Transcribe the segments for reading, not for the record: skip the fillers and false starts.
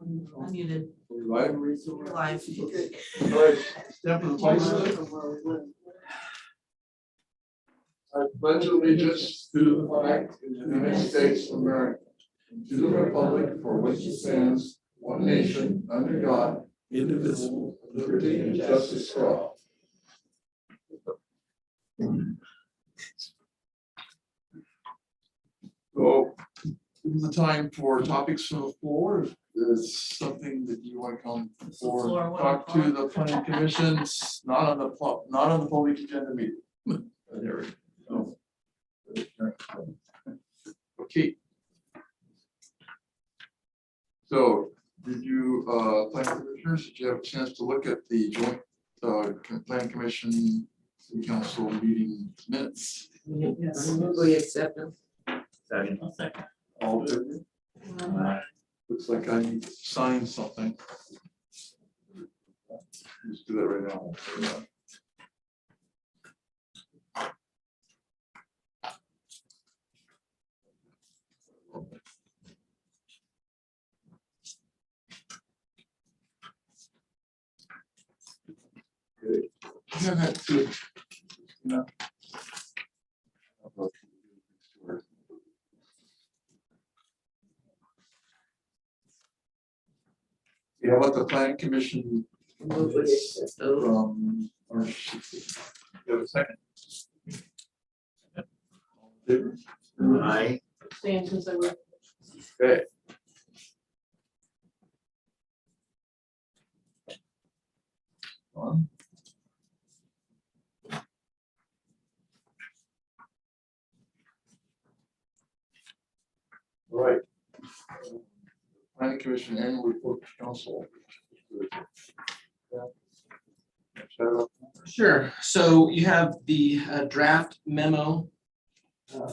Unmuted. Live. You're live. Okay. All right. Step in place. I pledge allegiance to the flag of the United States of America, and to the republic for which it stands, one nation, under God, indivisible, with liberty and justice for all. So, this is the time for topics from the floor. If there's something that you want to come forward, talk to the planning commission, it's not on the public agenda meeting. There we go. Okay. So, did you, planning commissioners, did you have a chance to look at the joint planning commission city council meeting minutes? Yes. We accept them. Second. All good? Looks like I need to sign something. Let's do that right now. Good. Yeah, that too. Yeah. Yeah, what the planning commission Move we accept those. from March 16th. You have a second? All in favor? Aye. Stand since I were. Okay. On. All right. Planning commission annual report to council. Sure. So you have the draft memo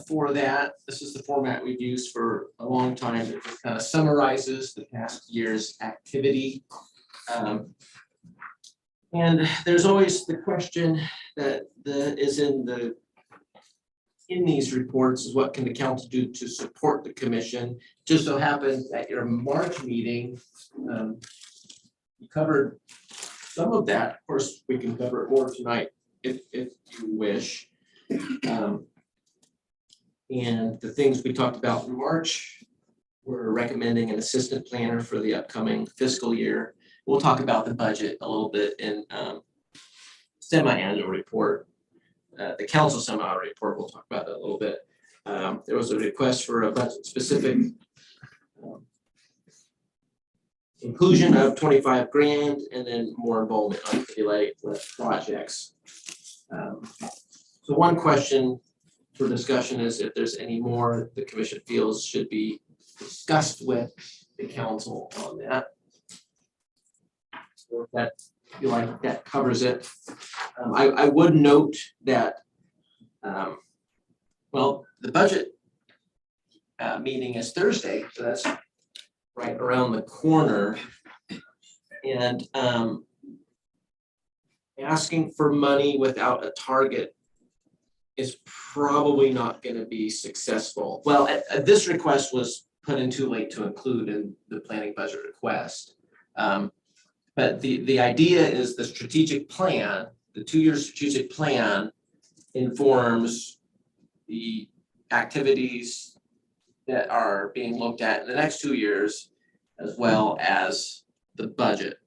for that. This is the format we've used for a long time. It kind of summarizes the past year's activity. And there's always the question that is in these reports is what can the council do to support the commission? Just so happens at your March meeting, you covered some of that. Of course, we can cover it more tonight if you wish. And the things we talked about in March, we're recommending an assistant planner for the upcoming fiscal year. We'll talk about the budget a little bit in semi-annual report. The council semi-annual report, we'll talk about that a little bit. There was a request for a budget specific inclusion of 25 grand and then more involvement on delay projects. So one question for discussion is if there's any more the commission feels should be discussed with the council on that. So if that feel like that covers it. I would note that well, the budget meeting is Thursday, so that's right around the corner. And asking for money without a target is probably not going to be successful. Well, this request was put in too late to include in the planning budget request. But the idea is the strategic plan, the 2-year strategic plan informs the activities that are being looked at in the next 2 years, as well as the budget.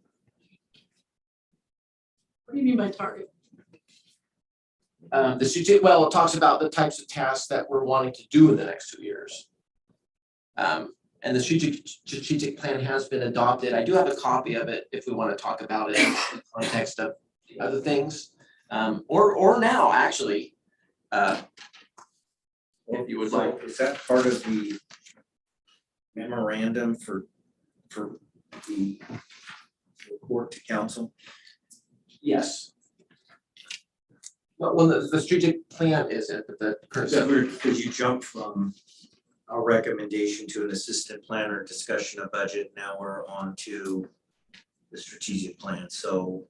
What do you mean by target? The strategic, well, it talks about the types of tasks that we're wanting to do in the next 2 years. And the strategic plan has been adopted. I do have a copy of it if we want to talk about it in the context of the other things. Or now, actually, if you would like. Is that part of the memorandum for the report to council? Yes. Well, the strategic plan isn't, but the current. Because you jumped from a recommendation to an assistant planner discussion of budget, now we're on to the strategic plan. So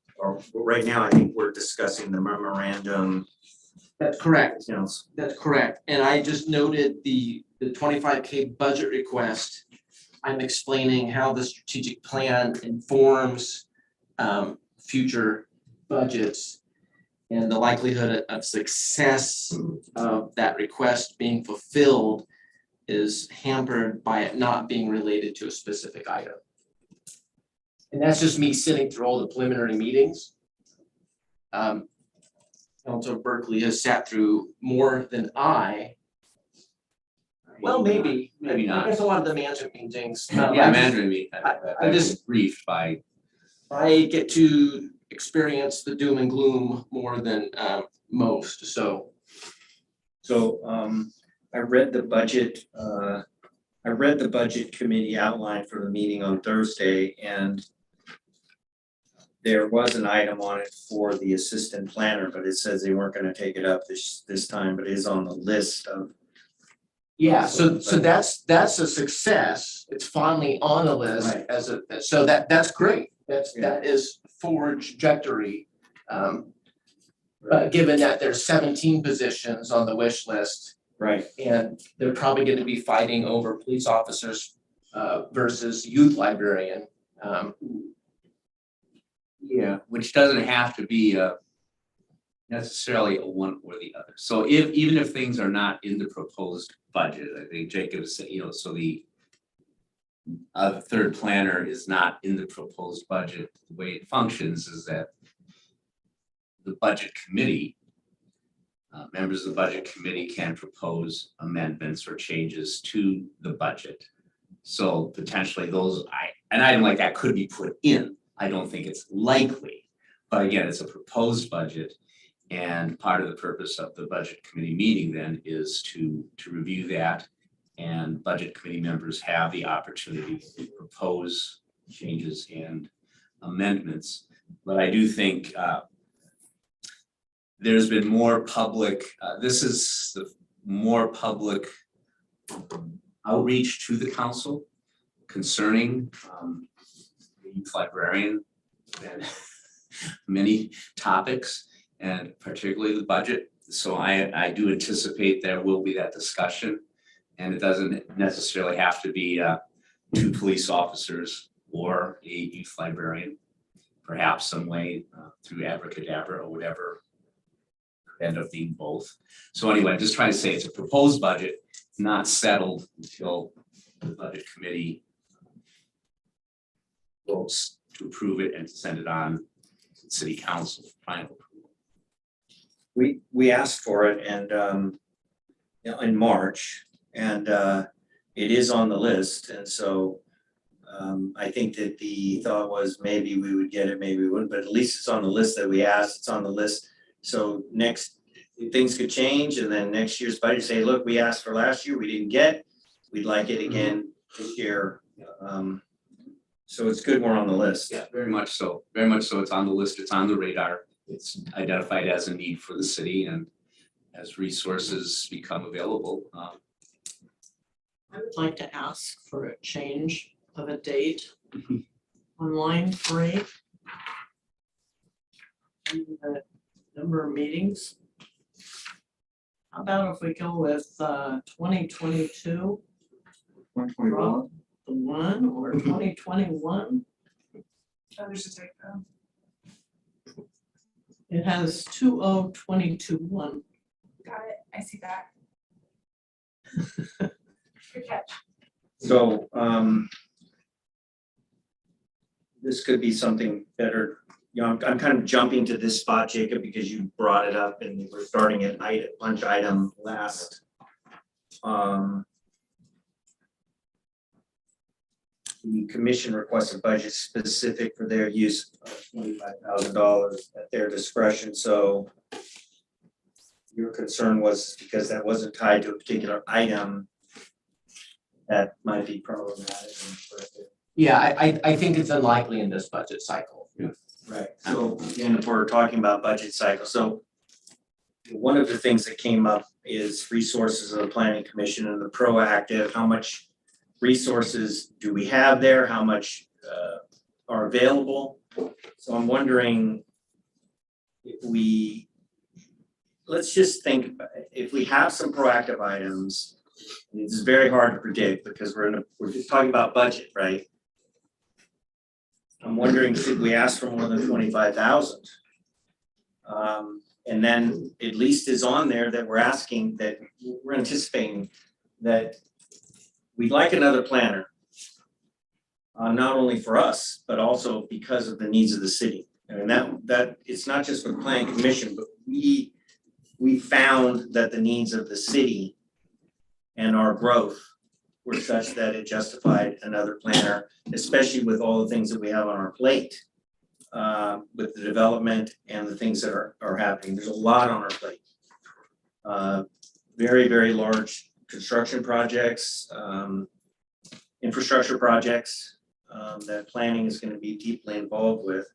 right now, I think we're discussing the memorandum. That's correct. Council. That's correct. And I just noted the 25K budget request I'm explaining how the strategic plan informs future budgets and the likelihood of success of that request being fulfilled is hampered by it not being related to a specific item. And that's just me sitting through all the preliminary meetings. Councilor Berkeley has sat through more than I. Well, maybe not. I guess a lot of the management meetings. Yeah, management meeting. I just- briefed by. I get to experience the doom and gloom more than most, so. So I read the budget committee outline for the meeting on Thursday, and there was an item on it for the assistant planner, but it says they weren't gonna take it up this time, but it is on the list of. Yeah, so that's a success. It's finally on the list Right. so that's great. Yeah. That is forward trajectory. But given that there's 17 positions on the wish list, Right. and they're probably gonna be fighting over police officers versus youth librarian. Yeah, which doesn't have to be necessarily a one or the other. So even if things are not in the proposed budget, I think Jacob said, so the third planner is not in the proposed budget. The way it functions is that the budget committee, members of the budget committee can propose amendments or changes to the budget. So potentially an item like that could be put in. I don't think it's likely, but again, it's a proposed budget. And part of the purpose of the budget committee meeting then is to review that. And budget committee members have the opportunity to propose changes and amendments. But I do think there's been more public, this is the more public outreach to the council concerning the youth librarian and many topics, and particularly the budget. So I do anticipate there will be that discussion, and it doesn't necessarily have to be 2 police officers or a youth librarian, perhaps some way through abracadabra or whatever, end up being both. So anyway, I'm just trying to say it's a proposed budget, not settled until the budget committee votes to approve it and to send it on to the city council for final approval. We asked for it and in March, and it is on the list, and so I think that the thought was maybe we would get it, maybe we wouldn't, but at least it's on the list that we asked, it's on the list. So things could change, and then next year's budget say, look, we asked for last year, we didn't get, we'd like it again this year. So it's good we're on the list. Yeah, very much so. Very much so. It's on the list. It's on the radar. It's identified as a need for the city, and as resources become available. I would like to ask for a change of a date on line 3. And the number of meetings. How about if we go with 2022? 2021. The 1 or 2021? Others to take them. It has 2022-1. Got it. I see that. Good catch. So this could be something better. I'm kind of jumping to this spot, Jacob, because you brought it up and we're starting at lunch item last. The commission requested budget specific for their use of $25,000 at their discretion, so your concern was because that wasn't tied to a particular item, that might be problematic. Yeah, I think it's unlikely in this budget cycle. Right, so again, if we're talking about budget cycle, so one of the things that came up is resources of the planning commission and the proactive, how much resources do we have there, how much are available? So I'm wondering if let's just think, if we have some proactive items It's very hard to predict because we're just talking about budget, right? I'm wondering, should we ask for more than 25,000? And then at least is on there that we're asking, that we're anticipating that we'd like another planner. Not only for us, but also because of the needs of the city. And that it's not just for the planning commission, but we found that the needs of the city and our growth were such that it justified another planner, especially with all the things that we have on our plate. With the development and the things that are happening. There's a lot on our plate. Very, very large construction projects, infrastructure projects that planning is going to be deeply involved with.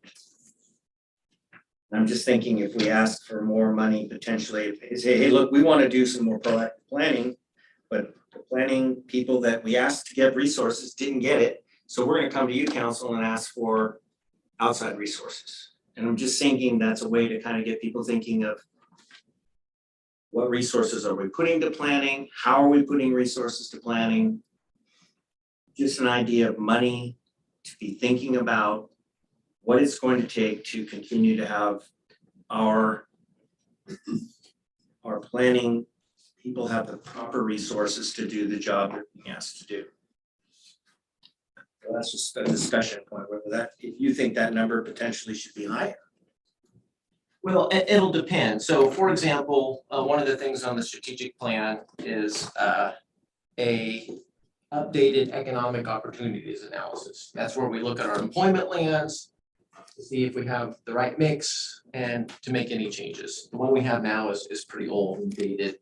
I'm just thinking if we ask for more money potentially, say, hey, look, we want to do some more proactive planning, but the planning people that we asked to get resources didn't get it. So we're going to come to you, council, and ask for outside resources. And I'm just thinking that's a way to kind of get people thinking of what resources are we putting to planning? How are we putting resources to planning? Just an idea of money to be thinking about what it's going to take to continue to have our planning people have the proper resources to do the job they're being asked to do. Well, that's just a discussion point, whether that, if you think that number potentially should be higher. Well, it'll depend. So for example, one of the things on the strategic plan is a updated economic opportunities analysis. That's where we look at our employment lands to see if we have the right mix and to make any changes. The one we have now is pretty old and dated.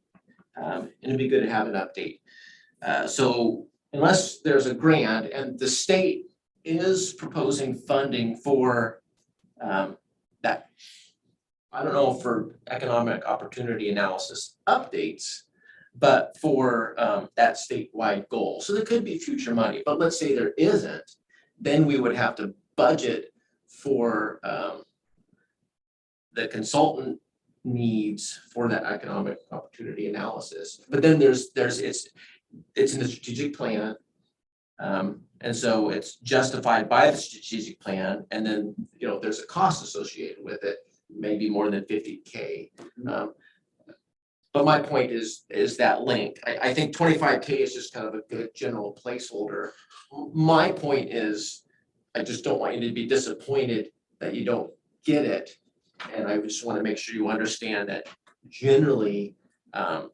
And it'd be good to have an update. So unless there's a grant, and the state is proposing funding for that, I don't know for economic opportunity analysis updates, but for that statewide goal. So there could be future money, but let's say there isn't, then we would have to budget for the consultant needs for that economic opportunity analysis. But then it's in the strategic plan. And so it's justified by the strategic plan. And then, you know, there's a cost associated with it, maybe more than 50K. But my point is that link. I think 25K is just kind of a good general placeholder. My point is, I just don't want you to be disappointed that you don't get it. And I just want to make sure you understand that generally,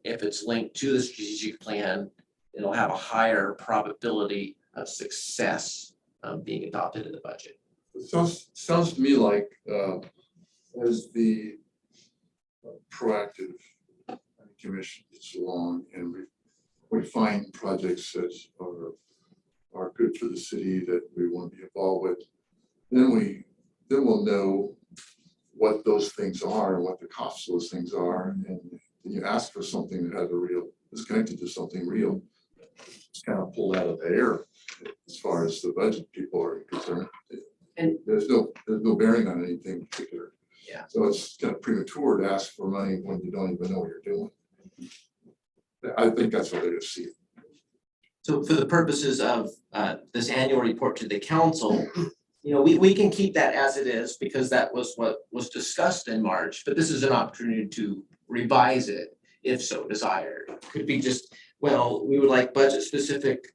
if it's linked to the strategic plan, it'll have a higher probability of success being adopted in the budget. It sounds to me like as the proactive commission gets along and we find projects that are good for the city that we want to be involved with, then we'll know what those things are and what the costs of those things are. And then you ask for something that has is connected to something real. It's kind of pulled out of the air as far as the budget people are concerned. And there's no bearing on anything particular. Yeah. So it's kind of premature to ask for money when you don't even know what you're doing. I think that's what I see it. so for the purposes of this annual report to the council, you know, we can keep that as it is because that was what was discussed in March, but this is an opportunity to revise it if so desired. Could be just, well, we would like budget specific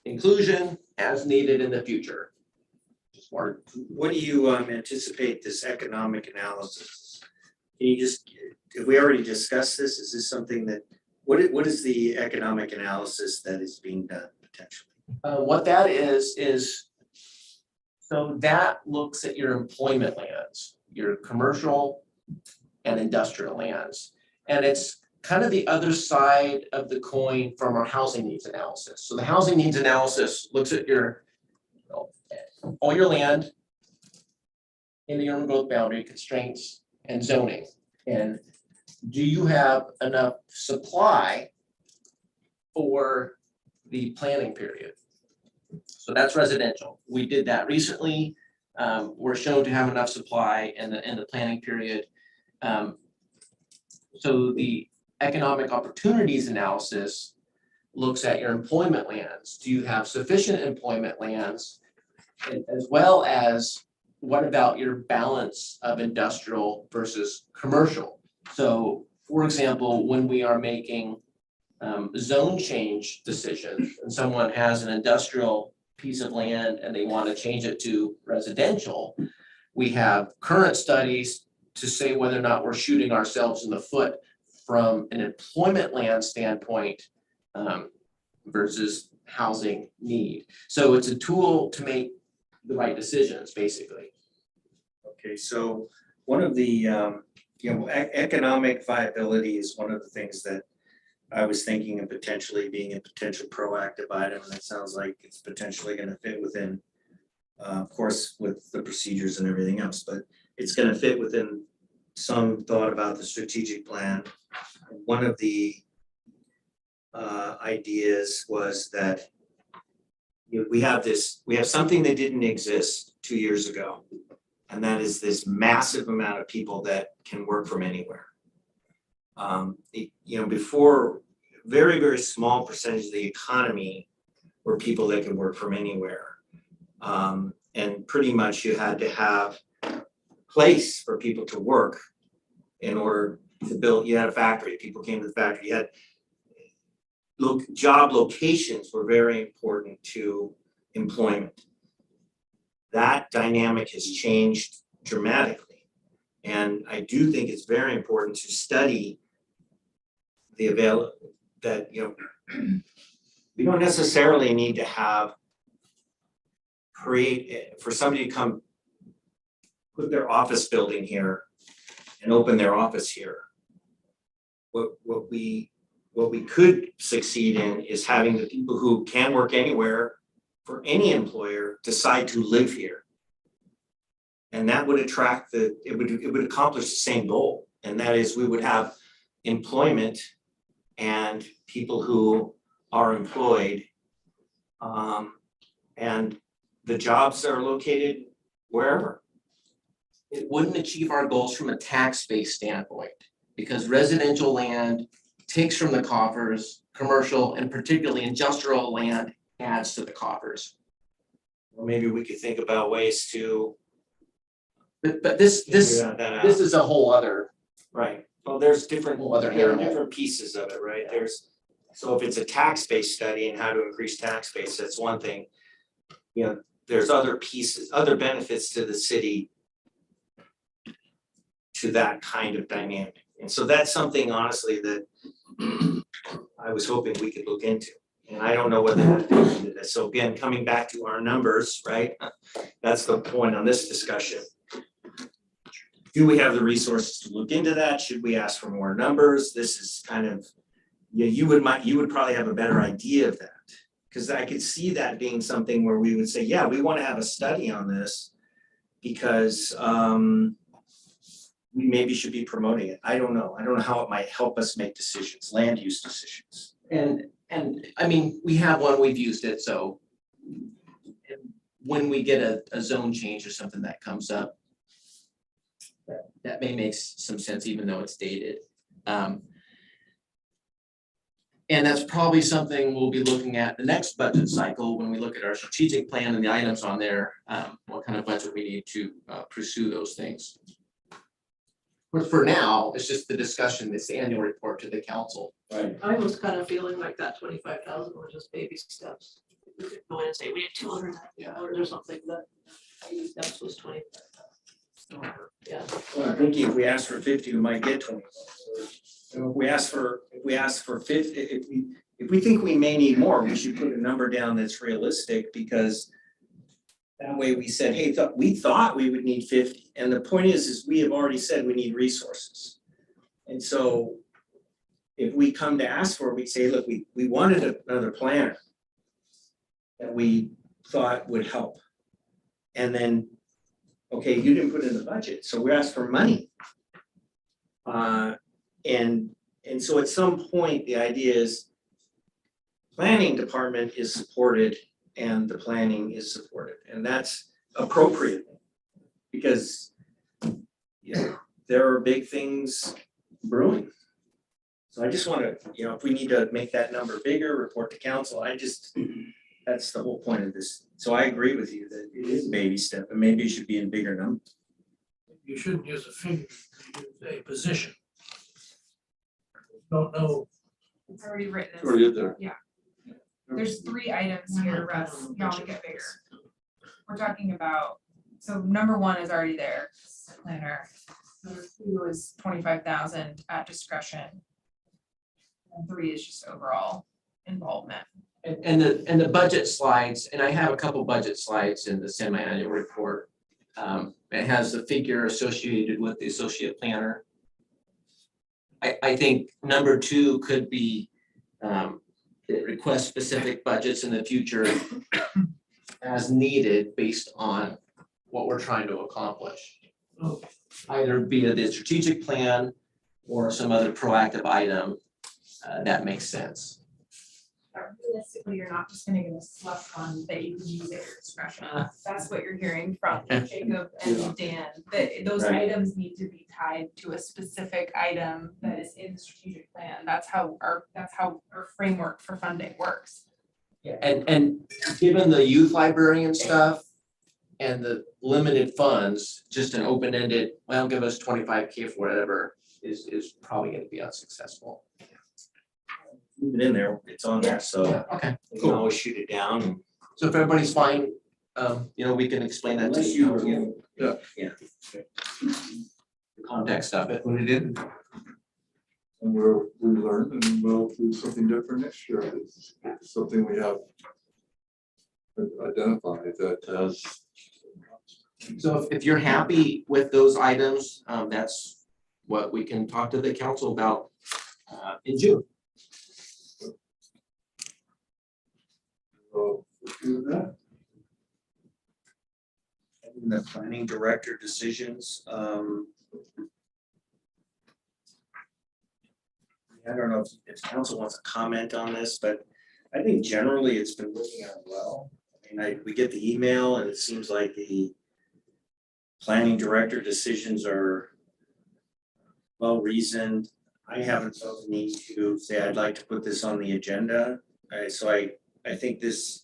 inclusion as needed in the future. Just more. What do you anticipate this economic analysis? Can you just, if we already discussed this, is this something that, what is the economic analysis that is being done potentially? What that is so that looks at your employment lands, your commercial and industrial lands. And it's kind of the other side of the coin from our housing needs analysis. So the housing needs analysis looks at your, all your land in the urban growth boundary constraints and zoning. And do you have enough supply for the planning period? So that's residential. We did that recently. We're shown to have enough supply in the planning period. So the economic opportunities analysis looks at your employment lands. Do you have sufficient employment lands? As well as what about your balance of industrial versus commercial? So, for example, when we are making zone change decisions and someone has an industrial piece of land and they want to change it to residential, we have current studies to say whether or not we're shooting ourselves in the foot from an employment land standpoint versus housing need. So it's a tool to make the right decisions, basically. Okay, so one of the, economic viability is one of the things that I was thinking of potentially being a potential proactive item, and it sounds like it's potentially gonna fit within, of course, with the procedures and everything else, but it's gonna fit within some thought about the strategic plan. One of the ideas was that we have something that didn't exist 2 years ago. And that is this massive amount of people that can work from anywhere. Before, very, very small percentage of the economy were people that could work from anywhere. And pretty much you had to have a place for people to work in order to build. You had a factory, people came to the factory. You had job locations were very important to employment. That dynamic has changed dramatically. And I do think it's very important to study we don't necessarily need to for somebody to come put their office building here and open their office here. What we could succeed in is having the people who can work anywhere for any employer decide to live here. And that would it would accomplish the same goal. And that is we would have employment and people who are employed. And the jobs are located wherever. It wouldn't achieve our goals from a tax-based standpoint because residential land takes from the coffers, commercial and particularly industrial land adds to the coffers. Well, maybe we could think about ways to But this figure that out. is a whole other. Right, well, there's different, Whole other there are animal. different pieces of it, right? So if it's a tax-based study and how to increase tax base, that's one thing. There's other pieces, other benefits to the city to that kind of dynamic. And so that's something honestly that I was hoping we could look into. And I don't know whether that fits into this. So again, coming back to our numbers, right? That's the point on this discussion. Do we have the resources to look into that? Should we ask for more numbers? This is kind of, you would probably have a better idea of that. Because I could see that being something where we would say, yeah, we want to have a study on this because we maybe should be promoting it. I don't know. I don't know how it might help us make decisions, land use decisions. And I mean, we have one, we've used it, so when we get a zone change or something that comes up, that may make some sense even though it's dated. And that's probably something we'll be looking at the next budget cycle when we look at our strategic plan and the items on there, what kind of budget we need to pursue those things. But for now, it's just the discussion, this annual report to the council. Right. I was kind of feeling like that 25,000 was just baby steps. We could go in and say, we need 200 or something, that baby steps was 25,000. Yeah. Well, I'm thinking if we ask for 50, we might get 20. And if we ask for 50, if we think we may need more, we should put a number down that's realistic because that way we said, hey, we thought we would need 50. And the point is we have already said we need resources. And so if we come to ask for it, we say, look, we wanted another planner that we thought would help. And then, okay, you didn't put it in the budget, so we asked for money. And so at some point, the idea is planning department is supported and the planning is supported, and that's appropriate because there are big things brewing. So I just wanna, if we need to make that number bigger, report to council, that's the whole point of this. So I agree with you that it is a baby step, and maybe it should be in bigger numbers. You shouldn't use a figure, you use a position. Don't know, It's already written. It's already in there. There's 3 items here, Russ, y'all to get bigger. We're talking about, so number 1 is already there, planner. Number 2 is 25,000 at discretion. And 3 is just overall involvement. And the budget slides, and I have a couple budget slides in the semi-annual report. It has the figure associated with the associate planner. I think number 2 could be request specific budgets in the future as needed based on what we're trying to accomplish. oh, Either via the strategic plan or some other proactive item that makes sense. But realistically, you're not just gonna get a slush fund that you can use at your discretion. That's what you're hearing from Jacob and Dan, that those Right. items need to be tied to a specific item that is in the strategic plan. That's how our framework for funding works. Yeah, and given the youth librarian stuff and the limited funds, just an open-ended, well, give us 25K for whatever is probably gonna be unsuccessful. Leave it in there, it's on there, so Okay, we can always shoot it down. And so if everybody's fine, we can explain that to Unless you. Yeah. The context of it. Put it in. And we learned and we'll do something different next year. It's something we have identified that has. So if you're happy with those items, that's what we can talk to the council about in June. Do that. And the planning director decisions, I don't know if council wants to comment on this, but I think generally it's been working out well. I mean, we get the email and it seems like the planning director decisions are well reasoned. I haven't felt the need to say I'd like to put this on the agenda. So I think this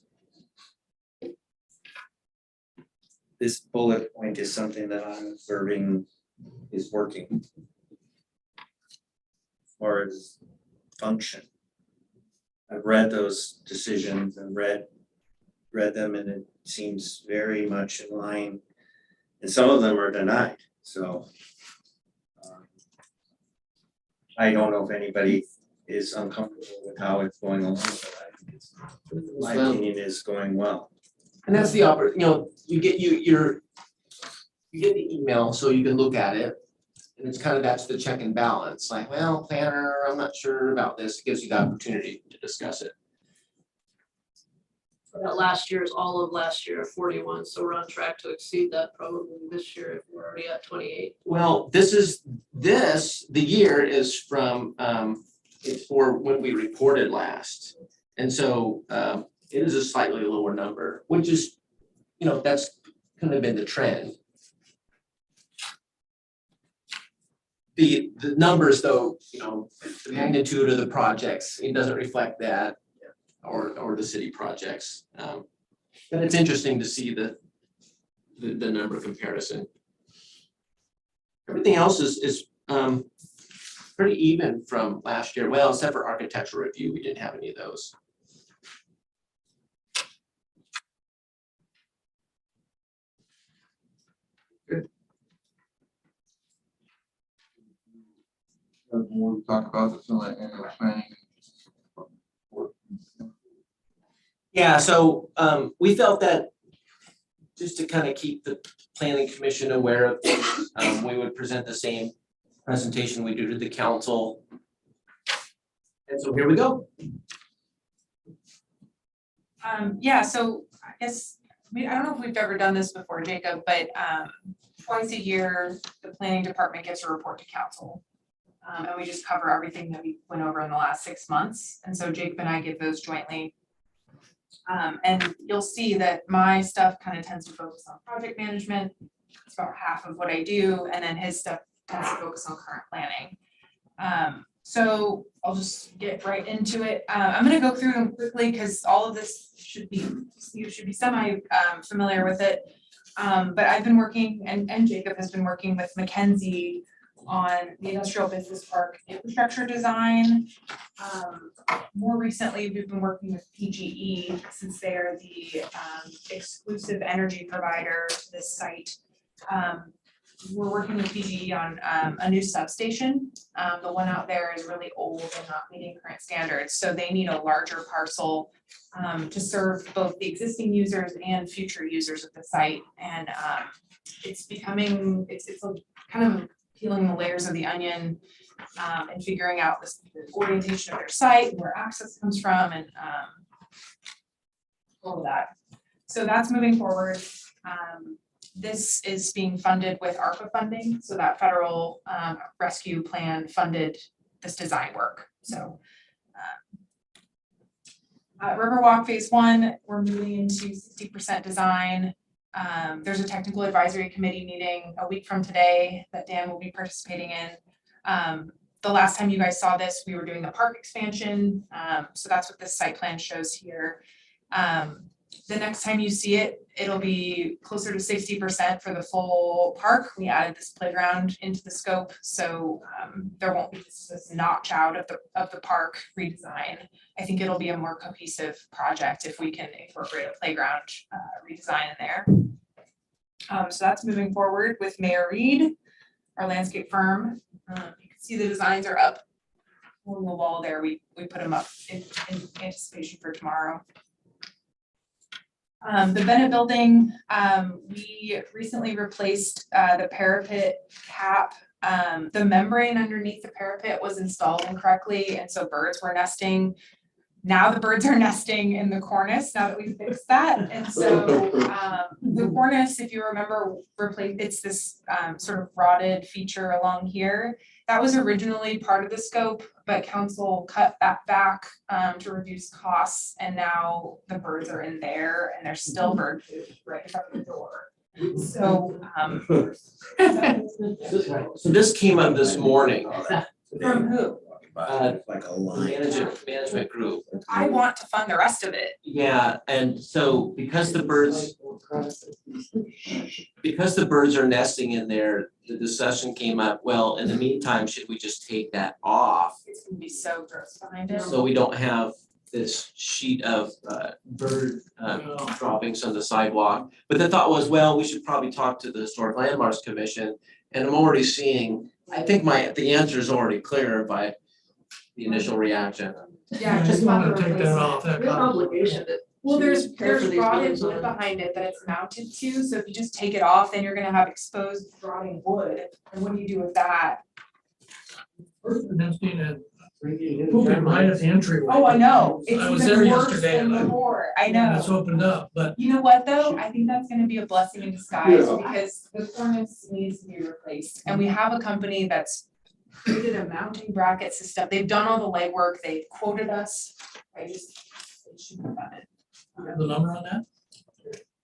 bullet point is something that I'm observing is working. As far as function. I've read those decisions and read them, and it seems very much in line. And some of them are denied, so. I don't know if anybody is uncomfortable with how it's going along, but I think it's, my opinion is going well. And that's the you get you get the email so you can look at it. And it's kind of, that's the check and balance, like, well, planner, I'm not sure about this. It gives you the opportunity to discuss it. For that last year's, all of last year, 41, so we're on track to exceed that probably this year if we're already at 28. Well, the year is from, it's for when we reported last. And so it is a slightly lower number, which is, that's kind of been the trend. The numbers though, the magnitude of the projects, it doesn't reflect that or the city projects. But it's interesting to see the number comparison. Everything else is pretty even from last year. Well, except for architectural review, we didn't have any of those. More to talk about this in the annual planning. Yeah, so we felt that just to kind of keep the planning commission aware of things, we would present the same presentation we do to the council. And so here we go. Yeah, so I guess, I don't know if we've ever done this before, Jacob, but twice a year, the planning department gets a report to council. And we just cover everything that we went over in the last 6 months. And so Jacob and I give those jointly. And you'll see that my stuff kind of tends to focus on project management. It's about half of what I do. And then his stuff tends to focus on current planning. So I'll just get right into it. I'm gonna go through them quickly because all of this should be, you should be semi familiar with it. But I've been working and Jacob has been working with Mackenzie on the industrial business park infrastructure design. More recently, we've been working with PGE since they are the exclusive energy provider to this site. We're working with PGE on a new substation. The one out there is really old and not meeting current standards, so they need a larger parcel to serve both the existing users and future users of the site. And it's becoming, it's a kind of peeling the layers of the onion and figuring out the orientation of their site, where access comes from, and all of that. So that's moving forward. This is being funded with ARPA funding, so that federal rescue plan funded this design work. So Riverwalk Phase 1, we're moving into 60% design. There's a technical advisory committee meeting a week from today that Dan will be participating in. The last time you guys saw this, we were doing the park expansion. So that's what this site plan shows here. The next time you see it, it'll be closer to 60% for the full park. We added this playground into the scope, so there won't be this notch out of the park redesign. I think it'll be a more cohesive project if we can incorporate a playground redesign in there. So that's moving forward with Mayor Reed, our landscape firm. You can see the designs are up on the wall there. We put them up in anticipation for tomorrow. The Bennett building, we recently replaced the parapet cap. The membrane underneath the parapet was installed incorrectly, and so birds were nesting. Now the birds are nesting in the cornice now that we fixed that. And so the cornice, if you remember, it's this sort of rotted feature along here. That was originally part of the scope, but council cut that back to reduce costs, and now the birds are in there and there's still bird food right in front of the door. So So this came up this morning, from who? Like a line. management group. I want to fund the rest of it. Yeah, and so because the birds are nesting in there, the discussion came up, well, in the meantime, should we just take that off? It's gonna be so gross behind it. So we don't have this sheet of bird droppings on the sidewalk. But the thought was, well, we should probably talk to the Historic Landmarks Commission. And I'm already seeing, I think the answer is already clear by the initial reaction. Yeah, I just just want wanna to take replace that it. off, that We have copy. obligation to. Well, there's care for these rotted birds wood on- behind it that it's mounted to, so if you just take it off, then you're gonna have exposed rotting wood, and what do you do with that? Birds are nesting and pooping right at the entryway. Oh, I know, it's I was there even worse yesterday than and before, I And it's know. opened up, but You know what, though, I think that's gonna be a blessing in disguise, Yeah. because the cornice needs to be replaced, and we have a company that's created a mounting bracket system, they've done all the legwork, they've quoted us, they should have done it. the number on that?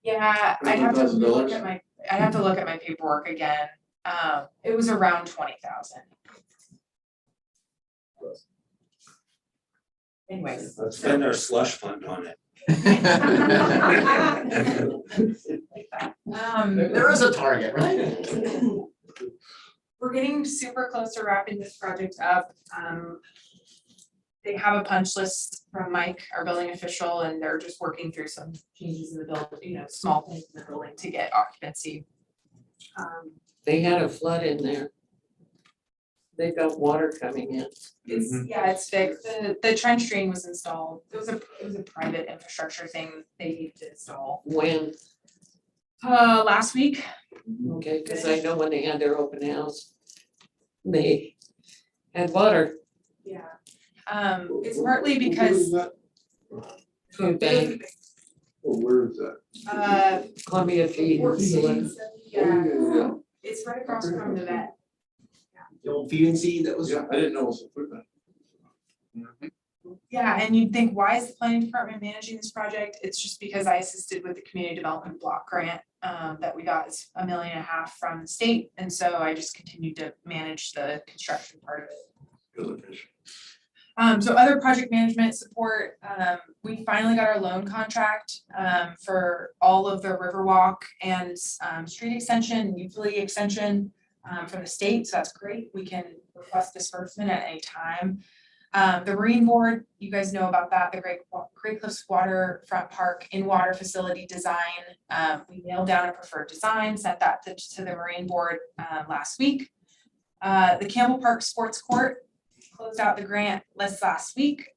Yeah, I'd have to look $100,000? at I'd have to look at my paperwork again. It was around 20,000. Anyways. Spend our slush fund on it. There is a target, right? We're getting super close to wrapping this project up. They have a punch list from Mike, our building official, and they're just working through some changes in the building, small things in the building to get occupancy. They had a flood in there. They've got water coming in. It's, yeah, it's fixed. The trench drain was installed. It was a private infrastructure thing they needed to install. When, Last week. okay, cause I know when they had their open house, they had water. Yeah. It's partly because, Food bank, Where is that? Columbia Feed. 14, yeah, Yeah. it's right across from the vet. The old feeding seed that was. Yeah, I didn't know it was a food bank. Yeah, and you'd think, why is the planning department managing this project? It's just because I assisted with the community development block grant that we got. It's $1.5 million from the state, and so I just continued to manage the construction part of it. Good location. So other project management support, we finally got our loan contract, for all of the Riverwalk and, street extension, utility extension, from the state, so that's great. We can request disbursement at any time. The Marine Board, you guys know about that, the Great Cliffs Waterfront Park in-water facility design. We nailed down a preferred design, sent that to the Marine Board, last week. The Campbell Park Sports Court closed out the grant list last week.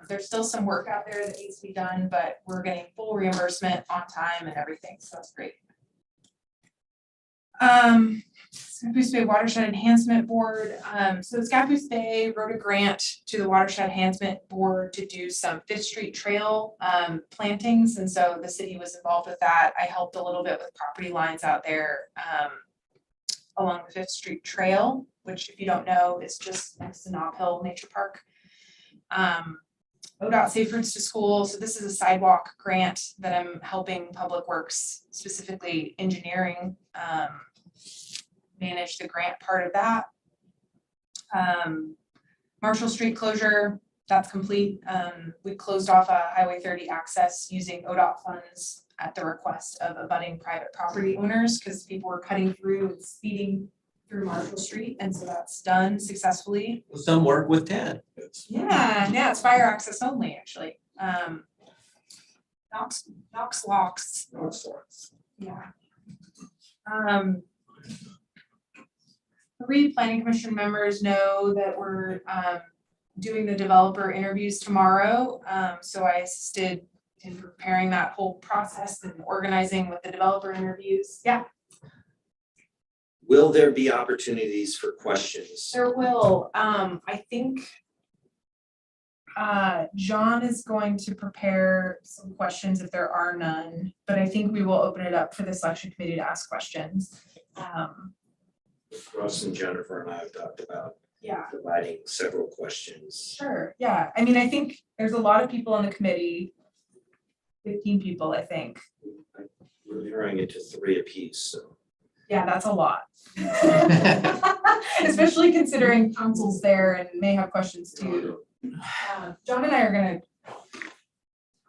There's still some work out there that needs to be done, but we're getting full reimbursement on time and everything, so that's great. Scappoose Bay Watershed Enhancement Board, so Scappoose Bay wrote a grant to the Watershed Enhancement Board to do some Fifth Street Trail plantings, and so the city was involved with that. I helped a little bit with property lines out there along the Fifth Street Trail, which if you don't know, is just next to Nob Hill Nature Park. ODOT Safe Routes to School, so this is a sidewalk grant that I'm helping Public Works, specifically engineering, manage the grant part of that. Marshall Street closure, that's complete. We closed off a Highway 30 access using ODOT funds at the request of abutting private property owners, because people were cutting through and speeding through Marshall Street, and so that's done successfully. Some work with Ted. Yeah, it's fire access only, actually. Knox locks. Yeah. 3 planning commission members know that we're doing the developer interviews tomorrow. So I assisted in preparing that whole process and organizing with the developer interviews. Yeah, Will there be opportunities for questions? there will. I think John is going to prepare some questions if there are none, but I think we will open it up for the selection committee to ask questions. Russ and Jennifer and I have talked about Yeah. providing several questions. Sure, yeah. I mean, I think there's a lot of people on the committee. 15 people, I think. We're narrowing it to 3 apiece, so. Yeah, that's a lot. Especially considering council's there and may have questions too. John and I are gonna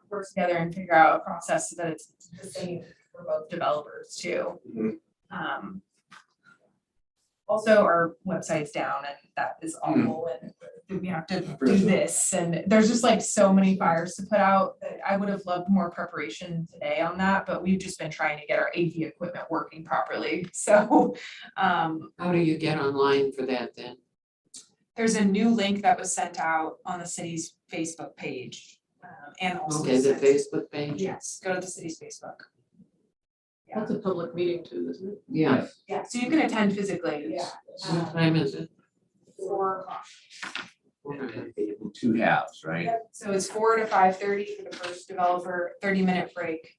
work together and figure out a process so that it's the same for both developers too. Also, our website's down and that is awful and we have to do this and there's just like so many fires to put out that I would have loved more preparation today on that, but we've just been trying to get our AV equipment working properly. So How do you get online for that then? there's a new link that was sent out on the city's Facebook page. And also. Okay, the sent- Facebook page? Yes, go to the city's Facebook. Yeah, That's a public meeting too, isn't it? Yeah. yeah, so you can attend physically. Yeah. What time is it? 4 o'clock. In 2 halves, right? Yep, so it's 4 to 5:30 for the first developer, 30-minute break.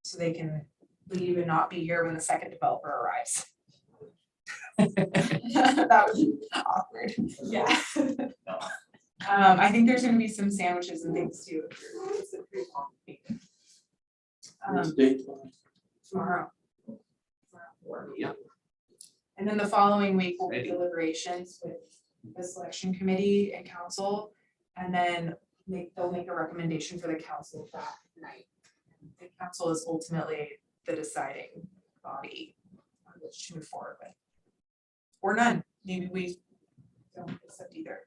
So they can leave and not be here when the second developer arrives. That would be awkward, yeah. I think there's gonna be some sandwiches and things too. It's a pretty long week. Tomorrow. Yeah. And then the following week will be deliberations with the selection committee and council. And then they'll make a recommendation for the council that night. The council is ultimately the deciding body on which to move forward with. Or none, maybe we don't accept either.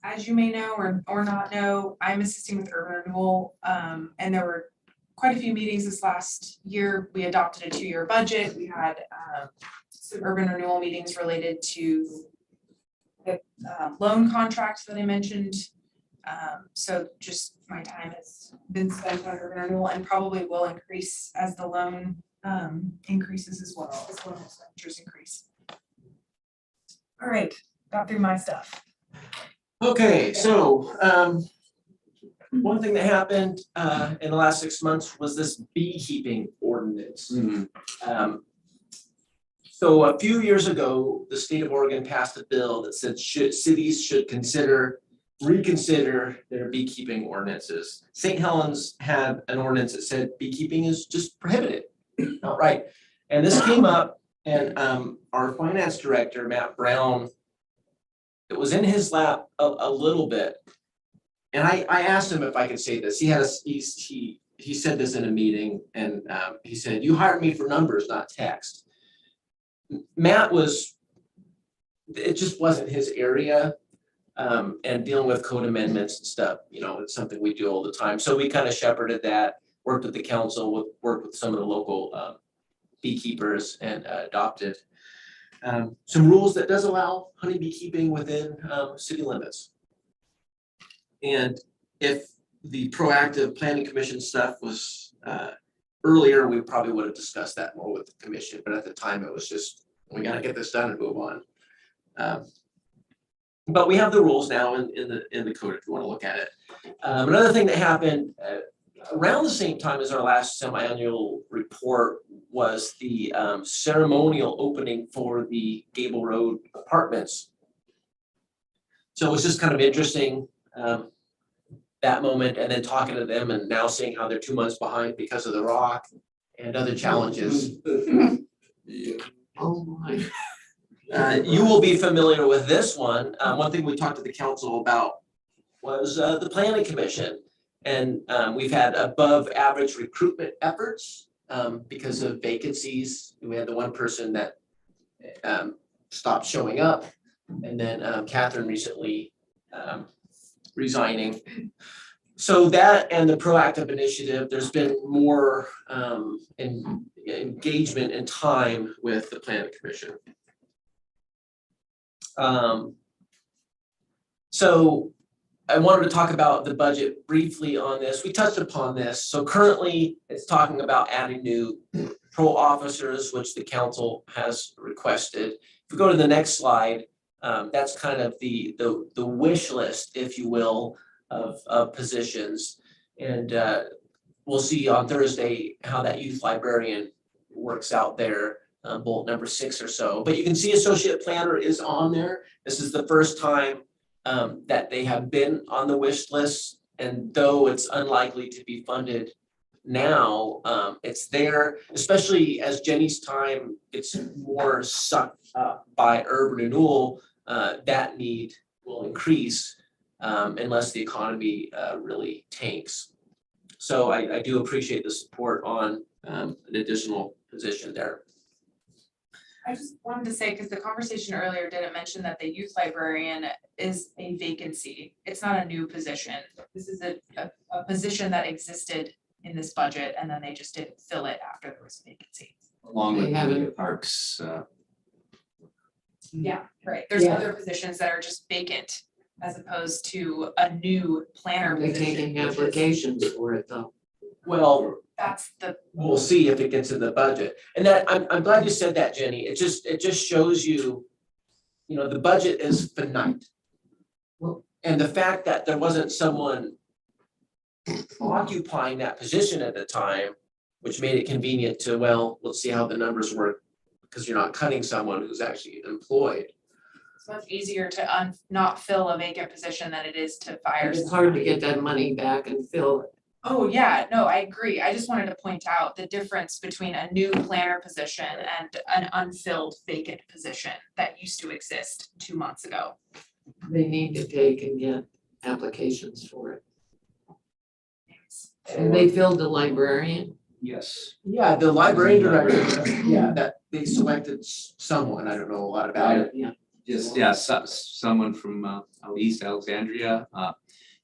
As you may know or not know, I'm assisting with urban renewal, and there were quite a few meetings this last year. We adopted a 2-year budget. We had some urban renewal meetings related to the loan contracts that I mentioned. So just my time has been spent on urban renewal and probably will increase as the loan increases as well, as loan expenditures increase. All right, got through my stuff. Okay, so one thing that happened in the last 6 months was this beekeeping ordinance. So a few years ago, the state of Oregon passed a bill that said cities should reconsider their beekeeping ordinances. St. Helens had an ordinance that said beekeeping is just prohibited outright. And this came up And our finance director, Matt Brown, it was in his lap a little bit. And I asked him if I could say this. He said this in a meeting, and he said, "You hired me for numbers, not text." Matt it just wasn't his area. And dealing with code amendments and stuff, it's something we do all the time. So we kind of shepherded that, worked with the council, worked with some of the local beekeepers, and adopted some rules that does allow honey beekeeping within city limits. And if the proactive planning commission stuff was earlier, we probably would have discussed that more with the commission, but at the time it was just, we gotta get this done and move on. But we have the rules now in the code if you want to look at it. Another thing that happened around the same time as our last semi-annual report was the ceremonial opening for the Gable Road apartments. So it was just kind of interesting, that moment, and then talking to them and now seeing how they're 2 months behind because of the rock and other challenges. Yeah. Oh, my. You will be familiar with this one. One thing we talked to the council about was the planning commission. And we've had above average recruitment efforts because of vacancies. We had the one person that stopped showing up. And then Catherine recently resigning. So that and the proactive initiative, there's been more engagement and time with the planning commission. So I wanted to talk about the budget briefly on this. We touched upon this. So currently it's talking about adding new patrol officers, which the council has requested. If we go to the next slide, that's kind of the wish list, if you will, of positions. And we'll see on Thursday how that youth librarian works out there. Bullet number 6 or so, but you can see associate planner is on there. This is the first time that they have been on the wish list, and though it's unlikely to be funded now, it's there, especially as Jenny's time gets more sucked up by urban renewal. That need will increase unless the economy really tanks. So I do appreciate the support on an additional position there. I just wanted to say, because the conversation earlier didn't mention that the youth librarian is a vacancy. It's not a new position. This is a position that existed in this budget, and then they just didn't fill it after there was a vacancy. Along They with haven't- the parks, Yeah, right. There's Yeah. other positions that are just vacant as opposed to a new planner They're position. taking which is- applications for it though. Well, That's the, we'll see if it gets in the budget. And that, I'm glad you said that, Jenny. It just shows you, the budget is finite. Well- And the fact that there wasn't someone occupying that position at the time, which made it convenient to, well, let's see how the numbers work, because you're not cutting someone who's actually employed. it's much easier to not fill a vacant position than it is to fire It's hard to somebody. get that money back and fill it. Oh, yeah, no, I agree. I just wanted to point out the difference between a new planner position and an unfilled vacant position that used to exist 2 months ago. They need to take and get applications for it. And they filled the librarian. yes. Yeah, the library director, that they selected someone, I don't know a lot about it. Yeah. Just, yeah, someone from out East Alexandria,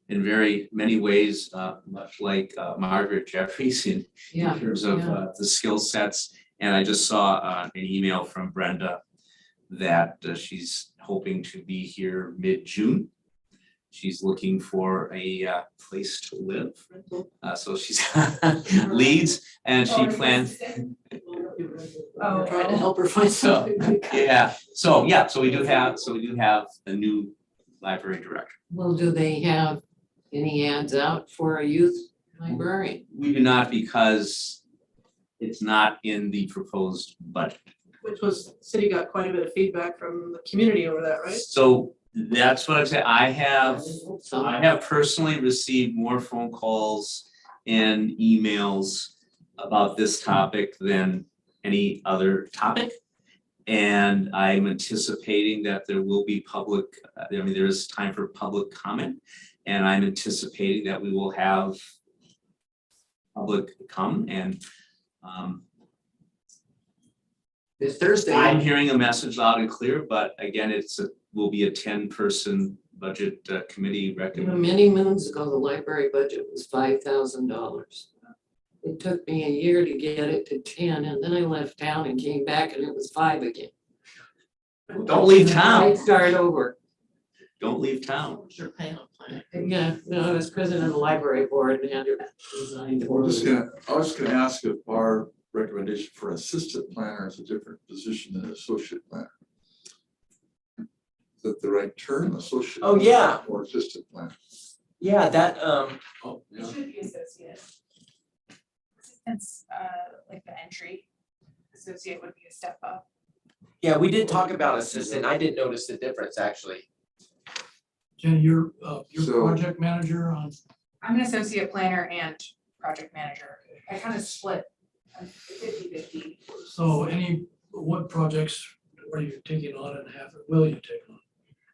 in very many ways, much like Margaret Jeffries in Yeah. terms of the skill sets. And I just saw an email from Brenda that she's hoping to be here mid-June. She's looking for a place to live. So she's leads and she plans. Oh, Trying to help her find So, something. so we do have a new library director. Well, do they have any ads out for a youth librarian? We do not because it's not in the proposed budget. Which was, city got quite a bit of feedback from the community over that, right? So that's what I'm saying. I have So, personally received more phone calls and emails about this topic than any other topic. And I'm anticipating that there will be public, there is time for public comment. And I'm anticipating that we will have public come and This Thursday. I'm hearing a message loud and clear, but again, will be a 10-person budget committee recommendation. Many moons ago, the library budget was $5,000. It took me a year to get it to 10, and then I left town and came back and it was 5 again. Don't leave I town, start over. don't leave town. Your payment plan. Yeah, no, I was president of the library board and had to resign. I was gonna ask if our recommendation for assistant planner is a different position than associate planner. Is that the right term, associate? Oh, yeah. Or assistant planner? Yeah, that, Oh, It should be associate. Assistant's like the entry. Associate would be a step up. yeah, we did talk about assistant. I didn't notice the difference, actually. Jenny, you're So- project manager on, I'm an associate planner and project manager. I kind of split 50-50. so what projects are you taking on and will you take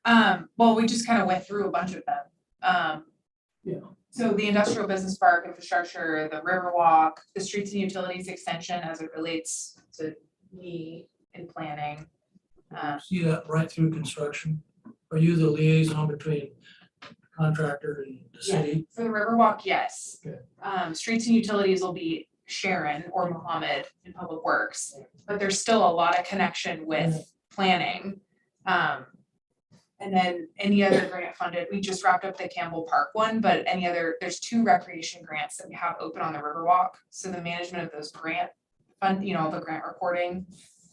on? Well, we just kind of went through a bunch of them. Yeah. So the industrial business park infrastructure, the Riverwalk, the streets and utilities extension as it relates to me in planning. See that right through construction? Are you the liaison between contractor and the city? For the Riverwalk, yes. Okay. Streets and utilities will be Sharon or Mohammed in Public Works, but there's still a lot of connection with planning. And then any other grant funded, we just wrapped up the Campbell Park one, but there's 2 recreation grants that we have open on the Riverwalk. So the management of those grant fund, the grant reporting,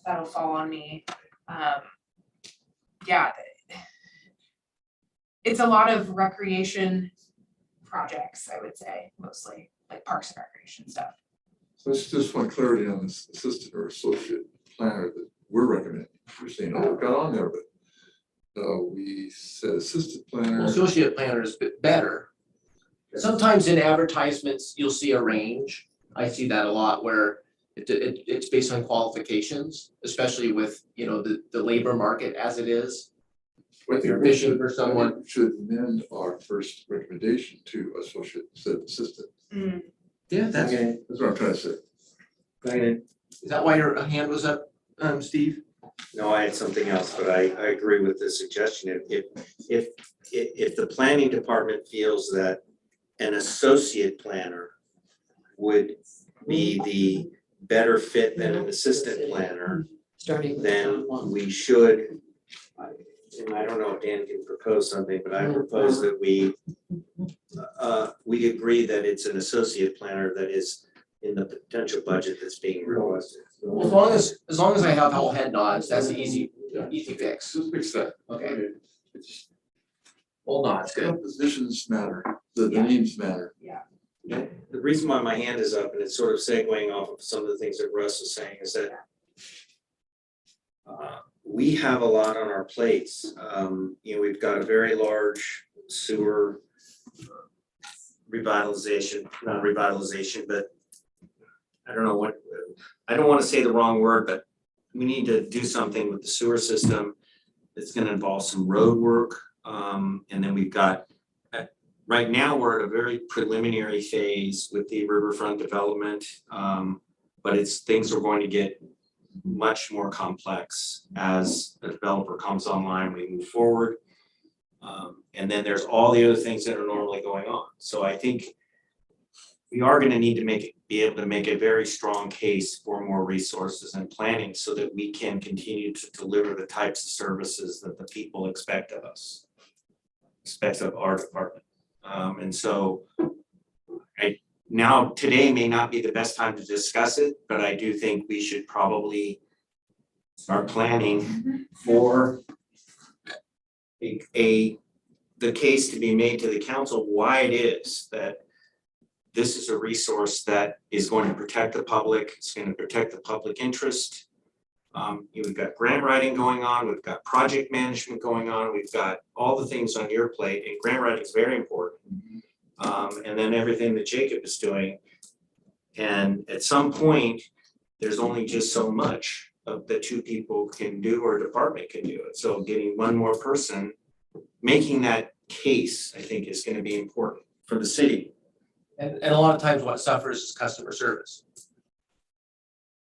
that'll fall on me. Yeah. It's a lot of recreation projects, I would say, mostly, like parks and recreation stuff. So it's just one clarity on this assistant or associate planner that we're recommending. We're saying, oh, it got on there, but we said assistant planner. Associate planner is better. Sometimes in advertisements, you'll see a range. I see that a lot where it's based on qualifications, especially with, the labor market as it is. I think You're we fishing should- for I think someone. we should amend our first recommendation to associate instead of assistant. Yeah, That's what I'm trying to say. Is that why your hand was up, Steve? No, I had something else, but I agree with the suggestion. If the planning department feels that an associate planner would be the better fit than an assistant planner, Starting with then John one. we should, and I don't know if Dan can propose something, but I propose that we agree that it's an associate planner that is in the potential budget that's being requested. Well, as long as I have all head nods, that's the easy fix. Just fix that. Okay. All nods, good. Positions matter, the Yeah. names matter. The reason why my hand is up, and it's sort of segueing off of some of the things that Russ was saying, is that we have a lot on our plates. We've got a very large sewer revitalization, not revitalization, but I don't know what, I don't want to say the wrong word, but we need to do something with the sewer system. It's going to involve some road work. And then we've got, right now, we're at a very preliminary phase with the riverfront development. But things are going to get much more complex as a developer comes online, we move forward. And then there's all the other things that are normally going on. So I think we are going to need to be able to make a very strong case for more resources and planning so that we can continue to deliver the types of services that the people expect of us, expect of our department. And so today may not be the best time to discuss it, but I do think we should probably start planning for the case to be made to the council why it is that this is a resource that is going to protect the public, it's going to protect the public interest. We've got grant writing going on, we've got project management going on, we've got all the things on your plate, and grant writing is very important. And then everything that Jacob is doing. And at some point, there's only just so much of the two people can do or department can do it. So getting one more person, making that case, I think is gonna be important for the city. And a lot of times what suffers is customer service,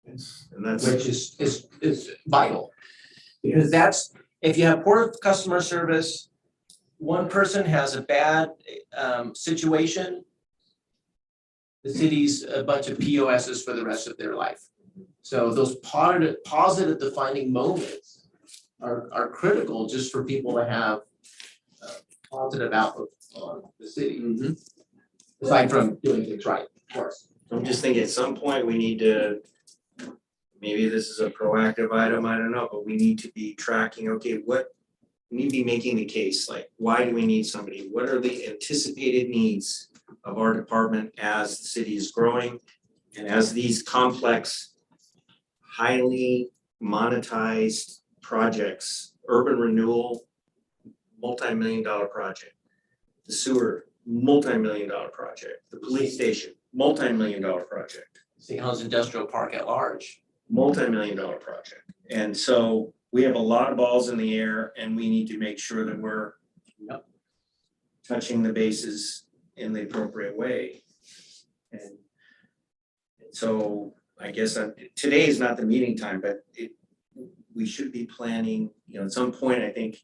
And that's. which is vital. Because that's, if you have poor customer service, one person has a bad situation, the city's a bunch of POSs for the rest of their life. So those positive defining moments are critical just for people to have positive outlook on the city. Aside from doing things right, of course. I'm just thinking at some point we need to, maybe this is a proactive item, I don't know, but we need to be tracking, okay, we need to be making the case, like, why do we need somebody? What are the anticipated needs of our department as the city is growing? And as these complex, highly monetized projects, urban renewal, multi-million-dollar project. The sewer, multi-million-dollar project. The police station, multi-million-dollar project. St. Helens Industrial Park at large. Multi-million-dollar project. And so we have a lot of balls in the air and we need to make sure that we're touching the bases in the appropriate way. And so I guess today is not the meeting time, but we should be planning, at some point, I think,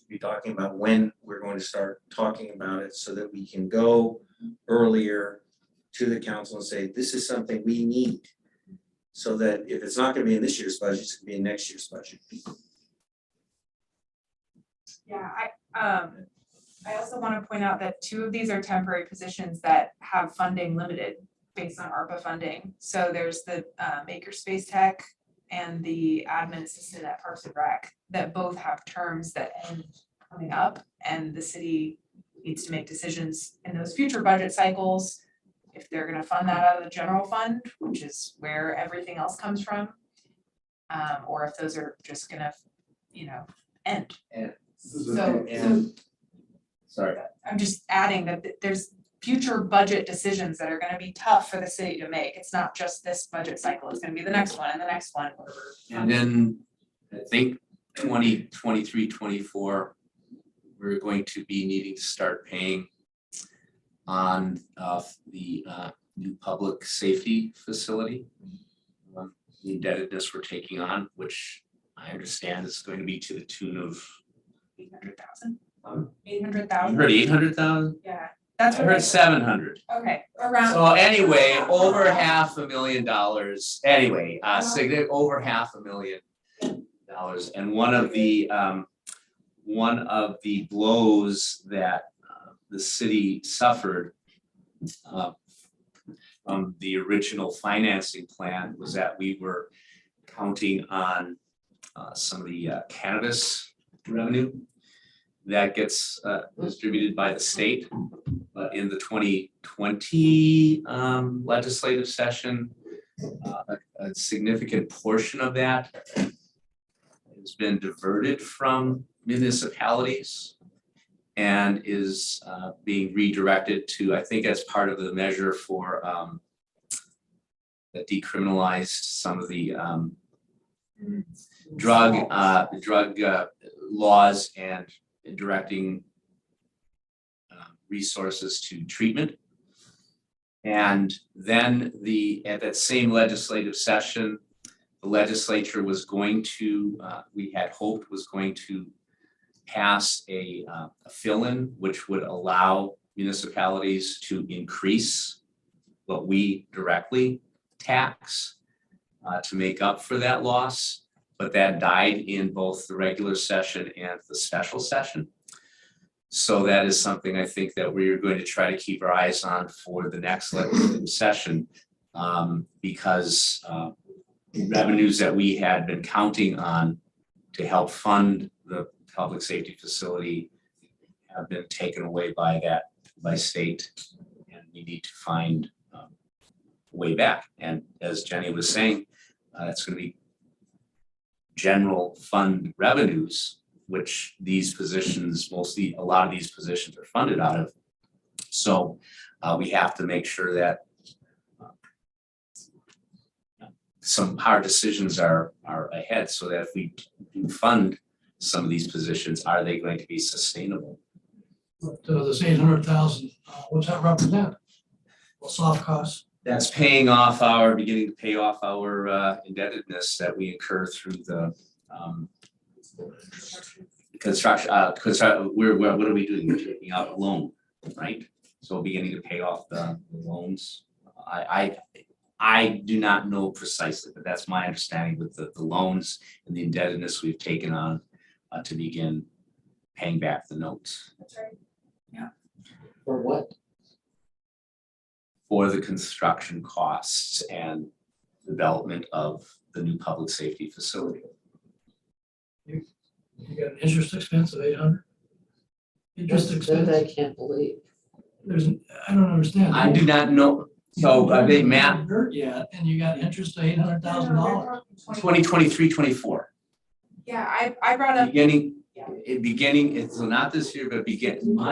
be talking about when we're going to start talking about it so that we can go earlier to the council and say, this is something we need. So that if it's not gonna be in this year's budget, it's gonna be in next year's budget. Yeah, I also want to point out that 2 of these are temporary positions that have funding limited based on ARPA funding. So there's the makerspace tech and the admin assistant at Parks and Rec that both have terms that end coming up, and the city needs to make decisions in those future budget cycles if they're gonna fund that out of the general fund, which is where everything else comes from, or if those are just gonna, end. So Sorry. I'm just adding that there's future budget decisions that are gonna be tough for the city to make. It's not just this budget cycle, it's gonna be the next one and the next one. And then I think 2023, 24, we're going to be needing to start paying on the new public safety facility. The indebtedness we're taking on, which I understand is going to be to the tune of 800,000. you 800,000, heard 800,000? yeah, I that's what heard 700. okay, around. So anyway, over $500,000. Anyway, over $500,000. And one of the blows that the city suffered from the original financing plan was that we were counting on some of the cannabis revenue that gets distributed by the state. But in the 2020 legislative session, a significant portion of that has been diverted from municipalities and is being redirected to, I think, as part of the measure for that decriminalized some of the drug laws and directing resources to treatment. And then at that same legislative session, the legislature was going to, we had hoped was going to pass a fill-in, which would allow municipalities to increase what we directly tax to make up for that loss. But that died in both the regular session and the special session. So that is something I think that we're going to try to keep our eyes on for the next legislative session, because revenues that we had been counting on to help fund the public safety facility have been taken away by state, and we need to find a way back. And as Jenny was saying, it's going to be general fund revenues, which these positions, a lot of these positions are funded out of. So we have to make sure that some hard decisions are ahead, so that if we do fund some of these positions, are they going to be sustainable? But this 800,000, what's that represent? Well, soft costs. That's beginning to pay off our indebtedness that we incur through the construction, what are we doing? We're taking out a loan, right? So beginning to pay off the loans. I do not know precisely, but that's my understanding with the loans and the indebtedness we've taken on to begin paying back the notes. That's right. For what? For the construction costs and development of the new public safety facility. You got an interest expense of 800? Interest That expense, I can't believe. I don't understand. I do not know, so You they haven't map done dirt yet, and you got interest of $800,000. 2023, 24. Yeah, I brought up, Beginning, so not this year, but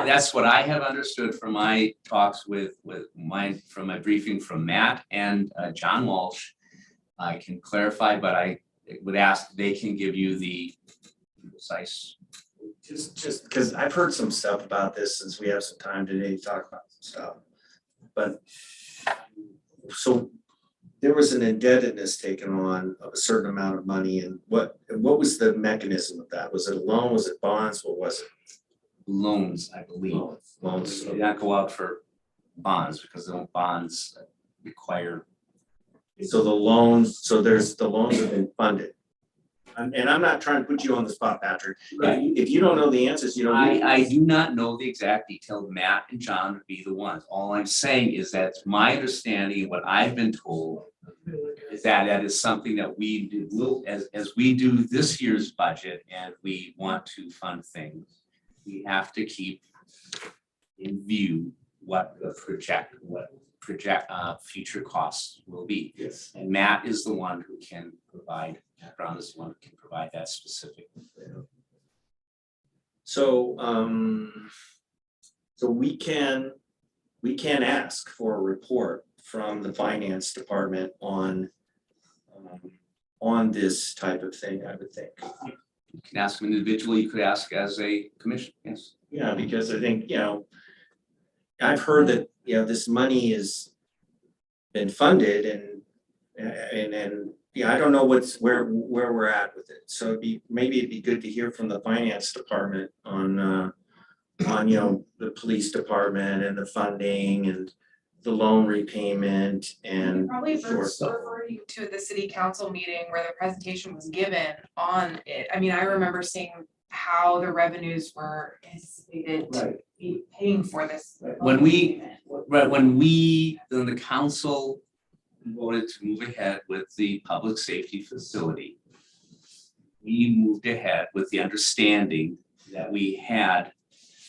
that's what I have understood from my talks from my briefing from Matt and John Walsh. I can clarify, but I would ask, they can give you the precise. Just because I've heard some stuff about this since we have some time today to talk about some stuff. But so there was an indebtedness taken on of a certain amount of money, and what was the mechanism of that? Was it a loan? Was it bonds? What was it? Loans, I believe. Loans. Did not go out for bonds because the bonds require. So the loans have been funded. And I'm not trying to put you on the spot, Patrick. Right. If you don't know the answers, you don't need. I do not know the exact detail. Matt and John would be the ones. All I'm saying is that it's my understanding, what I've been told, is that is something that we do, as we do this year's budget and we want to fund things, we have to keep in view what future costs will be. Yes. And Matt is the one who can provide, Matt Brown is the one who can provide that specific. So so we can ask for a report from the finance department on this type of thing, I would think. You can ask them individually, you could ask as a commission, yes. Yeah, because I think, I've heard that, this money has been funded and I don't know where we're at with it. So maybe it'd be good to hear from the finance department on the police department and the funding and the loan repayment and probably short stuff. refer you to the city council meeting where the presentation was given on it. I mean, I remember seeing how the revenues were anticipated to be paying for this. When the council voted to move ahead with the public safety facility, we moved ahead with the understanding that we had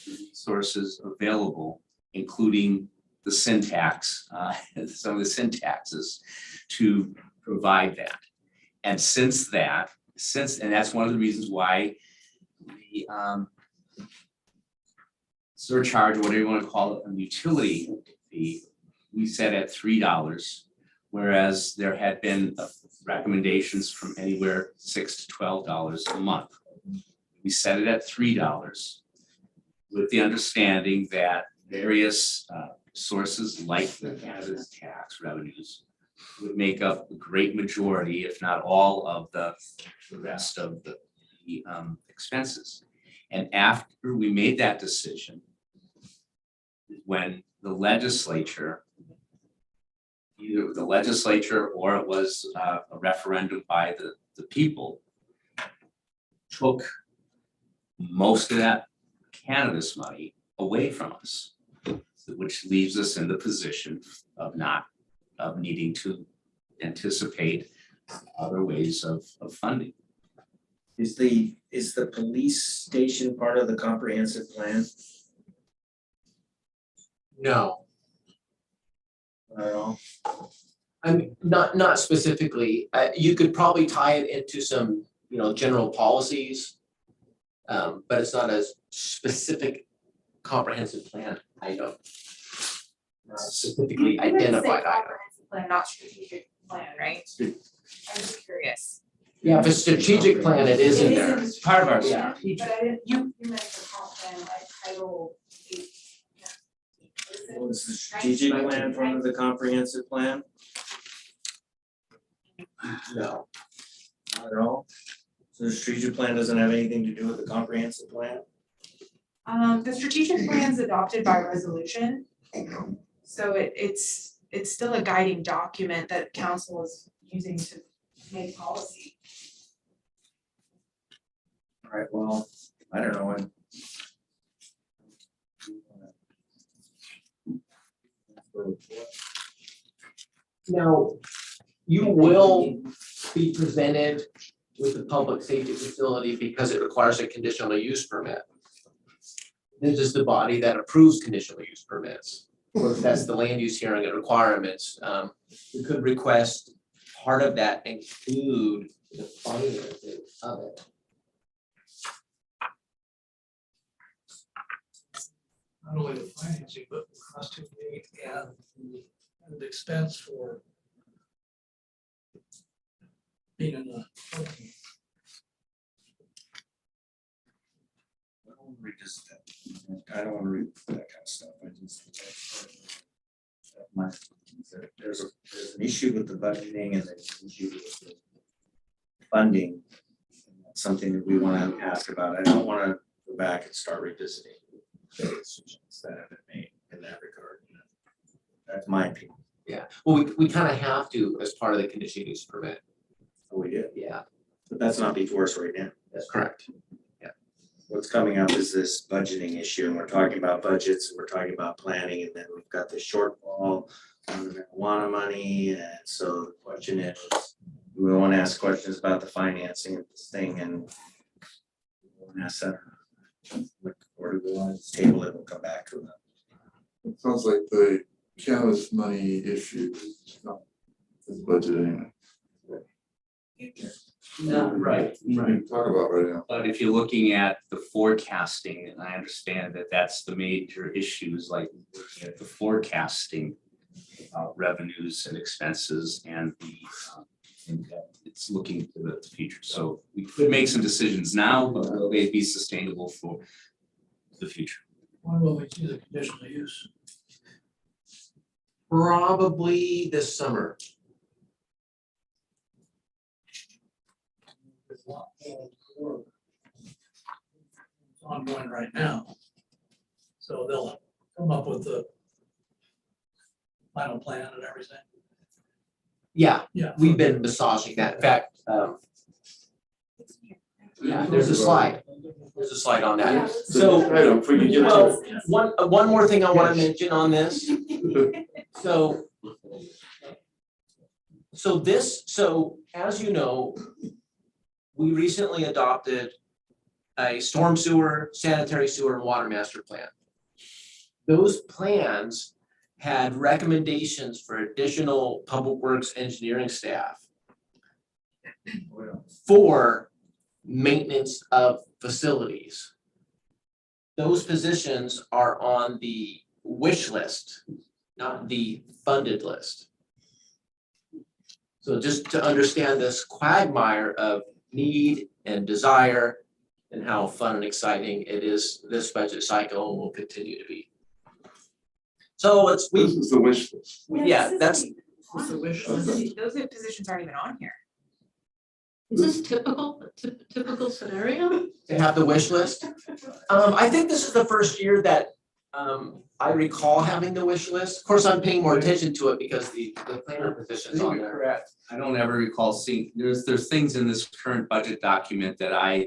resources available, including the syntax, some of the syntaxes to provide that. And and that's one of the reasons why the surcharge, whatever you want to call it, a utility fee, we set at $3, whereas there had been recommendations from anywhere $6 to $12 a month. We set it at $3 with the understanding that various sources like the cannabis tax revenues would make up a great majority, if not all, of the rest of the expenses. And after we made that decision, when the legislature, either the legislature or it was a referendum by the people, took most of that cannabis money away from us, which leaves us in the position of needing to anticipate other ways of funding. Is the police station part of the comprehensive plan? No, Not at all? I mean, not specifically. You could probably tie it into some, general policies. But it's not a specific comprehensive plan item. Specifically identified item. Comprehensive plan, not strategic plan, right? I'm just curious. Yeah, if it's strategic plan, it is in there. It's Part of our Yeah. But I didn't, you meant the comp plan, like title 8. Was the strategic plan part of the comprehensive plan? No. Not at all. So the strategic plan doesn't have anything to do with the comprehensive plan? The strategic plan's adopted by resolution. So it's still a guiding document that council is using to make policy. All right, well, I don't know when. Now, you will be presented with the public safety facility because it requires a conditional use permit. This is the body that approves conditional use permits. Of course, that's the land use hearing and requirements. We could request part of that include the financing of it. Not only the financing, but the cost to meet and the expense for being in the. I don't wanna revisit that. I don't wanna read that kind of stuff. I just. There's an issue with the budgeting and there's an issue with the funding. That's something that we wanna ask about. I don't wanna go back and start revisiting the decisions that have been made in that regard. That's my opinion. Yeah, well, we kind of have to as part of the conditional use permit. Oh, we did, Yeah, but that's not before us right now. that's correct. What's coming up is this budgeting issue, and we're talking about budgets, and we're talking about planning, and then we've got the shortfall on the marijuana money, and so the question is, we want to ask questions about the financing of this thing, and we want to ask that, or do we want to table it, we'll come back to it. It sounds like the cannabis money issue is not is budget anyway. No, right. We can talk about right now. But if you're looking at the forecasting, and I understand that that's the major issues, like looking at the forecasting revenues and expenses and the and that it's looking to the future. So we could make some decisions now, but will they be sustainable for the future? When will we see the conditional use? Probably this summer. It's ongoing right now. So they'll come up with the final plan and everything. Yeah, Yeah. we've been massaging that. In fact, yeah, there's a slide. There's a slide on that. So, Item, if we can get well, to one more thing I want to mention on this. So as you know, we recently adopted a storm sewer, sanitary sewer, and water master plan. Those plans had recommendations for additional public works engineering staff for maintenance of facilities. Those positions are on the wish list, not the funded list. So just to understand this quagmire of need and desire and how fun and exciting it is this budget cycle and will continue to be. So this is the wish list. yeah, that's, What's the wish Okay. list? Those positions aren't even on here. Is this typical scenario? to have the wish list. I think this is the first year that I recall having the wish list. Of course, I'm paying more attention to it because the planner position's on there. Correct. I don't ever recall seeing, there's things in this current budget document that I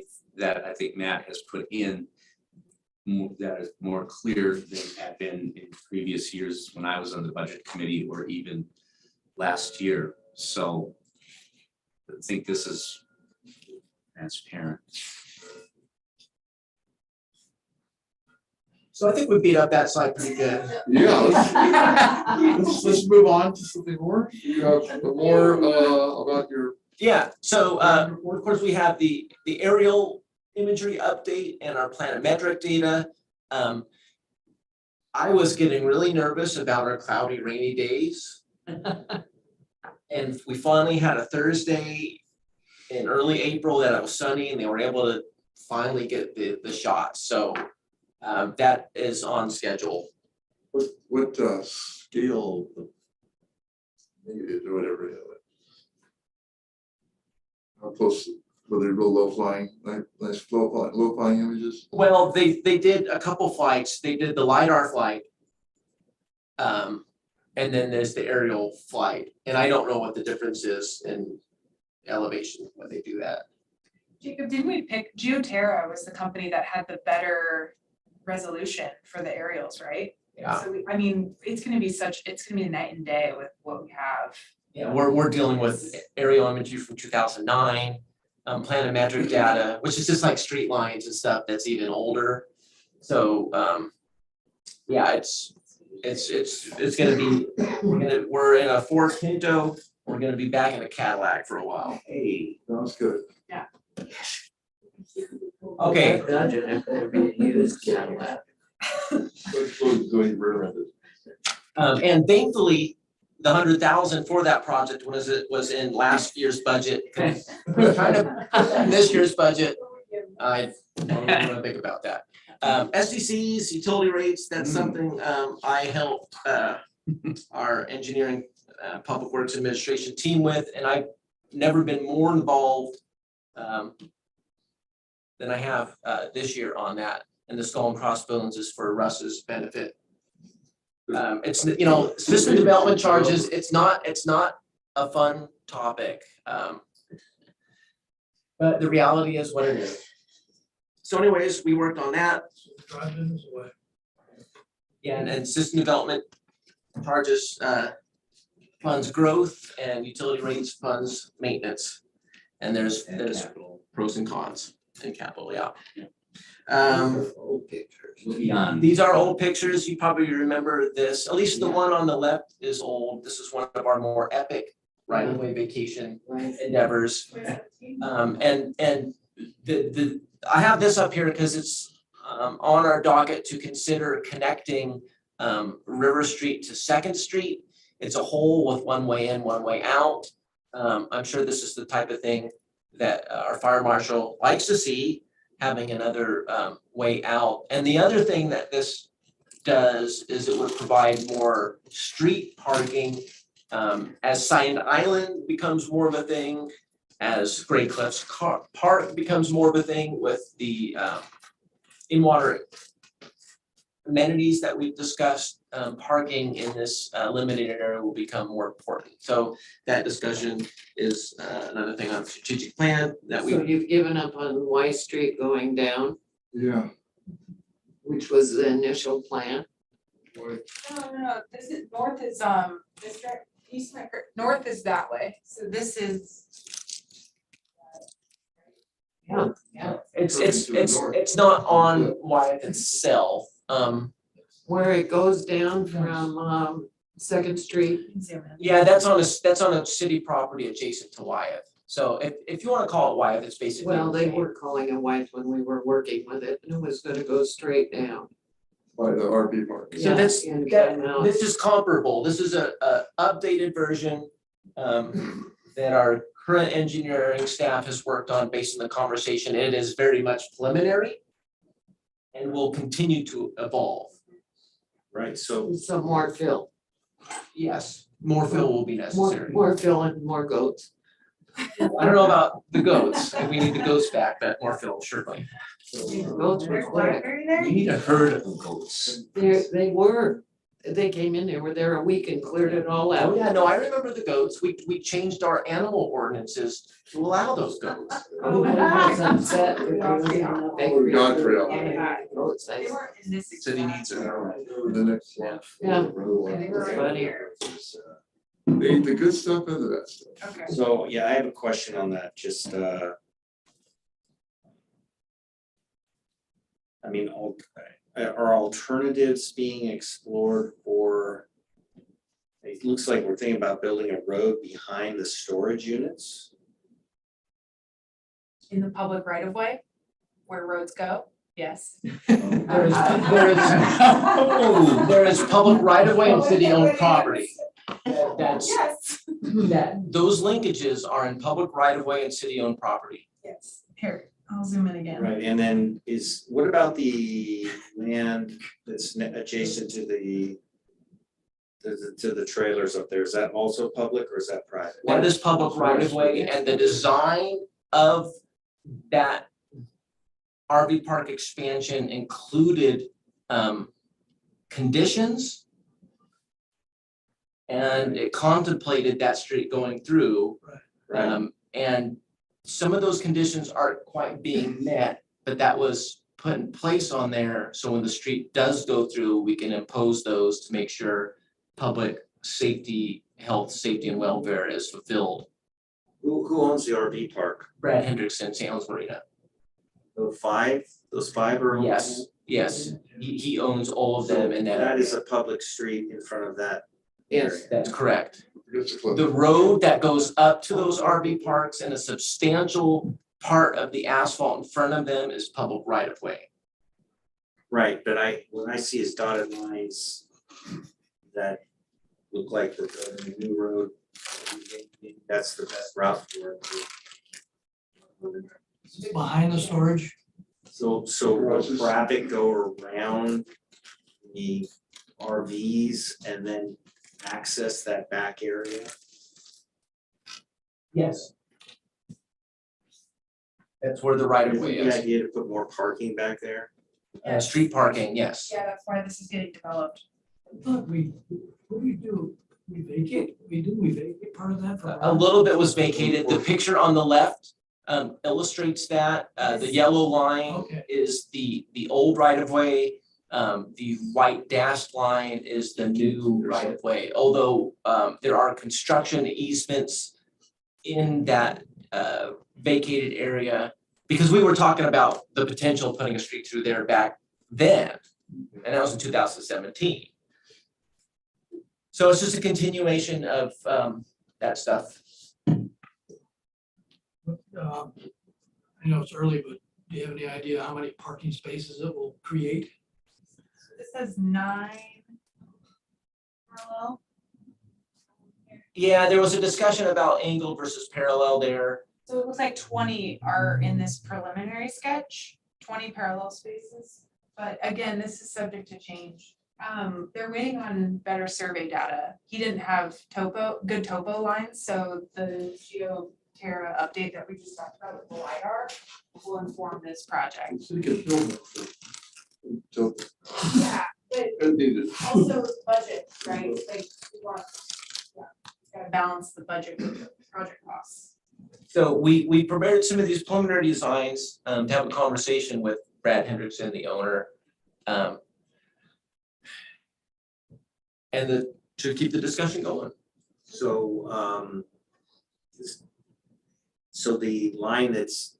think Matt has put in that is more clear than had been in previous years when I was on the budget committee or even last year. So I think this is transparent. So I think we beat up that slide pretty good. Yeah, let's move on to something more. You have more about your. Yeah, so of course, we have the aerial imagery update and our planimetric data. I was getting really nervous about our cloudy, rainy days. And we finally had a Thursday in early April that it was sunny and they were able to finally get the shots. So that is on schedule. What scale? Negative or whatever. How close, were they real low flying, nice low flying images? Well, they did a couple flights. They did the LiDAR flight. And then there's the aerial flight. And I don't know what the difference is in elevation when they do that. Jacob, didn't we pick, GeoTerra was the company that had the better resolution for the aerials, right? Yeah. So I mean, it's gonna be night and day with what we have. Yeah, we're dealing with aerial imagery from 2009, planimetric data, which is just like street lines and stuff that's even older. So, yeah, it's gonna be, we're in a Ford Pinto, we're gonna be back in a Cadillac for a while. Hey. Sounds good. Okay, Imagine if there be a used Cadillac. and thankfully, the 100,000 for that project was in last year's budget. Kind of this year's budget, I don't even wanna think about that. SDCs, utility rates, that's something I helped our engineering, public works administration team with, and I've never been more involved than I have this year on that. And the skull and crossbones is for Russ's benefit. It's, you know, system development charges, it's not a fun topic. But the reality is what it is. So anyways, we worked on that. Drive business away. Yeah, and system development charges funds growth and utility rates funds maintenance. And there's pros and cons in capital, yeah. Old pictures. Beyond. These are old pictures. You probably remember this. At least the one on the left is old. This is one of our more epic right-of-way vacation endeavors. And I have this up here because it's on our docket to consider connecting River Street to Second Street. It's a hole with one way in, one way out. I'm sure this is the type of thing that our fire marshal likes to see, having another way out. And the other thing that this does is it would provide more street parking as Sand Island becomes more of a thing, as Great Cliffs Park becomes more of a thing with the in-water amenities that we've discussed. Parking in this limited area will become more important. So that discussion is another thing on strategic plan that we. So you've given up on Y Street going down, Yeah. which was the initial plan? No, this is, north is, district, east, north is that way, so this is. Yeah. It's not on Wyeth itself. Where it goes down from Second Street. Yeah, that's on a city property adjacent to Wyeth. So if you wanna call it Wyeth, it's basically. Well, the they same. were calling it white when we were working with it, and it was gonna go straight down. By the RV park. So this, And come out. this is comparable. This is a updated version that our current engineering staff has worked on based on the conversation. It is very much preliminary and will continue to evolve. right, so Some more fill, Yes, more fill will be necessary. more fill and more goats. I don't know about the goats, if we need the goats back, but more fill, certainly. Goats were quick. We need a herd of goats. They came in, they were there a week and cleared it all Oh, out. yeah, no, I remember the goats. We changed our animal ordinances to allow those goats. Everybody was upset that there wasn't enough acreage. God trail. Goats, I- They weren't in this. City needs a The next one. Yeah. It's funny. The good stuff and the bad stuff. Okay. So, yeah, I have a question on that, just, I mean, are alternatives being explored for? It looks like we're thinking about building a road behind the storage units. In the public right of way, where roads go, yes. There is public right of way and city owned property. That's, Yes. that those linkages are in public right of way and city owned property. Yes, here, I'll zoom in again. Right, and then what about the land that's adjacent to the trailers up there? Is that also public or is that private? That is public right of way, and the design of that RV park expansion included conditions. And it contemplated that street going through. Right. And some of those conditions aren't quite being met, but that was put in place on there. So when the street does go through, we can impose those to make sure public safety, health, safety and welfare is fulfilled. Who owns the RV park? Brad Hendrickson, St. Helens Marina. Those five are owned? Yes, he owns all of them in that. That is area. a public street in front of that. Yes, that's correct. Just to close. The road that goes up to those RV parks and a substantial part of the asphalt in front of them is public right of way. Right, but when I see his dotted lines that look like the new road, that's the best route for it. Behind the storage, So will traffic go around the RVs and then access that back area? Yes. That's where the right of way Isn't the is. idea to put more parking back there? Street parking, yes. Yeah, that's why this is getting developed. I thought what do we do? We vacate part of that for. A little bit was vacated. The picture on the left illustrates that. The yellow line Okay. is the old right of way. The white dashed line is the new right of way. Although there are construction easements in that vacated area, because we were talking about the potential of putting a street through there back then, and that was in 2017. So it's just a continuation of that stuff. I know it's early, but do you have any idea how many parking spaces it will create? This says 9 parallel. Yeah, there was a discussion about angled versus parallel there. So it looks like 20 are in this preliminary sketch, 20 parallel spaces. But again, this is subject to change. They're waiting on better survey data. He didn't have good topo lines, so the GeoTerra update that we just talked about with the LiDAR will inform this project. The city can build it. So, Yeah, but it needed. also budget, right? Like, we want, gotta balance the budget with the project costs. So we prepared some of these preliminary designs to have a conversation with Brad Hendrickson, the owner. And to keep the discussion going. So so the line that's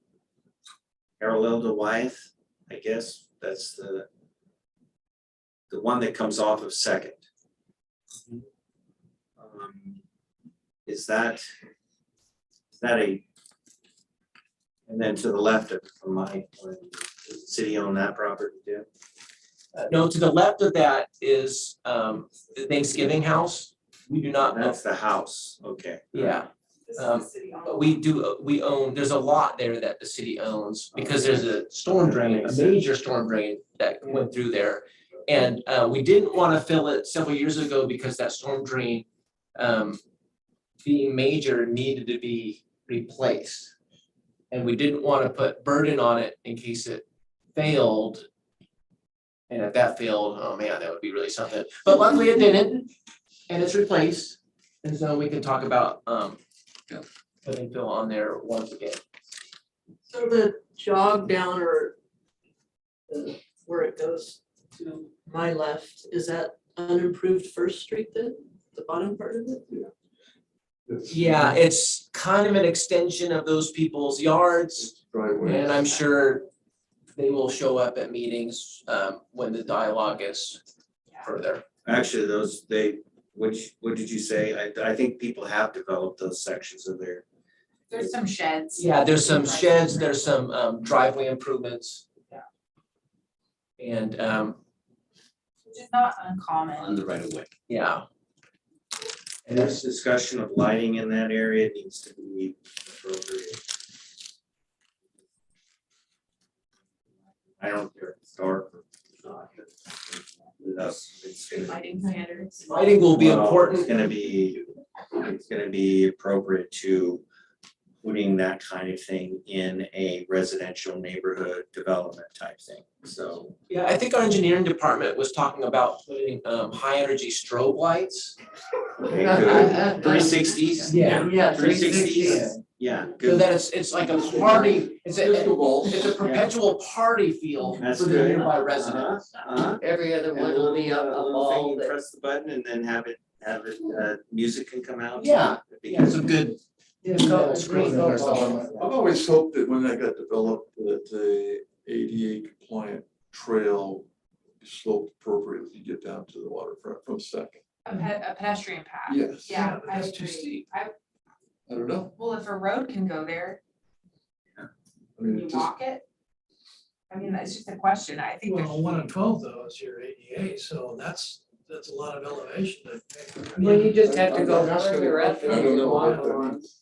parallel to Wyeth, I guess, that's the one that comes off of Second. Is that a, and then to the left of from my point, does the city own that property too? No, to the left of that is the Thanksgiving house. We do not own, That's the house, okay. yeah. This is the city owned. But we own, there's a lot there that the city owns because there's a storm drain, a major storm drain that went through there. And we didn't want to fill it several years ago because that storm drain being major needed to be replaced. And we didn't want to put burden on it in case it failed. And if that failed, oh man, that would be really something. But luckily it didn't, and it's replaced. And so we can talk about putting fill on there once again. So the jog down or where it goes to my left, is that unimproved First Street then, the bottom part of it? Yeah, it's kind of an extension of those people's yards, Driveway. and I'm sure they will show up at meetings when the dialogue is further. Actually, what did you say? I think people have developed those sections of their. There's some sheds. Yeah, there's some sheds, there's some driveway improvements. And Which is not On uncommon. the right of way. yeah. And this discussion of lighting in that area needs to be appropriate. I don't care if it's dark or not, but with us, it's gonna Lighting standards. Lighting will be Well, important. It's gonna be appropriate to putting that kind of thing in a residential neighborhood development type thing, so. Yeah, I think our engineering department was talking about putting high energy strobe lights. Okay, good. 360s? Yeah. Yeah, 360s? Yeah, So good. that it's like a party, it's Crystal a balls. perpetual party feel That's for the good. nearby residents. Every other one will be a ball that. Press the button and then have it, music can come out. Yeah. That'd be Yeah, some good. Green I've always hoped that when that got developed, that the ADA compliant trail sloped appropriately to get down to the waterfront from Second. A pedestrian path. Yes. Yeah, but I that's too agree. steep. I don't know. Well, if a road can go there, I can mean, you it just, walk it? I mean, that's just a question. I think there's. Well, 1 and 12 though is your ADA, so that's a lot of elevation to make. Well, you just have to go I'm asking further a up. question. I don't know what that means.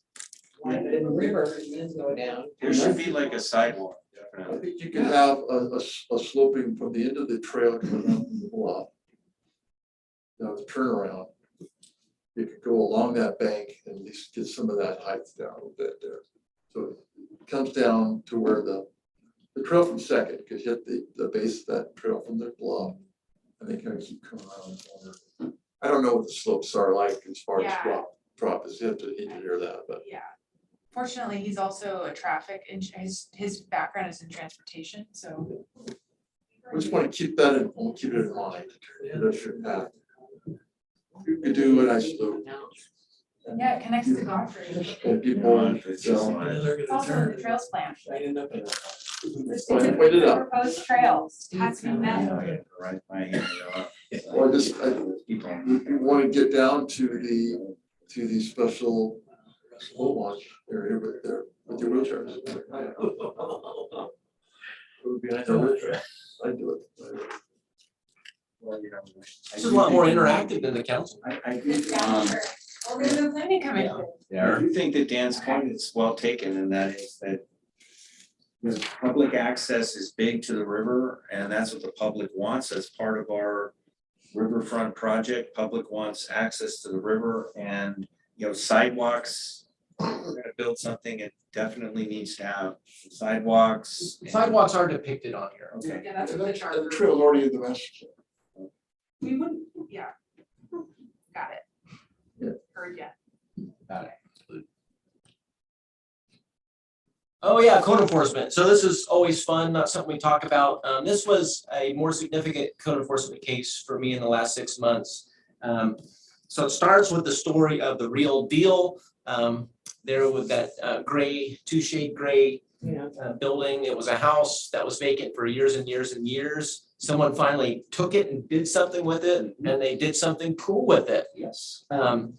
Like in the river, and then go down. There should be like a sidewalk, I definitely. think you could have a sloping from the end of the trail coming down from the bluff. Now the turnaround. You could go along that bank and at least get some of that height down a little bit there. So it comes down to where the trail from Second could hit the base of that trail from the bluff. And they kind of keep coming around the corner. I don't know what the slopes are like as far as Yeah. drop is. You have to engineer that, but. Yeah. Fortunately, he's also a traffic, his background is in transportation, so. We just want to keep that in, we'll keep it in mind. That should happen. You could do a nice loop. Yeah, it connects to Godfrey. And people, It's just so, like- It's also in the trails plan. It's Well, a point it out. proposed trails, has been met. Right, my hand, Or just, keep on. we want to get down to the special boat launch area with your wheelchairs. Behind the wheelchair, I do it. Well, you know, This is a lot more interactive than the council. I think, Yeah, sure. Well, there's a planning commission. I do think that Dan's point is well taken, and that is that the public access is big to the river, and that's what the public wants as part of our riverfront project. Public wants access to the river, and, you know, sidewalks. If we're gonna build something, it definitely needs to have sidewalks. and- Sidewalks are depicted on here. Okay. Yeah, that's what the chart. The trail's already in the master plan. We wouldn't, yeah. Got it. Yeah. Heard ya. Oh yeah, code enforcement. So this is always fun, not something we talk about. This was a more significant code enforcement case for me in the last 6 months. So it starts with the story of the real deal. There with that gray, 2-shade gray building. It was a house that was vacant for years and years and years. Someone finally took it and did something with it, and they did something cool with it. Yes. And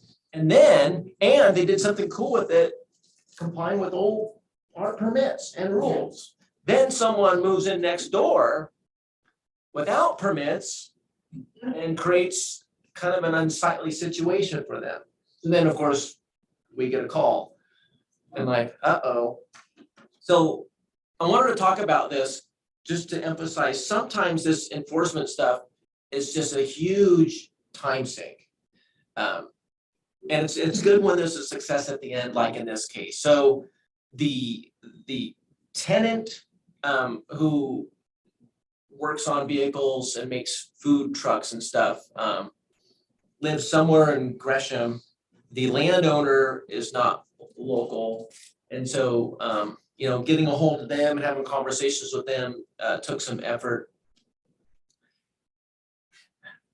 they did something cool with it, complying with old art permits and rules. Then someone moves in next door without permits and creates kind of an unsightly situation for them. So then, of course, we get a call and like, uh-oh. So I wanted to talk about this just to emphasize, sometimes this enforcement stuff is just a huge time sink. And it's good when there's a success at the end, like in this case. So the tenant who works on vehicles and makes food trucks and stuff lives somewhere in Gresham. The landowner is not local. And so, getting a hold of them and having conversations with them took some effort.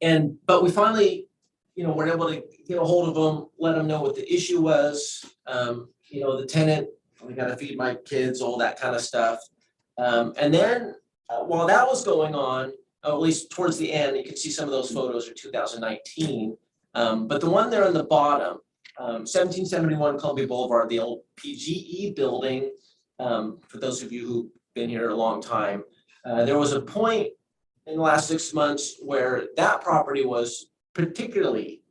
But we finally, were able to get a hold of them, let them know what the issue was. The tenant, we gotta feed my kids, all that kind of stuff. And then while that was going on, at least towards the end, you can see some of those photos are 2019. But the one there on the bottom, 1771 Columbia Boulevard, the old PGE building, for those of you who've been here a long time, there was a point in the last 6 months where that property was particularly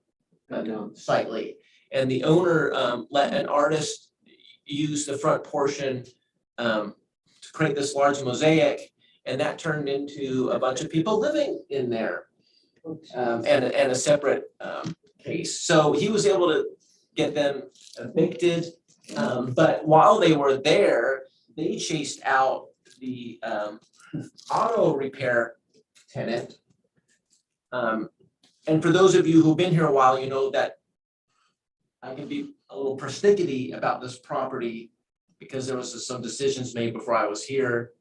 slightly. And the owner let an artist use the front portion to create this large mosaic, and that turned into a bunch of people living in there. And a separate case. So he was able to get them evicted, but while they were there, they chased out the auto repair tenant. And for those of you who've been here a while, you know that I can be a little persnickety about this property because there was some decisions made before I was here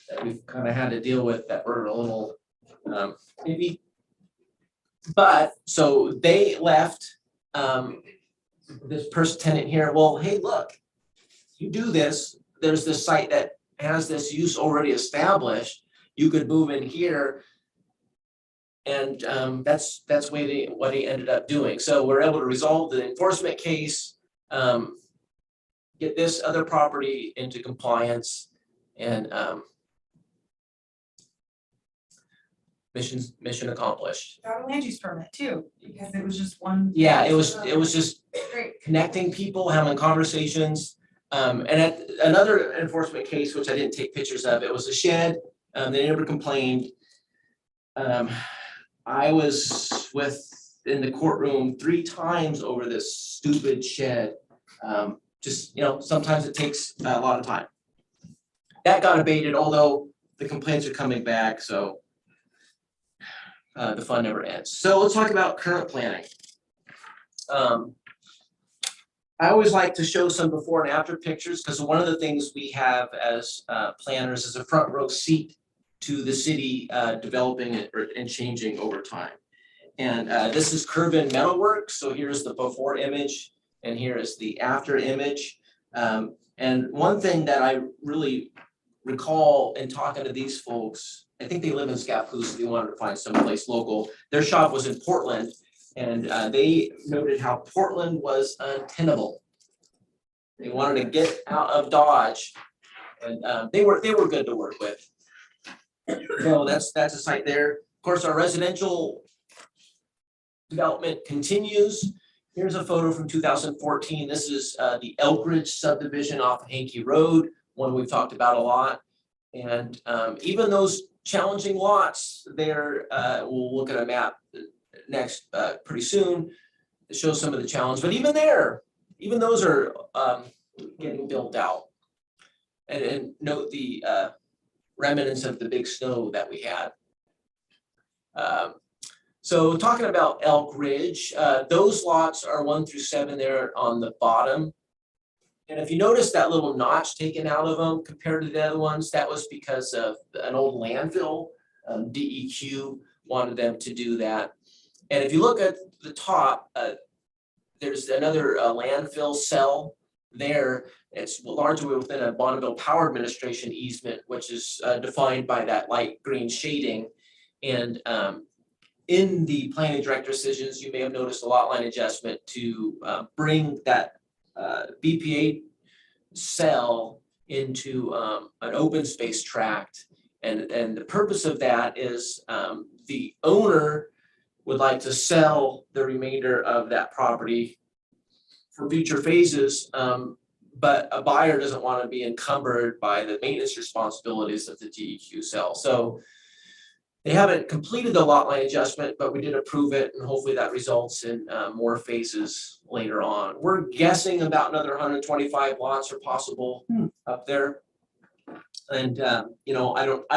that we've kind of had to deal with that were a little maybe. But so they left this person tenant here, well, hey, look, you do this, there's this site that has this use already established, you could move in here. And that's what he ended up doing. So we're able to resolve the enforcement case, get this other property into compliance, and mission accomplished. Got a land use permit too, because it was just one. Yeah, it was just Great. connecting people, having conversations. And at another enforcement case, which I didn't take pictures of, it was a shed, they never complained. I was in the courtroom 3 times over this stupid shed. Just, sometimes it takes a lot of time. That got abated, although the complaints are coming back, so the fun never ends. So let's talk about current planning. I always like to show some before and after pictures because one of the things we have as planners is a front row seat to the city developing and changing over time. And this is curb and metalwork. So here's the before image and here is the after image. And one thing that I really recall in talking to these folks, I think they live in Scappoose, they wanted to find someplace local. Their shop was in Portland, and they noted how Portland was untenable. They wanted to get out of Dodge, and they were good to work with. So that's a site there. Of course, our residential development continues. Here's a photo from 2014. This is the Elkridge subdivision off Hankey Road, one we've talked about a lot. And even those challenging lots there, we'll look at a map next pretty soon to show some of the challenge. But even there, even those are getting built out. And note the remnants of the big snow that we had. So talking about Elk Ridge, those lots are 1 through 7 there on the bottom. And if you notice that little notch taken out of them compared to the other ones, that was because of an old landfill. DEQ wanted them to do that. And if you look at the top, there's another landfill cell there. It's largely within a Bonneville Power Administration easement, which is defined by that light green shading. And in the planning director decisions, you may have noticed a lot line adjustment to bring that BPA cell into an open space tract. And the purpose of that is the owner would like to sell the remainder of that property for future phases, but a buyer doesn't want to be encumbered by the maintenance responsibilities of the DEQ cell. So they haven't completed the lot line adjustment, but we did approve it, and hopefully that results in more phases later on. We're guessing about another 125 lots are possible up there. And I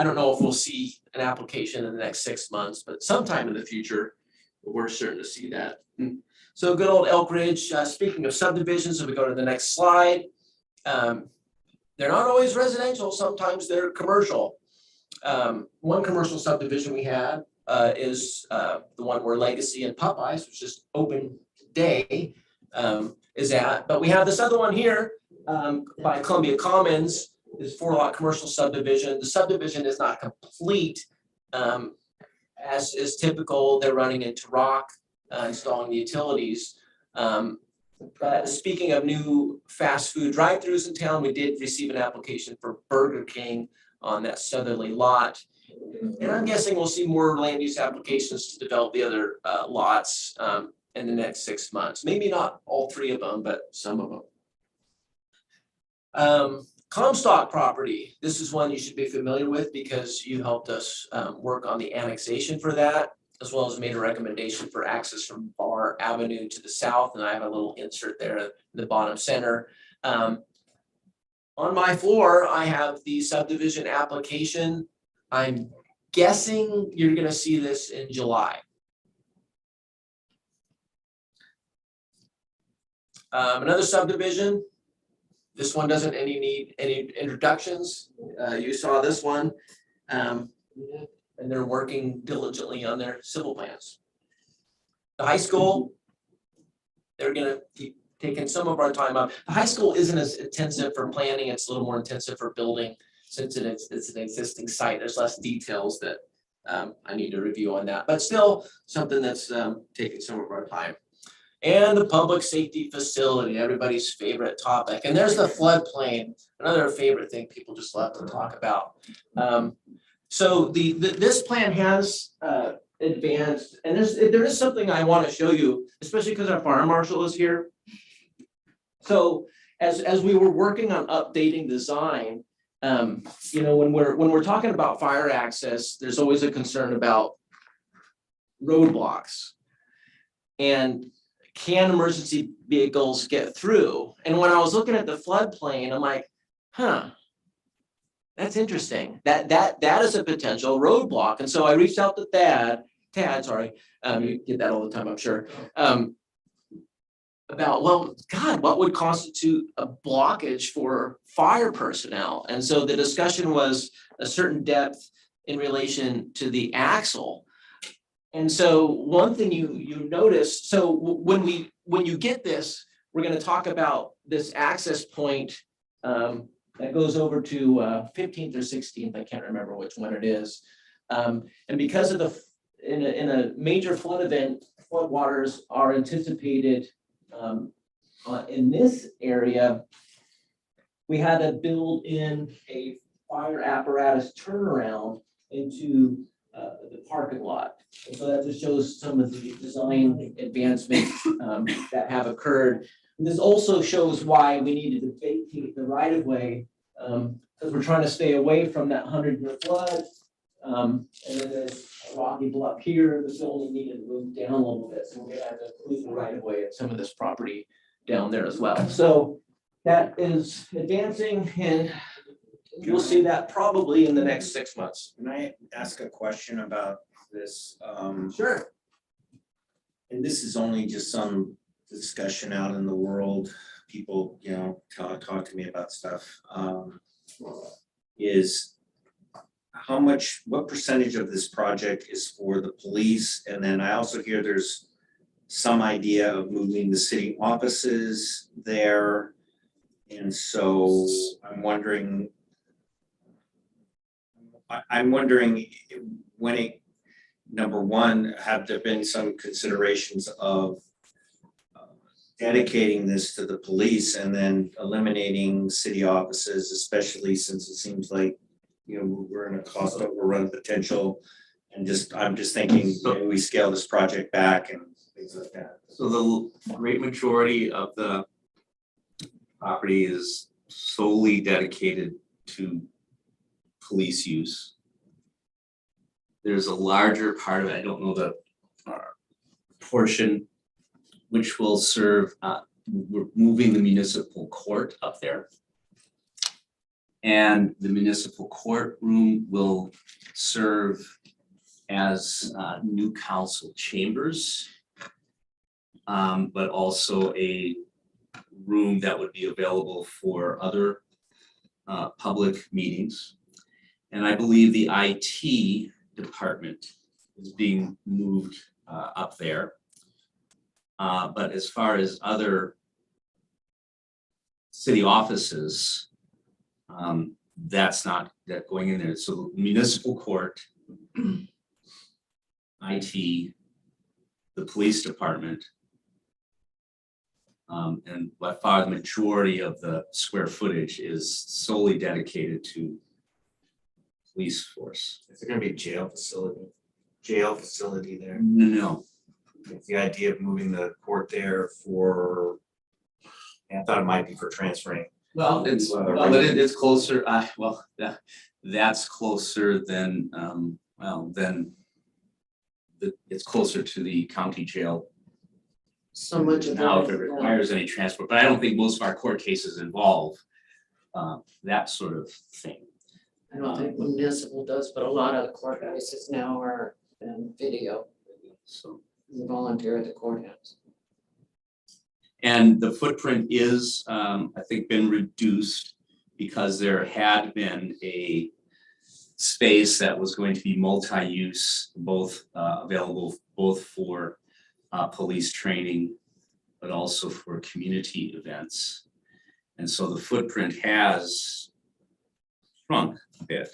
don't know if we'll see an application in the next 6 months, but sometime in the future, we're certain to see that. So good old Elk Ridge. Speaking of subdivisions, if we go to the next slide, they're not always residential. Sometimes they're commercial. One commercial subdivision we had is the one where Legacy and Popeyes, which is open today, is at. But we have this other one here by Columbia Commons, is 4-lot commercial subdivision. The subdivision is not complete. As is typical, they're running into rock, installing the utilities. But speaking of new fast food drive-thrus in town, we did receive an application for Burger King on that southerly lot. And I'm guessing we'll see more land use applications to develop the other lots. in the next 6 months. Maybe not all 3 of them, but some of them. Comstock property, this is one you should be familiar with because you helped us work on the annexation for that, as well as made a recommendation for access from Bar Avenue to the south, and I have a little insert there in the bottom center. On my floor, I have the subdivision application. I'm guessing you're gonna see this in July. Another subdivision. This one doesn't need any introductions. You saw this one. And they're working diligently on their civil plans. The high school, they're gonna keep taking some of our time up. The high school isn't as intensive for planning, it's a little more intensive for building since it's an existing site. There's less details that I need to review on that, but still something that's taking some of our time. And the public safety facility, everybody's favorite topic. And there's the floodplain, another favorite thing people just love to talk about. So this plan has advanced, and there is something I want to show you, especially because our fire marshal is here. So as we were working on updating design, you know, when we're talking about fire access, there's always a concern about roadblocks. And can emergency vehicles get through? And when I was looking at the floodplain, I'm like, that's interesting. That is a potential roadblock. And so I reached out to Tad, sorry, you get that all the time, I'm sure. About, well, God, what would constitute a blockage for fire personnel? And so the discussion was a certain depth in relation to the axle. And so one thing you notice, so when you get this, we're going to talk about this access point that goes over to 15th or 16th, I can't remember which one it is. And because of in a major flood event, flood waters are anticipated in this area. We had to build in a fire apparatus turnaround into the parking lot. And so that just shows some of the design advancements that have occurred. And this also shows why we needed to vacate the right of way because we're trying to stay away from that 100-year flood. And then there's a rocky bluff here. The building needed to move down a little bit. So we're gonna have to include the right of way at some of this property down there as well. So that is advancing, and you'll see that probably in the next 6 months. Can I ask a question about this? Sure. And this is only just some discussion out in the world. People, you know, talk to me about stuff. Is what percentage of this project is for the police? And then I also hear there's some idea of moving the city offices there. And so I'm wondering when number one, have there been some considerations of dedicating this to the police and then eliminating city offices, especially since it seems like, you know, we're in a cost overrun potential, and I'm just thinking maybe we scale this project back and things like that. So the great majority of the property is solely dedicated to police use. There's a larger part of it, I don't know the portion, which will serve, we're moving the municipal court up there. And the municipal courtroom will serve as new council chambers, but also a room that would be available for other public meetings. And I believe the IT department is being moved up there. But as far as other city offices, that's not going in there. So municipal court, IT, the police department, and by far the majority of the square footage is solely dedicated to police force. Is there gonna be a jail facility there? No, the idea of moving the court there for, I thought it might be for transferring. Well, it's closer, that's closer than, it's closer to the county jail So much of now if it that, requires any transport, but I don't think most of our court cases involve that sort of thing. I don't think municipal does, but a lot of the court cases now are video, So, you volunteer at the courthouse. and the footprint is, I think, been reduced because there had been a space that was going to be multi-use, both available both for police training, but also for community events. And so the footprint has shrunk a bit.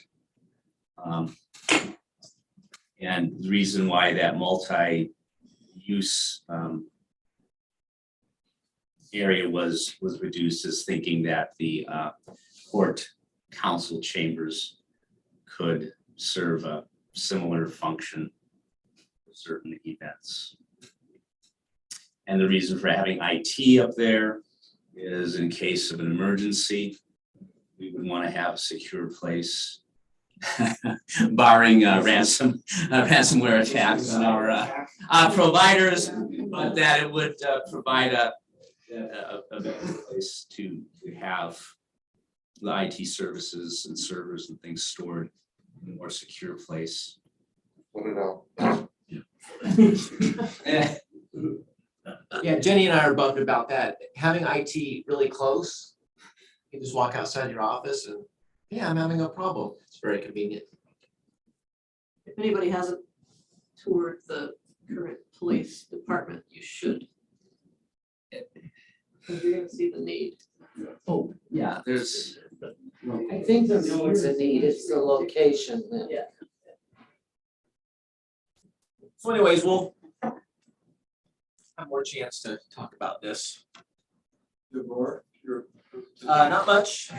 And the reason why that multi-use area was reduced is thinking that the court council chambers could serve a similar function for certain events. And the reason for having IT up there is in case of an emergency, we would want to have a secure place, barring ransomware attacks on our providers, but that it would provide a better place to have the IT services and servers and things stored in a more secure place. Put it out. Yeah, Jenny and I are bummed about that. Having IT really close, you can just walk outside your office and, yeah, I'm having a problem. It's very convenient. If anybody hasn't toured the current police department, you should. Because you're gonna see the need. Oh, yeah, there's. I think there's always a need, it's the location that. Yeah. So anyways, we'll have more chance to talk about this. Not much.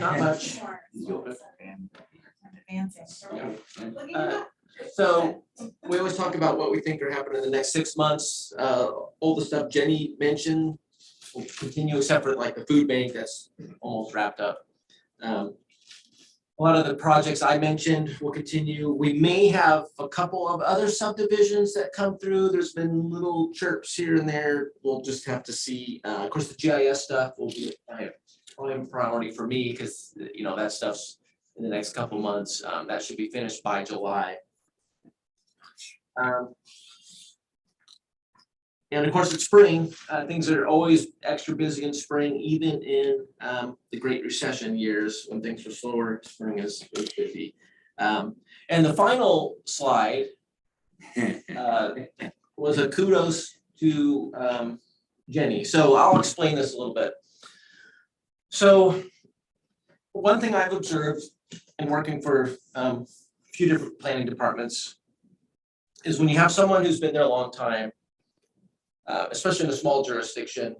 So we always talk about what we think are happening in the next 6 months. All the stuff Jenny mentioned will continue except for like the food bank that's almost wrapped up. A lot of the projects I mentioned will continue. We may have a couple of other subdivisions that come through. There's been little chirps here and there. We'll just have to see. Of course, the GIS stuff will be a prime priority for me because, you know, that stuff's in the next couple months. That should be finished by July. And of course, it's spring. Things are always extra busy in spring, even in the Great Recession years when things are slower. Spring is busy. And the final slide was a kudos to Jenny. So I'll explain this a little bit. So one thing I've observed in working for a few different planning departments is when you have someone who's been there a long time, especially in a small jurisdiction,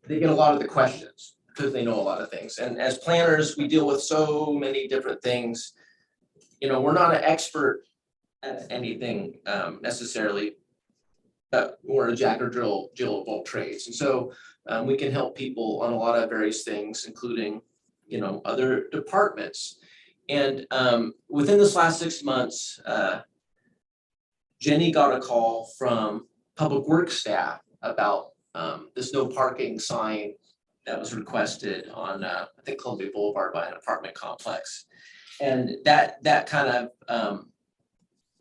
they get a lot of the questions because they know a lot of things. And as planners, we deal with so many different things. You know, we're not an expert at anything necessarily. We're a jack or Jill of all trades. And so we can help people on a lot of various things, including, you know, other departments. And within this last 6 months, Jenny got a call from public works staff about this no parking sign that was requested on I think Columbia Boulevard by an apartment complex. And that kind of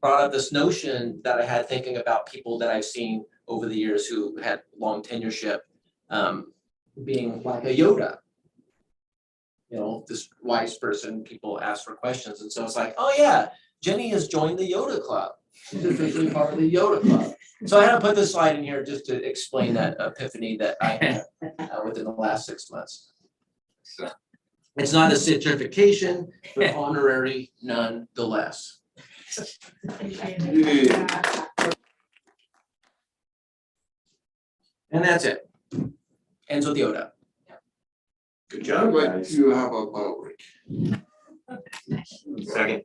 brought up this notion that I had thinking about people that I've seen over the years who had long tenureship, being like a Yoda. You know, this wise person, people ask for questions. And so it's like, oh yeah, Jenny has joined the Yoda Club. She's officially part of the Yoda Club. So I had to put this slide in here just to explain that epiphany that I had within the last 6 months. So it's not a certification, but honorary nonetheless. And that's it. Ends with Yoda. Good I'd job, like guys. to have a bottle break. Second.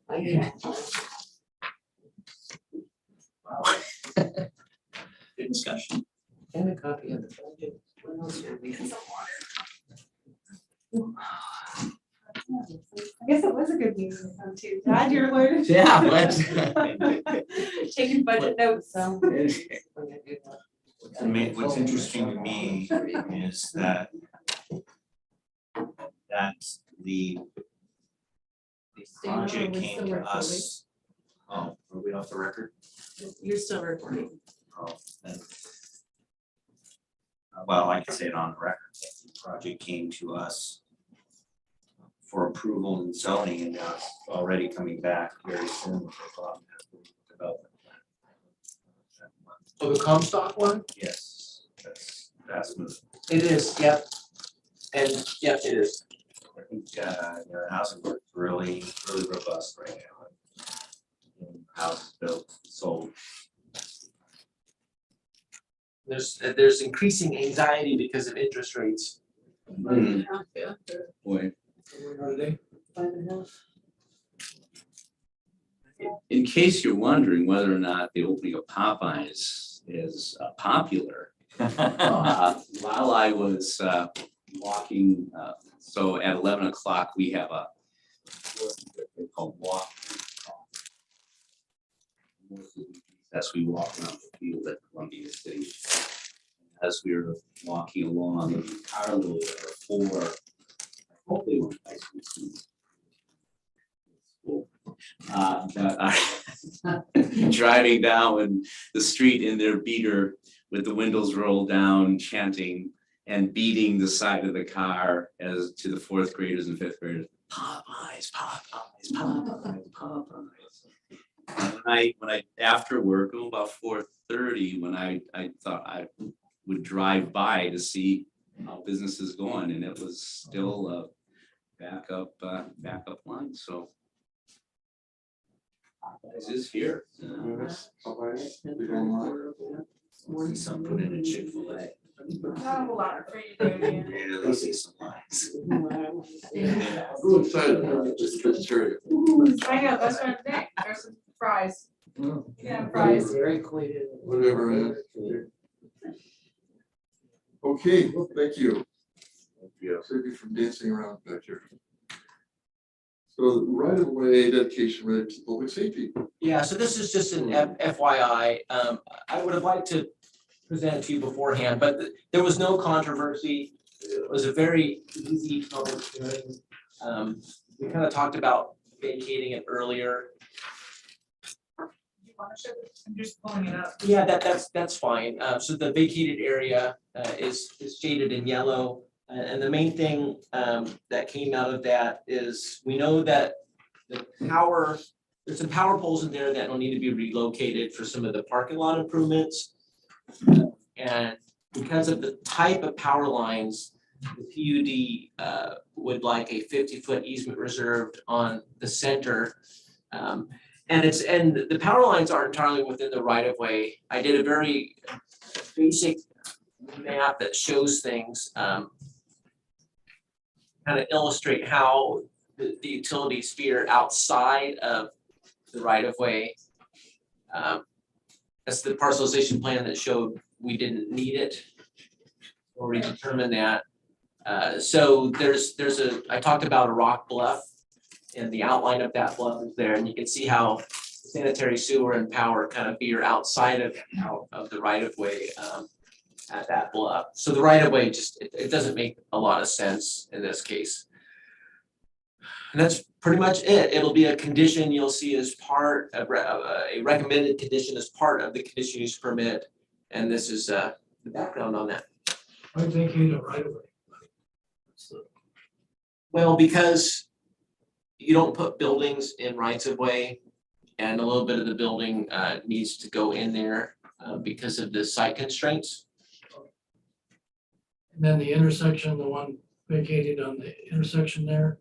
discussion? And a copy of the budget. What else did we have? I guess it was a good meeting to come to. Glad you're learning. Yeah, what? Taking budget notes. So. What's interesting to me is that the project came to us. Oh, are we off the record? You're still recording. Oh, then. Well, I can say it on the record, that the project came to us for approval and zoning, and now it's already coming back very soon with the development plan. Oh, the Comstock one? Yes, that's moving. It is, yep. And, yep, it is. I think, the housing market's really robust right now. And houses built, sold. There's increasing anxiety because of interest rates. Yeah. Boy, Where are they? 5.5. in case you're wondering whether or not the opening of Popeyes is popular, while I was walking, so at 11 o'clock, we have a what they call walk. As we walk around the field at Columbia City. As we were walking along, the car load of 4, hopefully one high school students. That are driving down the street in their beater with the windows rolled down, chanting and beating the side of the car as to the 4th graders and 5th graders. Popeyes, Popeyes, Popeyes, Popeyes. And when I after work, about 4:30, when I thought I would drive by to see how business is going, and it was still a backup line. So Popeyes is here. See some put in a Chick-fil-A. Not a whole lot for you there, Dan. Yeah, at least see some lines. I'm real excited about it, just curious. I know, that's what I'm saying. There's some fries. Yeah, fries. Very acquainted. Whatever it is. Okay, well, thank you. Save you from dancing around back here. So right of way dedication related to public safety. Yeah, so this is just an FYI. I would have liked to present it to you beforehand, but there was no controversy. It was a very easy public hearing. We kind of talked about vacating it earlier. You wanna show this? I'm just pulling it up. Yeah, that's fine. So the vacated area is shaded in yellow. And the main thing that came out of that is we know that there's some power poles in there that will need to be relocated for some of the parking lot improvements. And because of the type of power lines, the PUD would like a 50-foot easement reserved on the center. And the power lines aren't entirely within the right of way. I did a very basic map that shows things, kind of illustrate how the utilities veer outside of the right of way. That's the parcelization plan that showed we didn't need it, or we determined that. So I talked about a rock bluff, and the outline of that bluff is there, and you can see how sanitary sewer and power kind of veer outside of the right of way at that bluff. So the right of way just, it doesn't make a lot of sense in this case. And that's pretty much it. It'll be a condition you'll see as part of a recommended condition as part of the conditional use permit. And this is the background on that. I think you know right away. Well, because you don't put buildings in rights of way, and a little bit of the building needs to go in there because of the site constraints. And then the intersection, the one vacated on the intersection there.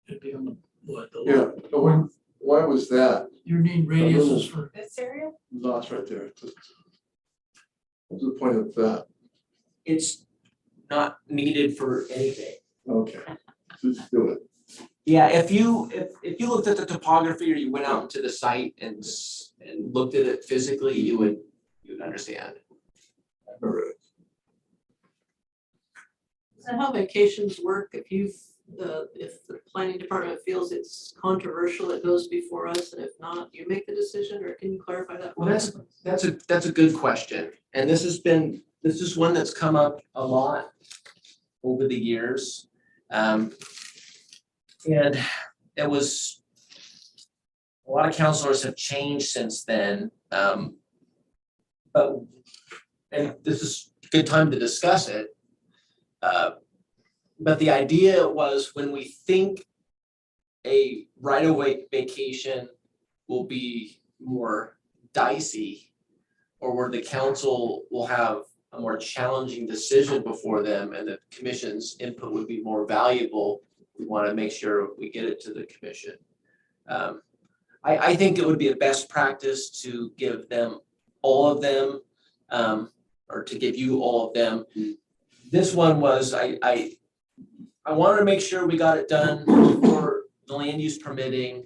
It'd be on the, what, the. Yeah, but why was that? You need radiuses for, This area? Lost right there. What's the point of that? It's not needed for anything. Okay, just do it. Yeah, if you looked at the topography or you went out into the site and looked at it physically, you would you'd understand. All right. Is that how vacations work? If the planning department feels it's controversial, it goes before us, and if not, you make the decision, or can you clarify that? Well, that's a good question, and this is one that's come up a lot over the years. And it was, a lot of counselors have changed since then. But, and this is a good time to discuss it. But the idea was when we think a right-of-way vacation will be more dicey, or where the council will have a more challenging decision before them and the commission's input would be more valuable, we want to make sure we get it to the commission. I think it would be a best practice to give them all of them, or to give you all of them. This one was, I wanted to make sure we got it done for the land use permitting.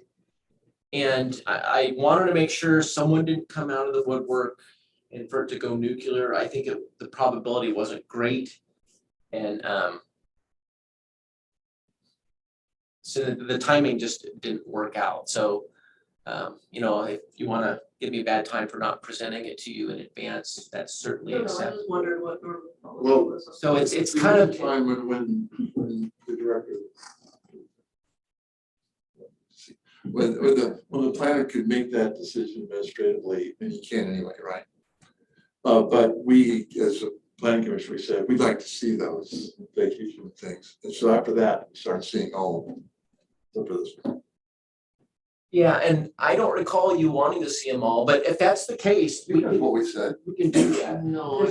And I wanted to make sure someone didn't come out of the woodwork and for it to go nuclear. I think the probability wasn't great. And so the timing just didn't work out. So, if you want to give me a bad time for not presenting it to you in advance, that's certainly I acceptable. just wondered what normal policy Well, was. So it's kind of, Time when the director. When the planner could make that decision administratively, and he can anyway, right? But we, as a planning commission, we said, we'd like to see those vacation things. And so after that, we started seeing all of them. So for this one. yeah, and I don't recall you wanting to see them all, but if that's the case, we That's what we said. can do that. No,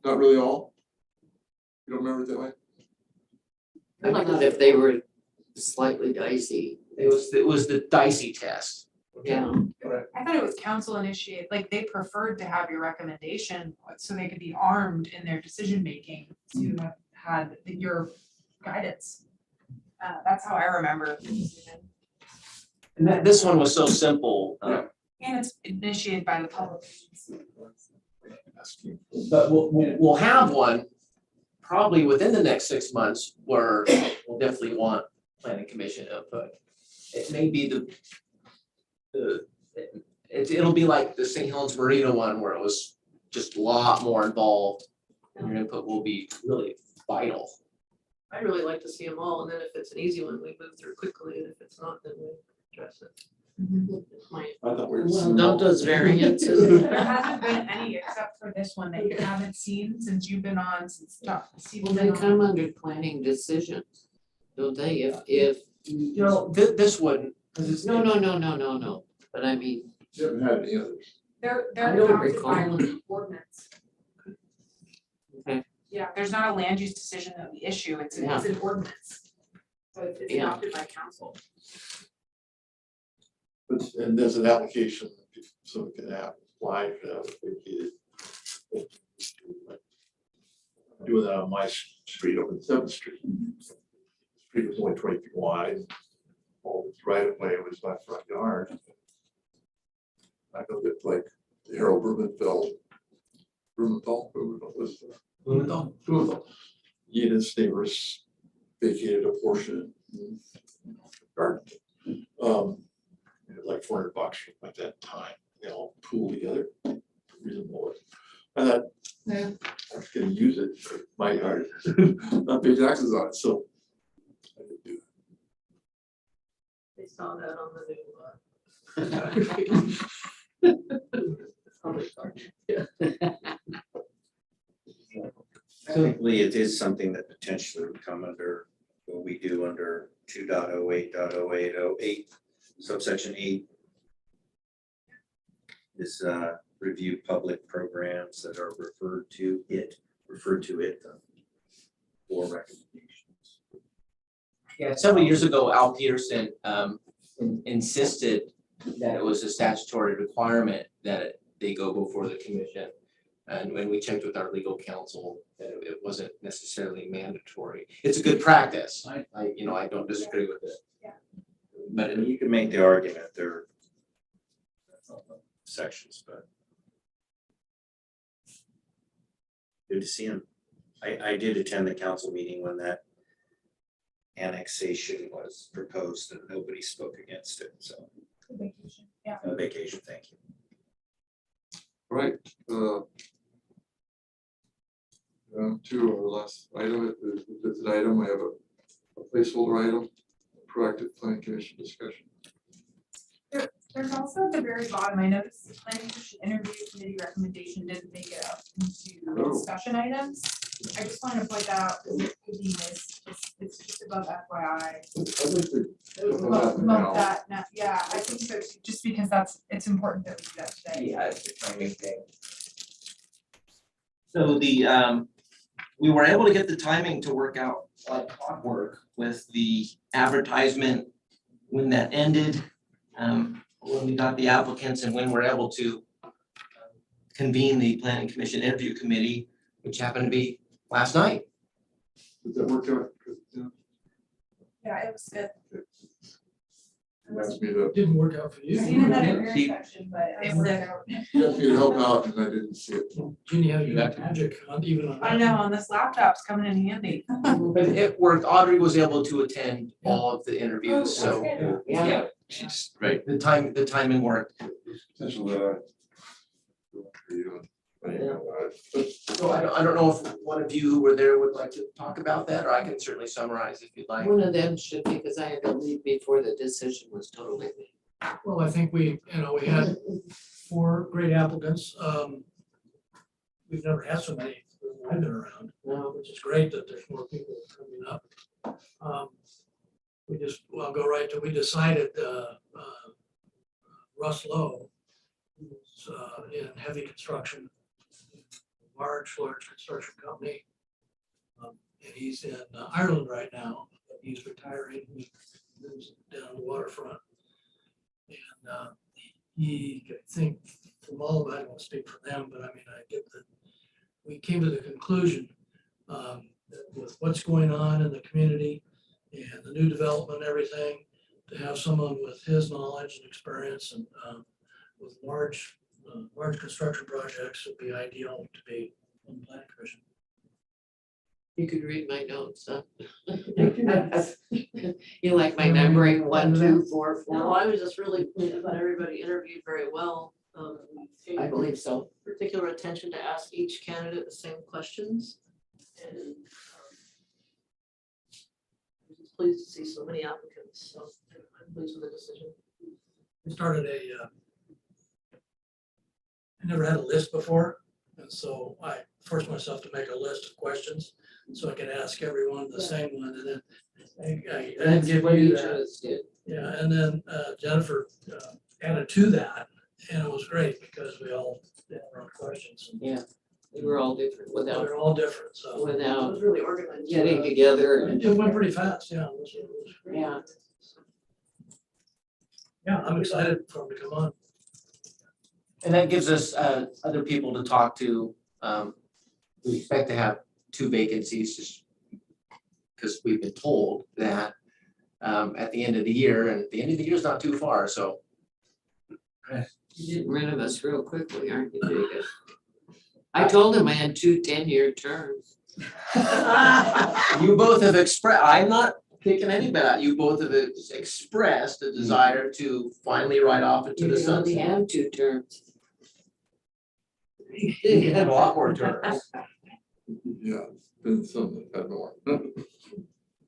Not really all? You don't remember it that way? I don't know if they were slightly dicey, It was the dicey test. yeah. I thought it was council initiated, like they preferred to have your recommendation so they could be armed in their decision making to have had your guidance. That's how I remember the decision. And this one was so simple, And it's initiated by the public. but we'll have one probably within the next 6 months where we'll definitely want planning commission input. It may be it'll be like the St. Helens Marina one where it was just a lot more involved. And your input will be really vital. I'd really like to see them all, and then if it's an easy one, we move through quickly, and if it's not, then we address it. It's my, I thought we were. Well, don't those variances, There hasn't been any except for this one that you haven't seen since you've been on, since well, they come under planning decisions, don't they, if, This wouldn't, 'cause it's. no, but I mean, You haven't had any others. They're I don't adopted by recall. ordinance. Okay. Yeah, there's not a land use decision that we issue, it's an ordinance. So it's Yeah. adopted by council. But, and there's an application, someone can apply for that, vacated. Doing that on my street, over 7th Street. Street was only 20 feet wide. All this right of way was my front yard. I know that like Harold Blumenthal was Blumenthal. He and his neighbors vacated a portion. Garden. It was like $400 at that time. They all pooled together. Reasonable. I thought, I was gonna use it for my yard, not pay taxes on it, so. I didn't do they saw that on the new. Public art. Technically, it is something that potentially would come under what we do under 2.08.0808, subsection 8. Is review public programs that are referred to it for recommendations. Yeah, several years ago, Al Peterson insisted that it was a statutory requirement that they go before the commission. And when we checked with our legal counsel, that it wasn't necessarily mandatory. It's a good practice. I don't disagree with it. Yeah. But And you can make the argument there are sections, but Good to see him. I did attend the council meeting when that annexation was proposed and nobody spoke against it, so. Vacation, yeah. Vacation, thank you. Right, to our last item, it's an item, I have a placeholder item, proactive planning commission discussion. There's also at the very bottom, I noticed the planning commission interview committee recommendation didn't make it up into Oh. discussion items. I just want to point that out, because it could be missed, it's just above FYI. I'd like to jump on that now. Bump that, now, yeah, I think so, too, just because it's important that we do that today. Yeah, it's a timing thing. So we were able to get the timing to work out like clockwork with the advertisement, when that ended, when we got the applicants and when we're able to convene the planning commission interview committee, which happened to be last night. Did that work out? Yeah, it was good. Asked me to, Didn't work out for you. I seen that in See- your section, but it worked out. asked me to help out and I didn't see it. Jeannie, how you got magic on even on that? I know, on this laptop's coming in handy. But it worked. Audrey was able to attend all of the interviews, so Yeah. She's right. the timing worked. Potential that for you. So I don't know if one of you who were there would like to talk about that, or I can certainly summarize if you'd like. One of them should, because I had to leave before the decision was totally made. Well, I think we had 4 great applicants. We've never had so many when I've been around, No, which is great that there's more people coming up. I'll go right to, we decided Russ Lowe, who's in heavy construction, large construction company. And he's in Ireland right now, but he's retiring, he lives down the waterfront. And he, I think, from all of it, I don't speak for them, but I mean, I get that we came to the conclusion that with what's going on in the community and the new development and everything, to have someone with his knowledge and experience and with large construction projects would be ideal to be on the planning commission. you could read my notes, huh? You like my numbering, 1, 2, 4, No, 4? I was just really pleased that everybody interviewed very well. I believe so. Particular attention to ask each candidate the same questions. And I'm just pleased to see so many applicants, so I'm pleased with the decision. We started I never had a list before, and so I forced myself to make a list of questions so I could ask everyone the same one, and then I didn't That's give what you each of that. us did. Yeah, and then Jennifer added to that, and it was great because we all had our own questions. And Yeah, we were all different without, they're all different, so It without was really organized. getting together. it went pretty fast, yeah. It was great. Yeah. Yeah, I'm excited for them to come on. And that gives us other people to talk to. We expect to have 2 vacancies, just because we've been told that at the end of the year, and at the end of the year is not too far, so. You're getting rid of us real quickly, aren't you, Jacob? I told him I had 2 10-year terms. You both have expressed, I'm not kicking anybody out, you both have expressed a desire to finally ride off into You the can only sunset. have 2 terms. You can have a lot more terms. Yeah, been some that had more.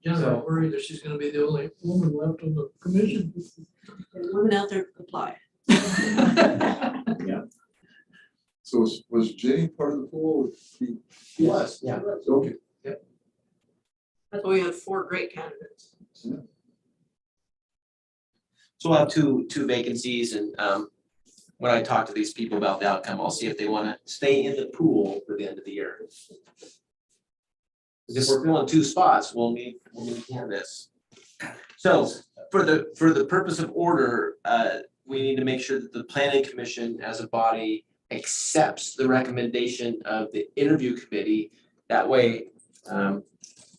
Jennifer, I'm worried that she's gonna be the only woman left on the commission. There's women out there to apply. So was Jenny part of the pool? Yes, yeah. Okay. That's why we had 4 great candidates. So we'll have two vacancies, and when I talk to these people about the outcome, I'll see if they wanna stay in the pool for the end of the year. Because if we're filling 2 spots, we'll need candidates. So for the purpose of order, we need to make sure that the planning commission as a body accepts the recommendation of the interview committee. That way,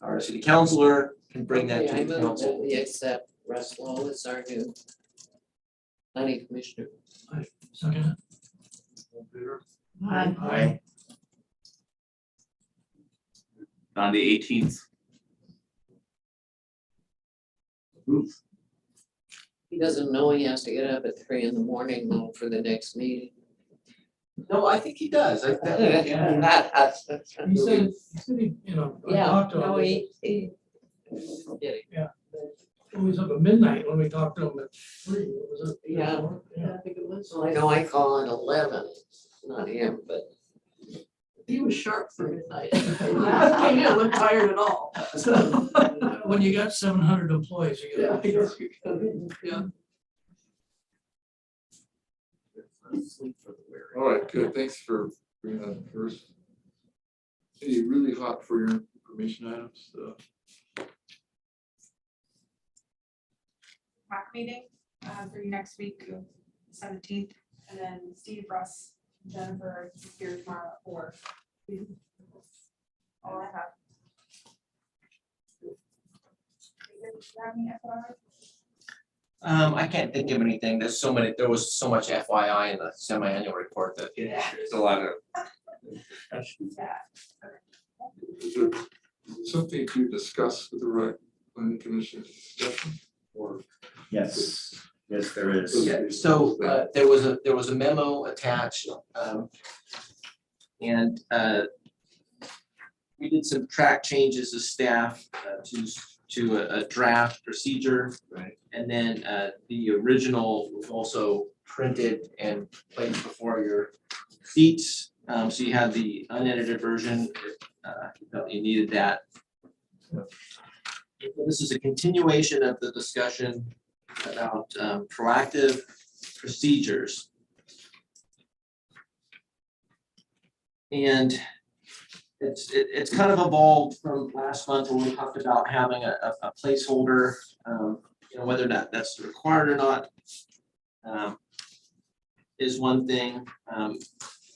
our city councilor can bring that Okay, I to the move council. that we accept Russ Lowe as our new planning commissioner. Second. Aye. on the 18th. He doesn't know he has to get up at 3 in the morning though for the next meeting. No, I think he does. He said, you know, I Yeah, talked to him. no, he. It was up at midnight when we talked to him at 3. Was it? Yeah. Yeah. I think it was. Well, I know I call at 11, not him, but He was sharp for midnight. He didn't look tired at all. When you got 700 employees, you Yeah, got. I guess you could, yeah. All right, good, thanks for bringing that up first. Hey, really hot for your information items, PAC meeting for you next week, 17th, and then Steve, Russ, Jennifer is here tomorrow at 4. All I have. Do you have any FYI? I can't think of anything. There was so much FYI in the semi-annual report that. There's a lot of. Yeah. is there something to discuss with the planning commission discussion or? Yes, yes, there is. Yeah, so there was a memo attached, and we did some track changes as staff to a draft procedure. Right. And then the original was also printed and placed before your seats. So you had the unedited version, if you felt you needed that. This is a continuation of the discussion about proactive procedures. And it's kind of evolved from last month when we talked about having a placeholder, you know, whether or not that's required or not is one thing.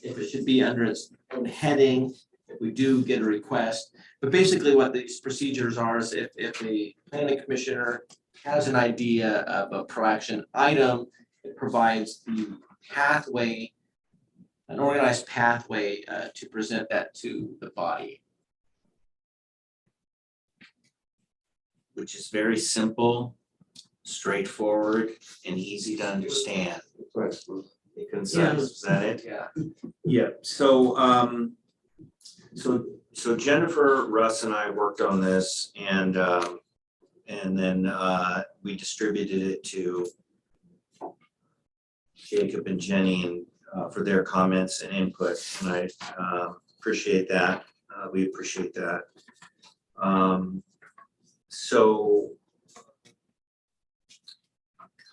If it should be under its own heading, if we do get a request. But basically what these procedures are is if a planning commissioner has an idea of a pro-action item, it provides the pathway, an organized pathway to present that to the body. Which is very simple, straightforward, and easy to understand. Concise, is that it? Yeah. Yeah, so so Jennifer, Russ and I worked on this and then we distributed it to Jacob and Jenny and for their comments and input, and I appreciate that. We appreciate that. So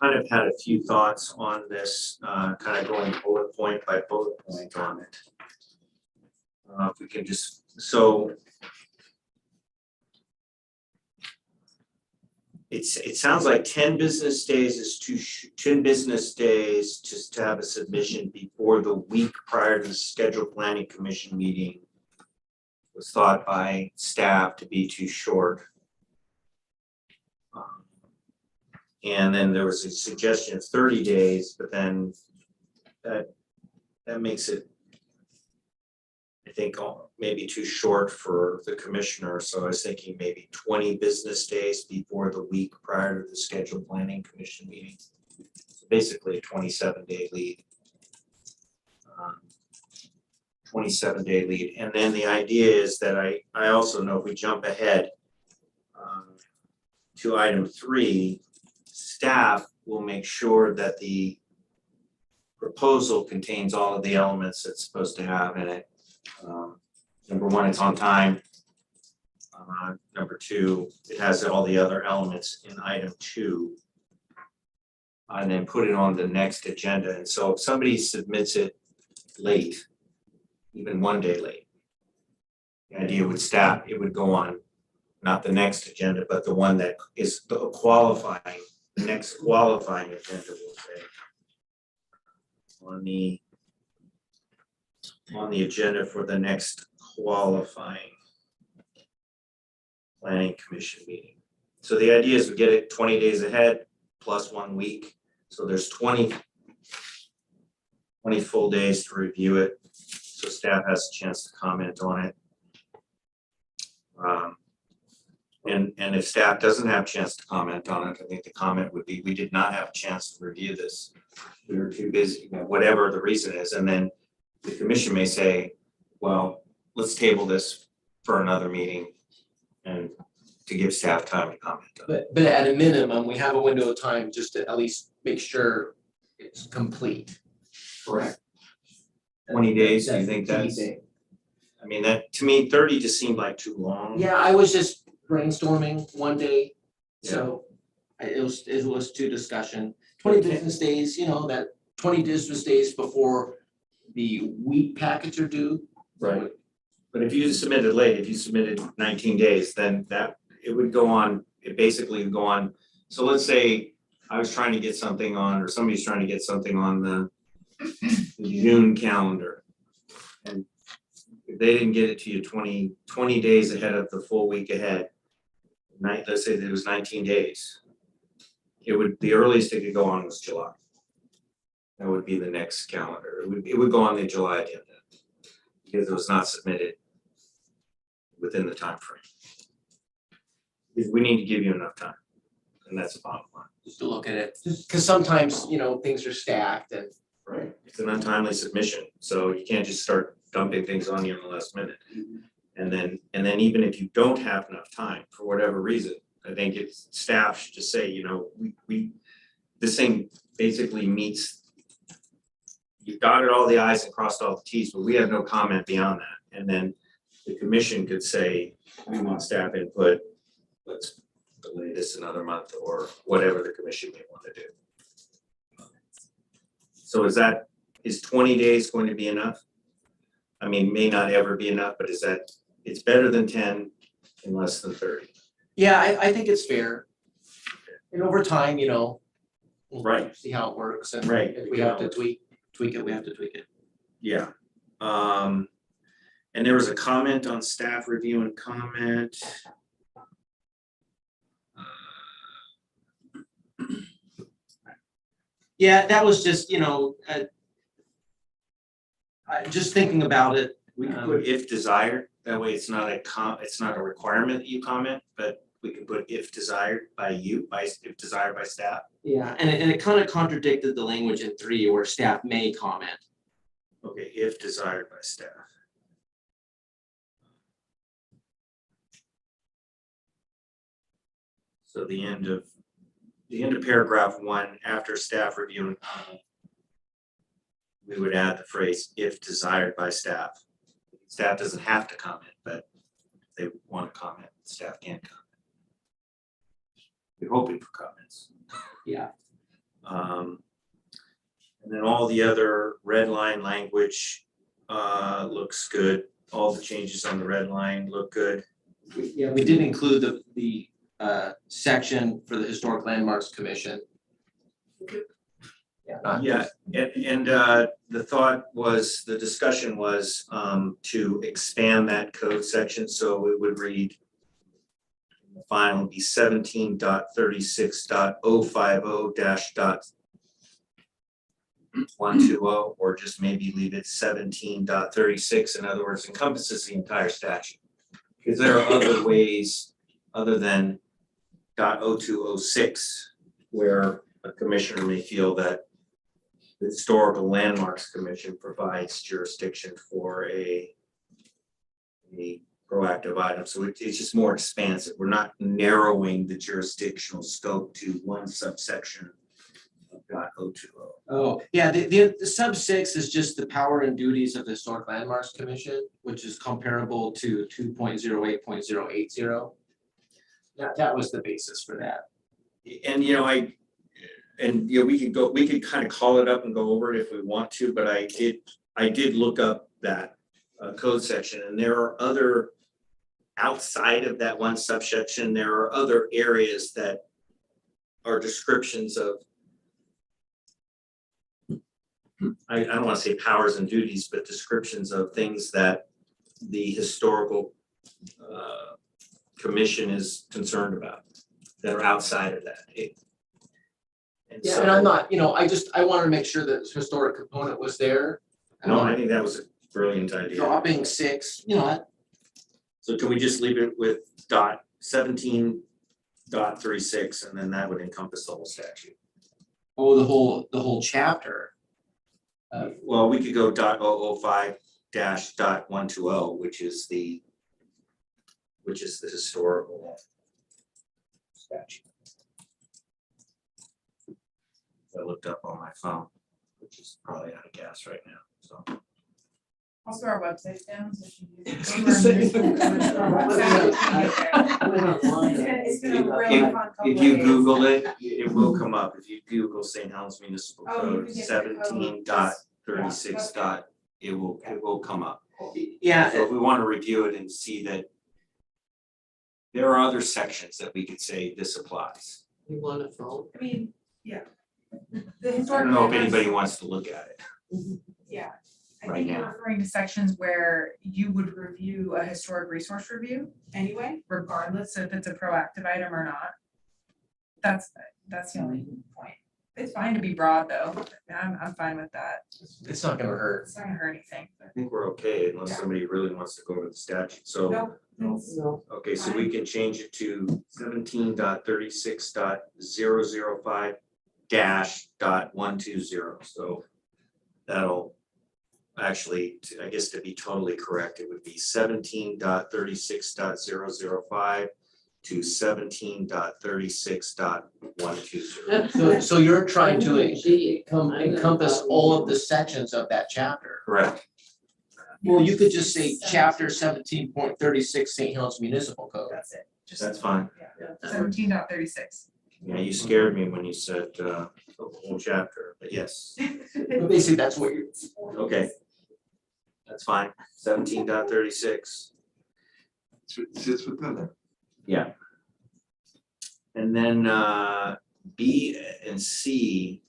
kind of had a few thoughts on this, kind of going bullet point by bullet point on it. If we can just, so it sounds like 10 business days is 10 business days just to have a submission before the week prior to the scheduled planning commission meeting was thought by staff to be too short. And then there was a suggestion of 30 days, but then that makes it, I think, maybe too short for the commissioner. So I was thinking maybe 20 business days before the week prior to the scheduled planning commission meeting. So basically a 27-day lead. 27-day lead. And then the idea is that I also know if we jump ahead to item 3, staff will make sure that the proposal contains all of the elements it's supposed to have in it. Number 1, it's on time. Number 2, it has all the other elements in item 2. And then put it on the next agenda. And so if somebody submits it late, even 1 day late, the idea would staff, it would go on not the next agenda, but the one that is the qualifying, the next qualifying agenda will say on the agenda for the next qualifying planning commission meeting. So the idea is we get it 20 days ahead plus 1 week. So there's 20 full days to review it. So staff has a chance to comment on it. And if staff doesn't have a chance to comment on it, I think the comment would be, we did not have a chance to review this. We were too busy, whatever the reason is, and then the commission may say, well, let's table this for another meeting and to give staff time to comment on it. But at a minimum, we have a window of time just to at least make sure it's complete. Correct. 20 days, do you think the key that's, thing. I mean, that, to me, 30 just seemed like too long. Yeah, I was just brainstorming one day, so it was to discussion. 20 business days, that 20 business days before the wheat packets are due. Right. But if you submitted late, if you submitted 19 days, then it would go on, it basically would go on. So let's say I was trying to get something on, or somebody's trying to get something on the June calendar. And if they didn't get it to you 20 days ahead of the full week ahead, let's say that it was 19 days. The earliest it could go on was July. That would be the next calendar. It would go on the July agenda because it was not submitted within the time frame. Because we need to give you enough time, and that's the bottom line. Just to look at it, because sometimes, things are stacked and. Right. It's an untimely submission, so you can't just start dumping things on you in the last minute. And then even if you don't have enough time, for whatever reason, I think it's staff should just say, this thing basically meets, you've dotted all the i's and crossed all the t's, but we have no comment beyond that. And then the commission could say, we want staff input, let's delay this another month, or whatever the commission may want to do. So is 20 days going to be enough? I mean, may not ever be enough, but it's better than 10 and less than 30. Yeah, I think it's fair. And over time, we'll Right. see how it works, and Right. if we have to tweak it, we have to tweak it. Yeah. And there was a comment on staff review and comment. Yeah, that was just, just thinking about it. We can put if desired, that way it's not a requirement that you comment, but we can put if desired by if desired by staff. Yeah, and it kind of contradicted the language in 3 where staff may comment. Okay, if desired by staff. So the end of paragraph 1, after staff review and comment, we would add the phrase if desired by staff. Staff doesn't have to comment, but if they want to comment, staff can comment. We're hoping for comments. Yeah. And then all the other red line language looks good. All the changes on the red line look good. Yeah, we did include the section for the Historic Landmarks Commission. Yeah, and the thought was, the discussion was to expand that code section, so it would read, the final be 17.36.050-.120, or just maybe leave it 17.36, in other words, encompasses the entire statute. Because there are other ways other than .0206 where a commissioner may feel that the Historical Landmarks Commission provides jurisdiction for a proactive item. So it's just more expansive. We're not narrowing the jurisdictional scope to one subsection of .020. Oh, yeah, the sub 6 is just the power and duties of the Historic Landmarks Commission, which is comparable to 2.08.080. That was the basis for that. And we could kind of call it up and go over it if we want to, but I did look up that code section, and there are other, outside of that one subsection, there are other areas that are descriptions of, I don't want to say powers and duties, but descriptions of things that the historical commission is concerned about that are outside of that. Yeah, and I'm not, I wanted to make sure that the historic component was there. No, I think that was a brilliant idea. Dropping 6, So can we just leave it with dot 17.36 and then that would encompass the whole statute? Oh, the whole chapter. Well, we could go .005 dash .120, which is the historical statute. I looked up on my phone, which is probably out of gas right now, so. Also, our website's down, so she. was gonna say. It's been a really fun couple If you days. Google it, it will come up. If you Google St. Helens Municipal Oh, you Code can get the 17.36 code. it will come up. Yeah, So if we want to review it and see that there are other sections that we could say this applies. You want a phone? I mean, yeah. The I historic. don't know if landmarks- anybody wants to look at it. Yeah, I right think you're now. referring to sections where you would review a historic resource review anyway, regardless if it's a proactive item or not. That's the only point. It's fine to be broad though, I'm fine with that, it's not gonna hurt. it's not gonna hurt anything. I think we're okay unless somebody really wants to go over the statute. So, Nope, it's- No. okay, so we can change it to 17.36.005 dash .120. So that'll actually, I guess to be totally correct, it would be 17.36.005 to 17.36.120. So you're trying to Gee, encompass all of the sections of that chapter. Correct. Well, you could just say chapter 17.36 St. Helens Municipal Code. That's it. Just That's fine. 17.36. Yeah, you scared me when you said the whole chapter, but yes, But basically, that's what you're. okay. That's fine. 17.36. Sits within it. Yeah. And then B and C,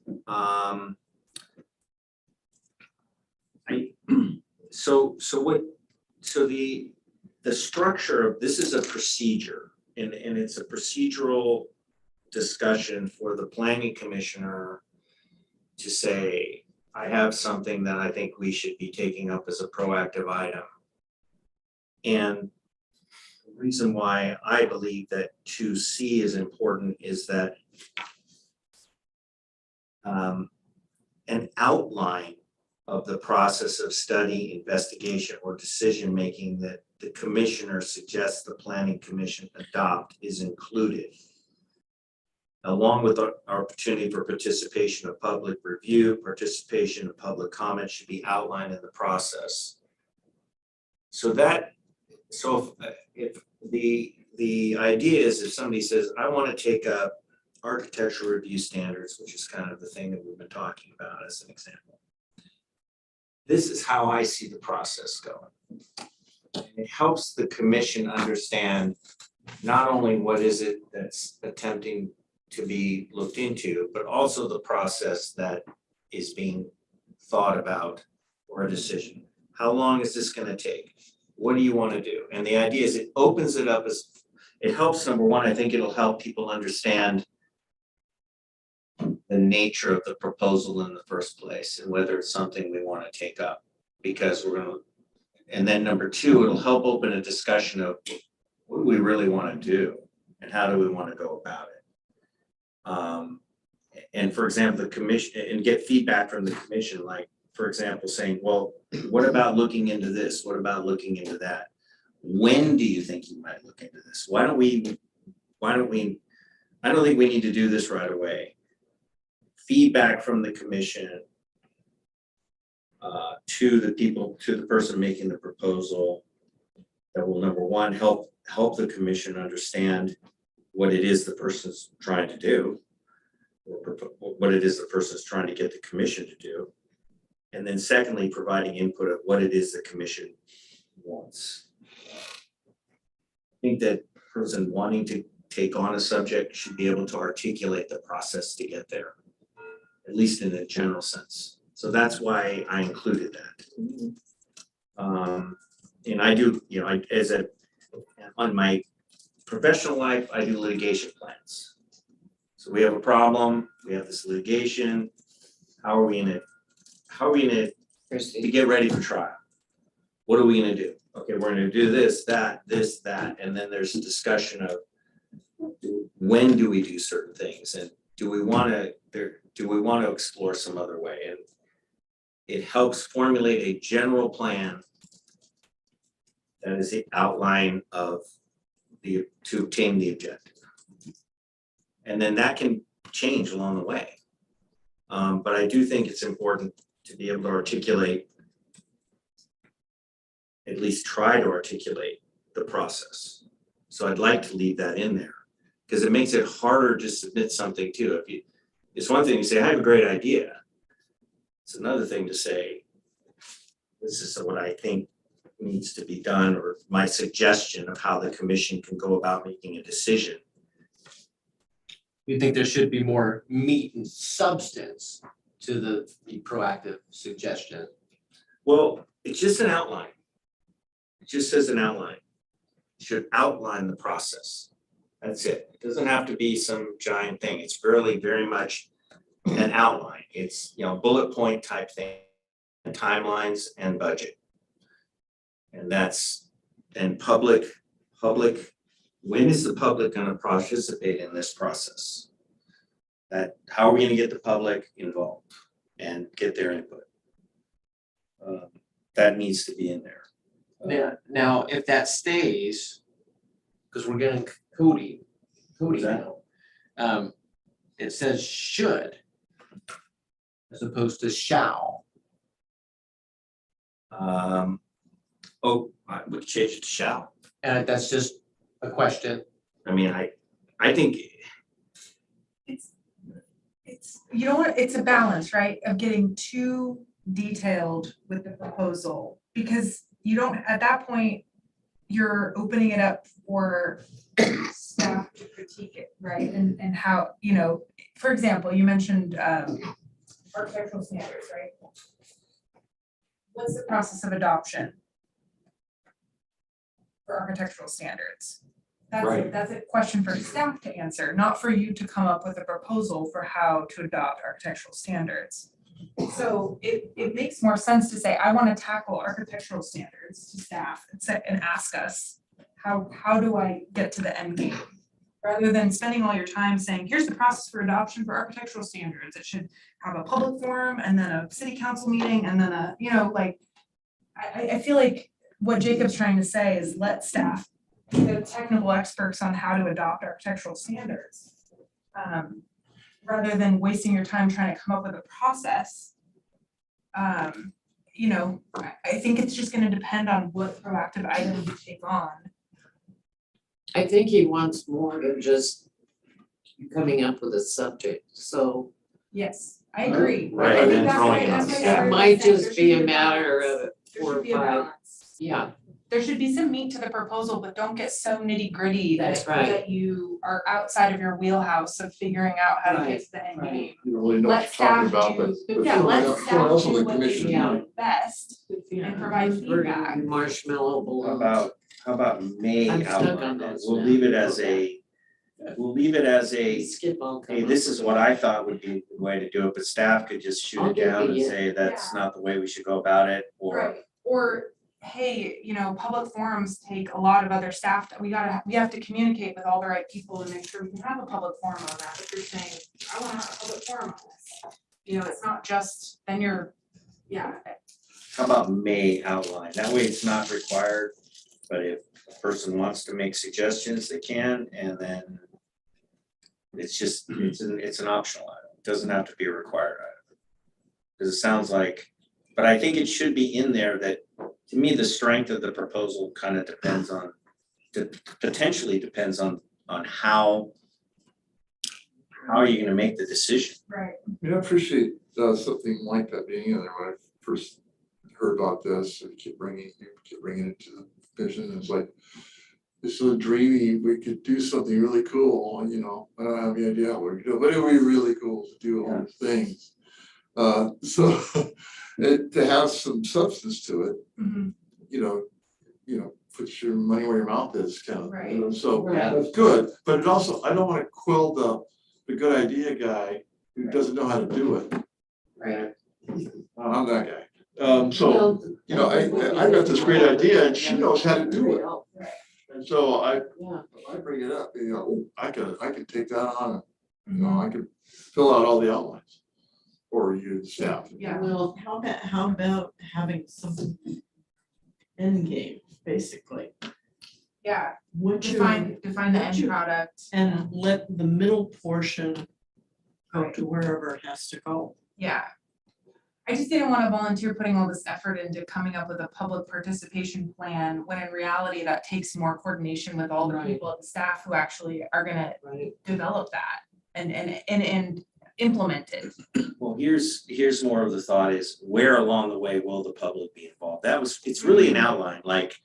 the structure of this is a procedure and it's a procedural discussion for the planning commissioner to say, I have something that I think we should be taking up as a proactive item. And the reason why I believe that 2C is important is that an outline of the process of study, investigation, or decision-making that the commissioner suggests the planning commission adopt is included, along with the opportunity for participation of public review, participation of public comment should be outlined in the process. So if the idea is if somebody says, I want to take up architectural review standards, which is kind of the thing that we've been talking about as an example. This is how I see the process going. It helps the commission understand not only what is it that's attempting to be looked into, but also the process that is being thought about for a decision. How long is this going to take? What do you want to do? And the idea is it opens it up as, it helps, number one, I think it'll help people understand the nature of the proposal in the first place and whether it's something we want to take up. Because we're going to, and then number two, it'll help open a discussion of what do we really want to do and how do we want to go about it. And for example, the commission, and get feedback from the commission, like, for example, saying, well, what about looking into this? What about looking into that? When do you think you might look into this? I don't think we need to do this right away. Feedback from the commission to the person making the proposal that will, number one, help the commission understand what it is the person's trying to do, or what it is the person's trying to get the commission to do. And then secondly, providing input of what it is the commission wants. I think that person wanting to take on a subject should be able to articulate the process to get there, at least in a general sense. So that's why I included that. And I do, on my professional life, I do litigation plans. So we have a problem, we have this litigation, how are we gonna to get ready for trial? What are we gonna do? okay, we're gonna do this, that, and then there's a discussion of when do we do certain things, and do we wanna explore some other way? And it helps formulate a general plan that is the outline of to obtain the objective. And then that can change along the way. But I do think it's important to be able to articulate, at least try to articulate the process. So I'd like to leave that in there, because it makes it harder to submit something too. It's one thing to say, I have a great idea. It's another thing to say, this is what I think needs to be done, or my suggestion of how the commission can go about making a decision. You think there should be more meat and substance to the proactive suggestion? Well, it's just an outline. It just says an outline. It should outline the process. That's it. It doesn't have to be some giant thing. It's really very much an outline. It's, bullet point type thing, and timelines and budget. And public, when is the public gonna participate in this process? How are we gonna get the public involved and get their input? That needs to be in there. Now, if that stays, because we're getting Cody now, it says should as opposed to shall. I would change it to shall. And that's just a question. I mean, I think, It's, it's a balance, right, of getting too detailed with the proposal, because you don't, at that point, you're opening it up for staff to critique it, right, and how, for example, you mentioned architectural standards, right? What's the process of adoption for architectural standards? That's a question for staff to answer, not for you to come up with a proposal for how to adopt architectural standards. So it makes more sense to say, I want to tackle architectural standards to staff and ask us, how do I get to the end game? Rather than spending all your time saying, here's the process for adoption for architectural standards. It should have a public forum and then a city council meeting and then I feel like what Jacob's trying to say is let staff, the technical experts on how to adopt architectural standards. Rather than wasting your time trying to come up with a process. I think it's just gonna depend on what proactive item you take on. I think he wants more than just coming up with a subject, so Yes, I agree. Right, I and think then that's throwing why- it that's on. why I it started might saying just there be should a a matter balance. of There 4 should or be a 5. balance. Yeah, There should be some meat to the proposal, but don't get so nitty gritty That's that right. that you are outside of your wheelhouse of figuring out how to Right, get to the end right. game. You don't really know what Let you're staff talking about, do, but yeah, let staff someone else on do the what they commission. do best yeah. and provide We're gonna feedback. do marshmallow how balloons. about may I'm stuck outline on that? those We'll now. leave it as a, Skip all. hey, this is what I thought would be the way to do it, but staff could just shoot I'll it do down and the, say that's not the way we should go about it, or. Right, or, hey, public forums take a lot of other staff, we have to communicate with all the right people and make sure we can have a public forum on that, if you're saying, I wanna have a public forum on this. It's not just, then you're, yeah, How about may outline? That way it's not required, but if a person wants to make suggestions, they can, and then it's an optional item. It doesn't have to be a required item. Because it sounds like, but I think it should be in there that, to me, the strength of the proposal kind of potentially depends on how are you gonna make the decision? right. I appreciate something like that being in there. When I first heard about this, and keep bringing it to the vision, it's like, it's so dreamy, we could do something really cool, I don't have any idea what we're doing, but it would be really cool to do all these things. So to have some substance to it, Mhm. put your money where your mouth is kind of, Right. so Right. that's good, but it also, I don't wanna quill the good idea guy who doesn't know how to do it. Right. I'm that guy. So, you know, I got this great idea and she knows how to do it. And so Yeah, I bring it up, you know, "Oh, I can take that on, and, you know, I can fill out all the outlines. Or you, the staff. Yeah. well, How about having some end game, basically? Yeah, What you, define the what end you- product. and let the middle portion go to wherever it has to go. Yeah. I just didn't wanna volunteer putting all this effort into coming up with a public participation plan, when in reality that takes more coordination with all the Right. people at the staff who actually are gonna right. develop that and implement it. Well, here's more of the thought is, where along the way will the public be involved? It's really an outline, like,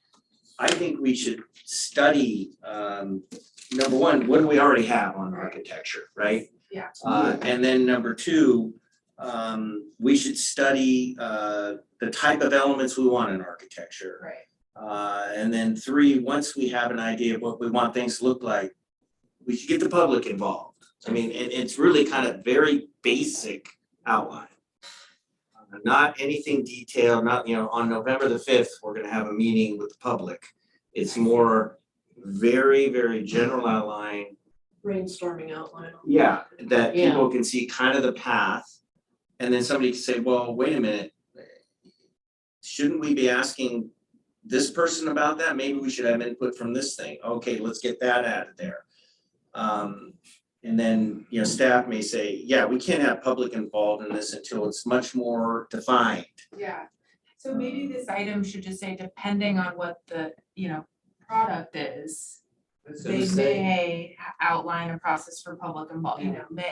I think we should study, number one, what do we already have on architecture, right? Yeah. And then number two, we should study, the type of elements we want in architecture. Right. And then three, once we have an idea of what we want things to look like, we should get the public involved. I mean, it's really kind of very basic outline. Not anything detailed, not, you know, on November the 5th, we're gonna have a meeting with the public. It's more very, very general outline. Brainstorming outline. Yeah, that Yeah. people can see kind of the path. And then somebody can say, well, wait a minute. Shouldn't we be asking this person about that? Maybe we should have input from this thing. Okay, let's get that added there. And then, you know, staff may say, yeah, we can't have public involved in this until it's much more defined. Yeah, so maybe this item should just say, depending on what the, you know, product is, they may outline a process for public involvement, you know,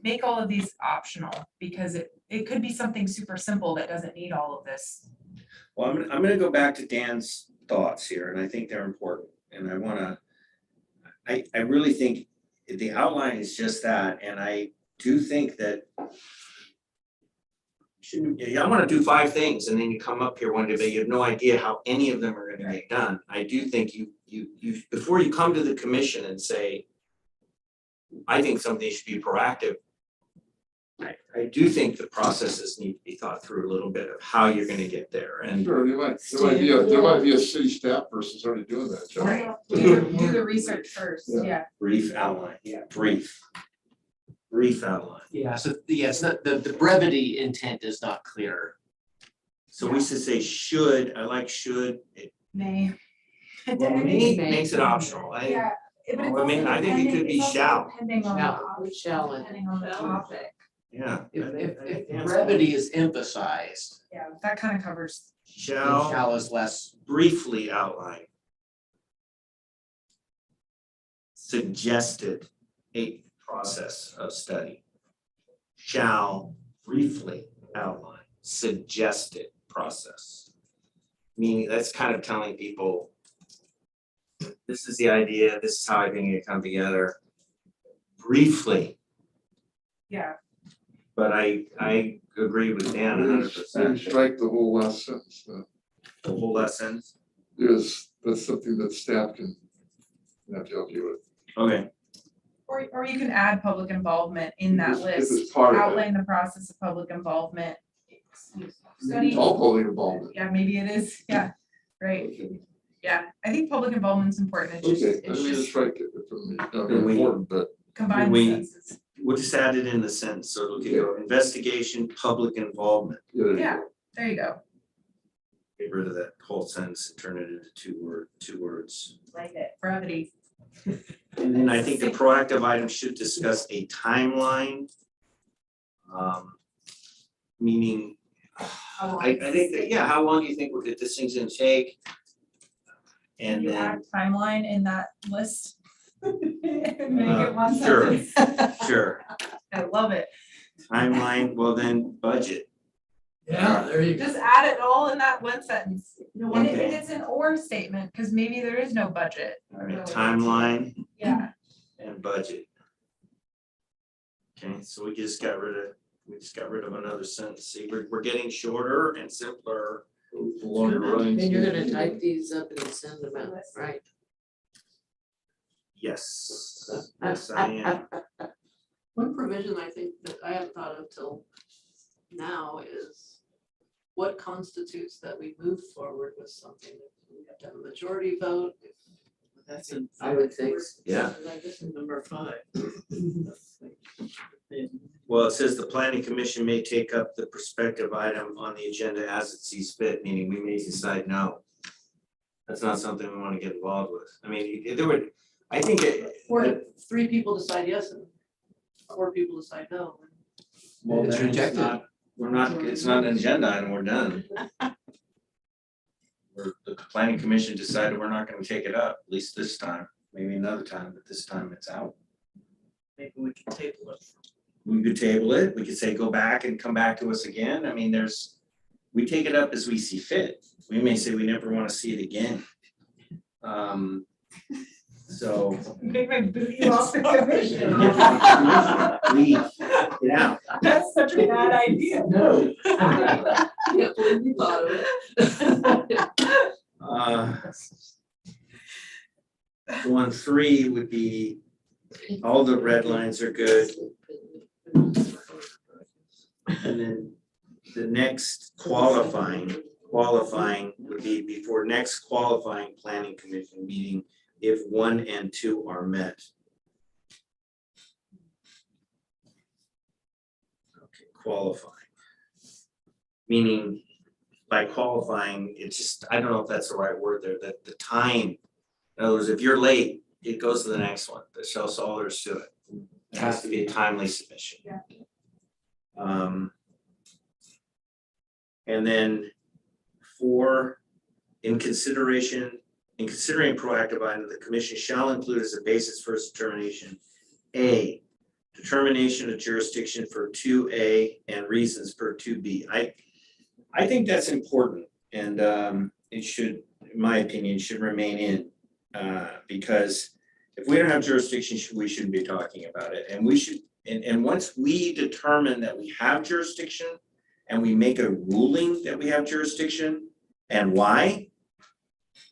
make all of these optional, because it could be something super simple that doesn't need all of this. Well, I'm gonna go back to Dan's thoughts here, and I think they're important, and I really think the outline is just that, and I do think that I wanna do 5 things, and then you come up here one day, but you have no idea how any of them are gonna get done. I do think you before you come to the commission and say, I think something should be proactive, I do think the processes need to be thought through a little bit of how you're gonna get there, and Sure, there might be a city staff person's already doing that job. Right, do the research first, Yeah. yeah. brief outline, brief outline. Yeah, so it's not, the brevity intent is not clear. So we should say should, I like should, May. well, may makes it optional, Yeah, but it's I mean, also I think it could be depending- it's also shall. Depending on the Shall, topic, shall it? depending on the topic, yeah. If brevity is emphasized, yeah, that kind of covers. then Shall shall is less. briefly outline. Suggested a process of study. Shall briefly outline suggested process. Meaning that's kind of telling people, this is the idea, this is how I think it come together. Briefly, Yeah, but I agree with Dan 100%. Maybe strike the whole last sentence, The whole lesson. because that's something that staff can have to help you with. Okay, or you can add public involvement in that If it's list, part of it. outline the process of public involvement. Study, It's all public involvement. yeah, maybe it is, yeah, right, Okay, yeah, I think public involvement's important, it's just, okay, I it's mean, just it's strike it from me, not Then we- important, but combine we- sentences. we'll just add it in the sentence, so it'll go investigation, public involvement. yeah, there you Yeah. go. There you go, Get rid of that whole sentence and turn it into two words. like it, brevity. And then I think the proactive item should discuss a timeline. Meaning, I think that, yeah, how long do you think this thing's gonna take? And You then, add timeline in that list. Make it one sure. sentence. sure, I love it, timeline, well then, budget. Yeah, there you go. just add it all in that one sentence. And Okay. it's an or statement, because maybe there is no budget, All right, timeline yeah. and budget. Okay, so we just got rid of another sentence. See, we're getting shorter and simpler. The longer running. And you're gonna type these up and send them out, right? Yes, yes, I am. One provision I think that I haven't thought of till now is what constitutes that we move forward with something? We have to have a majority vote? That's in. I would think so. Yeah. That's in number 5. Well, it says the planning commission may take up the prospective item on the agenda as it sees fit, meaning we may decide no. That's not something we want to get involved with. I mean, there would, I think it. Or if 3 people decide yes and 4 people decide no. Well, It's then rejected. we're not, it's not an agenda item, we're done. The planning commission decided we're not gonna take it up, at least this time, maybe another time, but this time it's out. Maybe we can table it. We could table it, we could say go back and come back to us again, I mean, we take it up as we see fit. We may say we never wanna see it again. So. They might boot you off the commission. Leave, get out. That's such a bad idea. No. Can't believe you thought of it. So on 3 would be, all the red lines are good, and then the next qualifying would be before next qualifying planning commission meeting if 1 and 2 are met. Okay, qualifying. Meaning by qualifying, it's just, I don't know if that's the right word there, that the time. In other words, if you're late, it goes to the next one, that's all there is to it. It has to be a timely submission. Yeah. And then 4, in considering proactive item, the commission shall include as a basis for its determination, A, determination of jurisdiction for 2A and reasons for 2B. I think that's important, and it should, in my opinion, should remain in, because if we don't have jurisdiction, we shouldn't be talking about it, and we should, and once we determine that we have jurisdiction and we make a ruling that we have jurisdiction and why,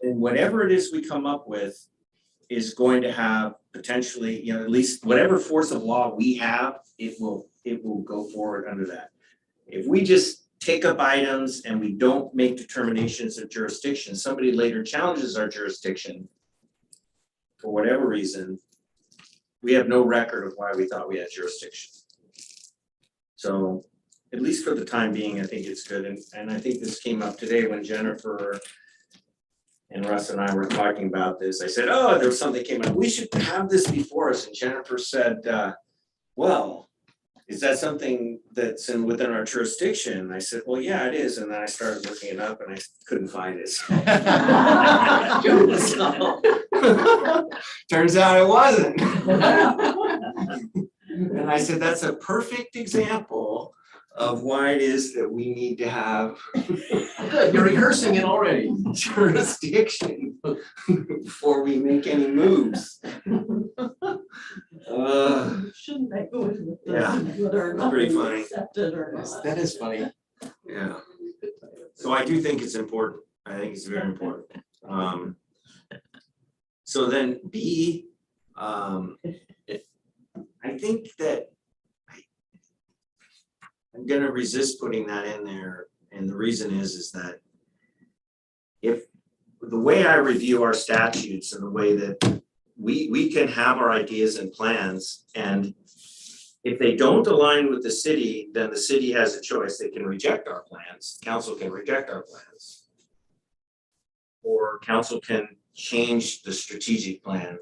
then whatever it is we come up with is going to have potentially, you know, at least whatever force of law we have, it will go forward under that. If we just take up items and we don't make determinations of jurisdiction, somebody later challenges our jurisdiction for whatever reason, we have no record of why we thought we had jurisdiction. So at least for the time being, I think it's good. And I think this came up today when Jennifer and Russ and I were talking about this. I said, oh, there was something came up. We should have this before us. And Jennifer said, well, is that something that's within our jurisdiction? And I said, well, yeah, it is. And then I started looking it up and I couldn't find it. Turns out it wasn't. And I said, that's a perfect example of why it is that we need to have Good, you're rehearsing it already. jurisdiction before we make any moves. Shouldn't they go with the, Yeah, whether or that's not pretty we funny. accept it or not? That is funny. Yeah, so I do think it's important. I think it's very important. So then B, I think that I'm gonna resist putting that in there, and the reason is that if the way I review our statutes and the way that we can have our ideas and plans, and if they don't align with the city, then the city has a choice. They can reject our plans. Council can reject our plans. Or council can change the strategic plan.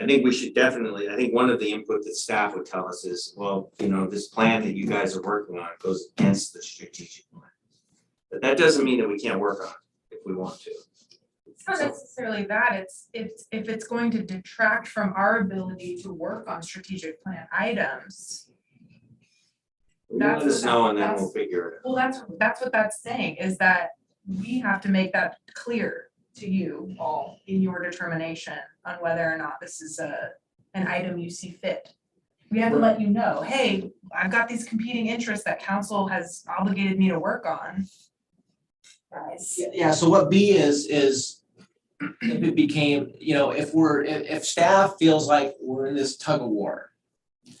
I think we should definitely, I think one of the input that staff would tell us is, well, you know, this plan that you guys are working on goes against the strategic plan. But that doesn't mean that we can't work on it if we want to. It's not necessarily that, it's if it's going to detract from our ability to work on strategic plan items. Let us know and then we'll figure it out. Well, that's what that's saying, is that we have to make that clear to you all in your determination on whether or not this is an item you see fit. We have to let you know, hey, I've got these competing interests that council has obligated me to work on. Guys. Yeah, so what B is if it became, you know, if staff feels like we're in this tug of war.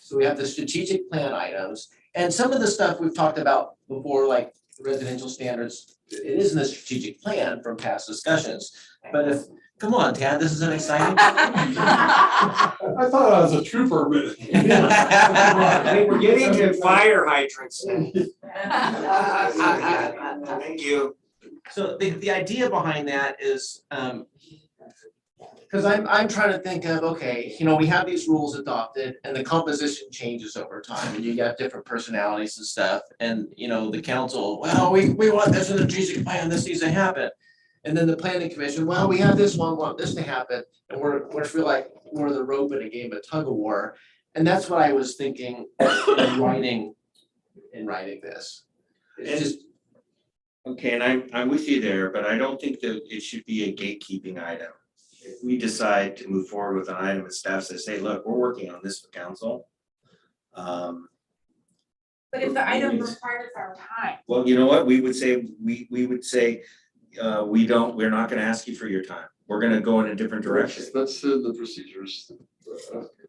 So we have the strategic plan items and some of the stuff we've talked about before, like residential standards, it is in the strategic plan from past discussions. But if, come on, Tad, this is an exciting. I thought I was a trooper, but. We're getting to fire hydrants. Thank you. So the idea behind that is, because I'm trying to think of, okay, you know, we have these rules adopted and the composition changes over time and you got different personalities and stuff. And, you know, the council, well, we want this in the strategic plan, this needs to happen. And then the planning commission, well, we have this one, want this to happen. And we feel like we're the rope in a game of tug of war. And that's what I was thinking in writing this. It's just, Okay, and I'm with you there, but I don't think that it should be a gatekeeping item. If we decide to move forward with an item and staff says, hey, look, we're working on this for council. But if the item requires our time. Well, you know what, we would say, we're not gonna ask you for your time. We're gonna go in a different direction. That's the procedures.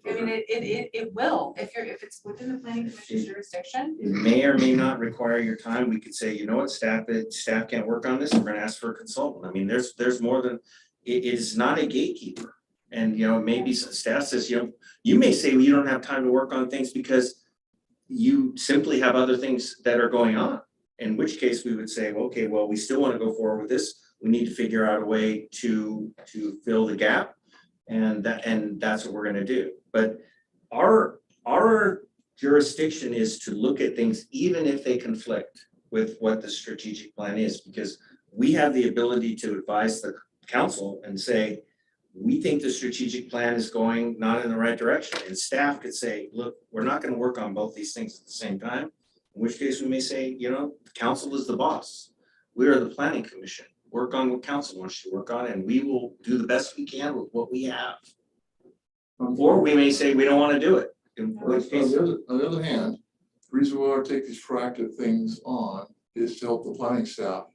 I mean, it will, if it's within the planning commission's jurisdiction. It may or may not require your time. We could say, you know what, staff can't work on this, we're gonna ask for a consultant. I mean, there's more than, it is not a gatekeeper. And, you know, maybe staff says, you know, you may say, well, you don't have time to work on things because you simply have other things that are going on. In which case we would say, okay, well, we still want to go forward with this. We need to figure out a way to fill the gap. And that's what we're gonna do. But our jurisdiction is to look at things even if they conflict with what the strategic plan is, because we have the ability to advise the council and say, we think the strategic plan is going not in the right direction. And staff could say, look, we're not gonna work on both these things at the same time. In which case we may say, you know, the council is the boss. We are the planning commission. Work on what council wants you to work on, and we will do the best we can with what we have. Or we may say we don't want to do it. In which case, On the other hand, the reason we want to take these proactive things on is to help the planning staff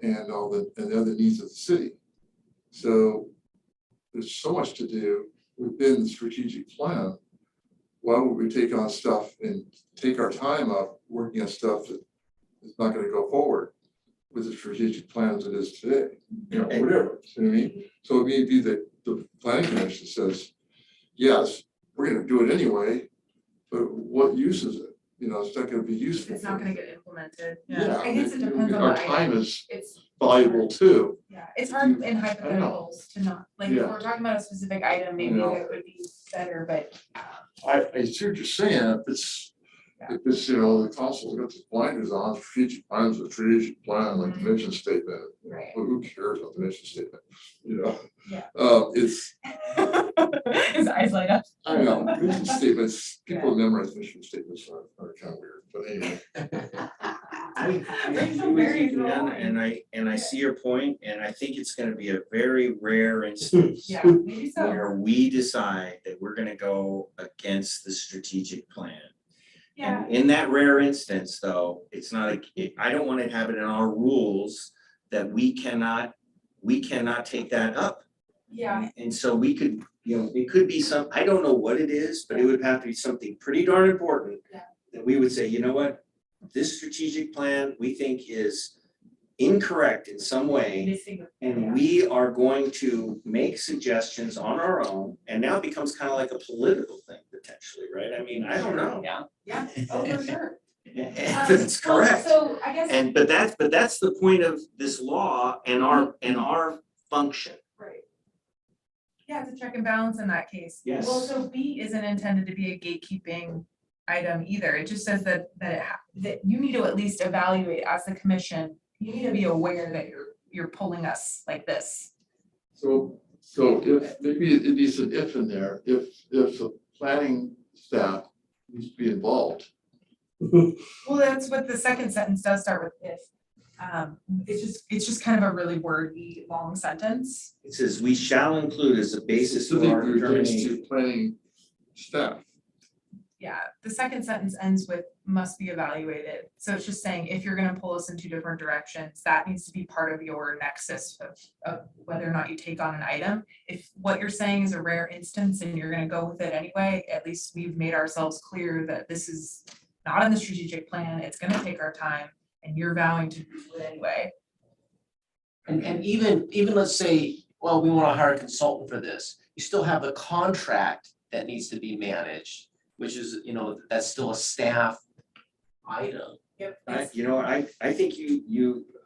and all the other needs of the city. So there's so much to do within the strategic plan. Why would we take on stuff and take our time up working on stuff that is not going to go forward with the strategic plan as it is today? You know, whatever. You know what I mean? So it may be that the planning commission says, yes, we're going to do it anyway, but what use is it? You know, it's not going to be useful. It's not gonna get implemented. Yeah, I guess it depends on our the time item. is It's valuable too. Yeah, it's hard in hypotheticals to not, like, if Yeah. we're talking about a specific item, maybe know. it would be better, but. I see what you're saying. If it's, you know, the council's got the blinders on, strategic plan is a strategic plan, like the mission statement. Right. Well, who cares about the mission statement? You know? Yeah. It's, His eyes light up. I know, mission statements, people memorize mission statements are kind of weird, but anyway. I agree with you, Dan, and I see your point, and I think it's gonna be a very rare instance Yeah, maybe so. where we decide that we're gonna go against the strategic plan. Yeah, And in that rare instance, though, it's not, I don't want to have it in our rules that we cannot take that up. yeah, And so we could, you know, it could be some, I don't know what it is, but it would have to be something pretty darn important. Yeah. That we would say, you know what, this strategic plan, we think is incorrect in some way. missing. And we are going to make suggestions on our own, and now it becomes kind of like a political thing potentially, right? I mean, I don't know. Yeah, oh, for sure. That's Well, correct. So I guess. But that's the point of this law and our function. Right. Yeah, it's a check and balance in that case. Yes. Well, so B isn't intended to be a gatekeeping item either. It just says that that you need to at least evaluate as the commission. You need to be aware that you're pulling us like this. So if, maybe it needs an if in there, if the planning staff needs to be involved. Well, that's what the second sentence does start with if. It's just kind of a really wordy, long sentence. It says, we shall include as a basis for our Specifically pertains determination. to planning staff. Yeah, the second sentence ends with must be evaluated. So it's just saying if you're gonna pull us in two different directions, that needs to be part of your nexus of whether or not you take on an item. If what you're saying is a rare instance and you're gonna go with it anyway, at least we've made ourselves clear that this is not in the strategic plan, it's gonna take our time. and you're vowing to do it anyway. And even let's say, well, we wanna hire a consultant for this, you still have the contract that needs to be managed, which is, that's still a staff item. Yep. I think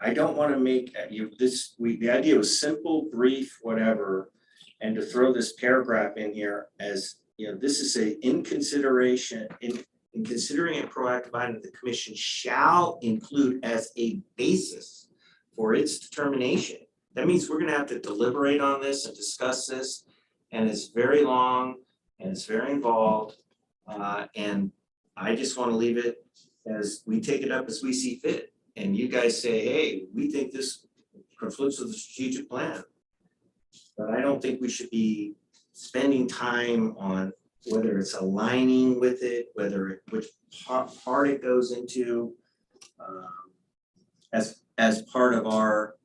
I don't wanna make the idea was simple, brief, whatever. And to throw this paragraph in here as, this is in consideration, in considering a proactive item, the commission shall include as a basis for its determination. That means we're gonna have to deliberate on this and discuss this, and it's very long and it's very involved. And I just wanna leave it as we take it up as we see fit. And you guys say, hey, we think this conflicts with the strategic plan. But I don't think we should be spending time on whether it's aligning with it, which part it goes into, as part of our.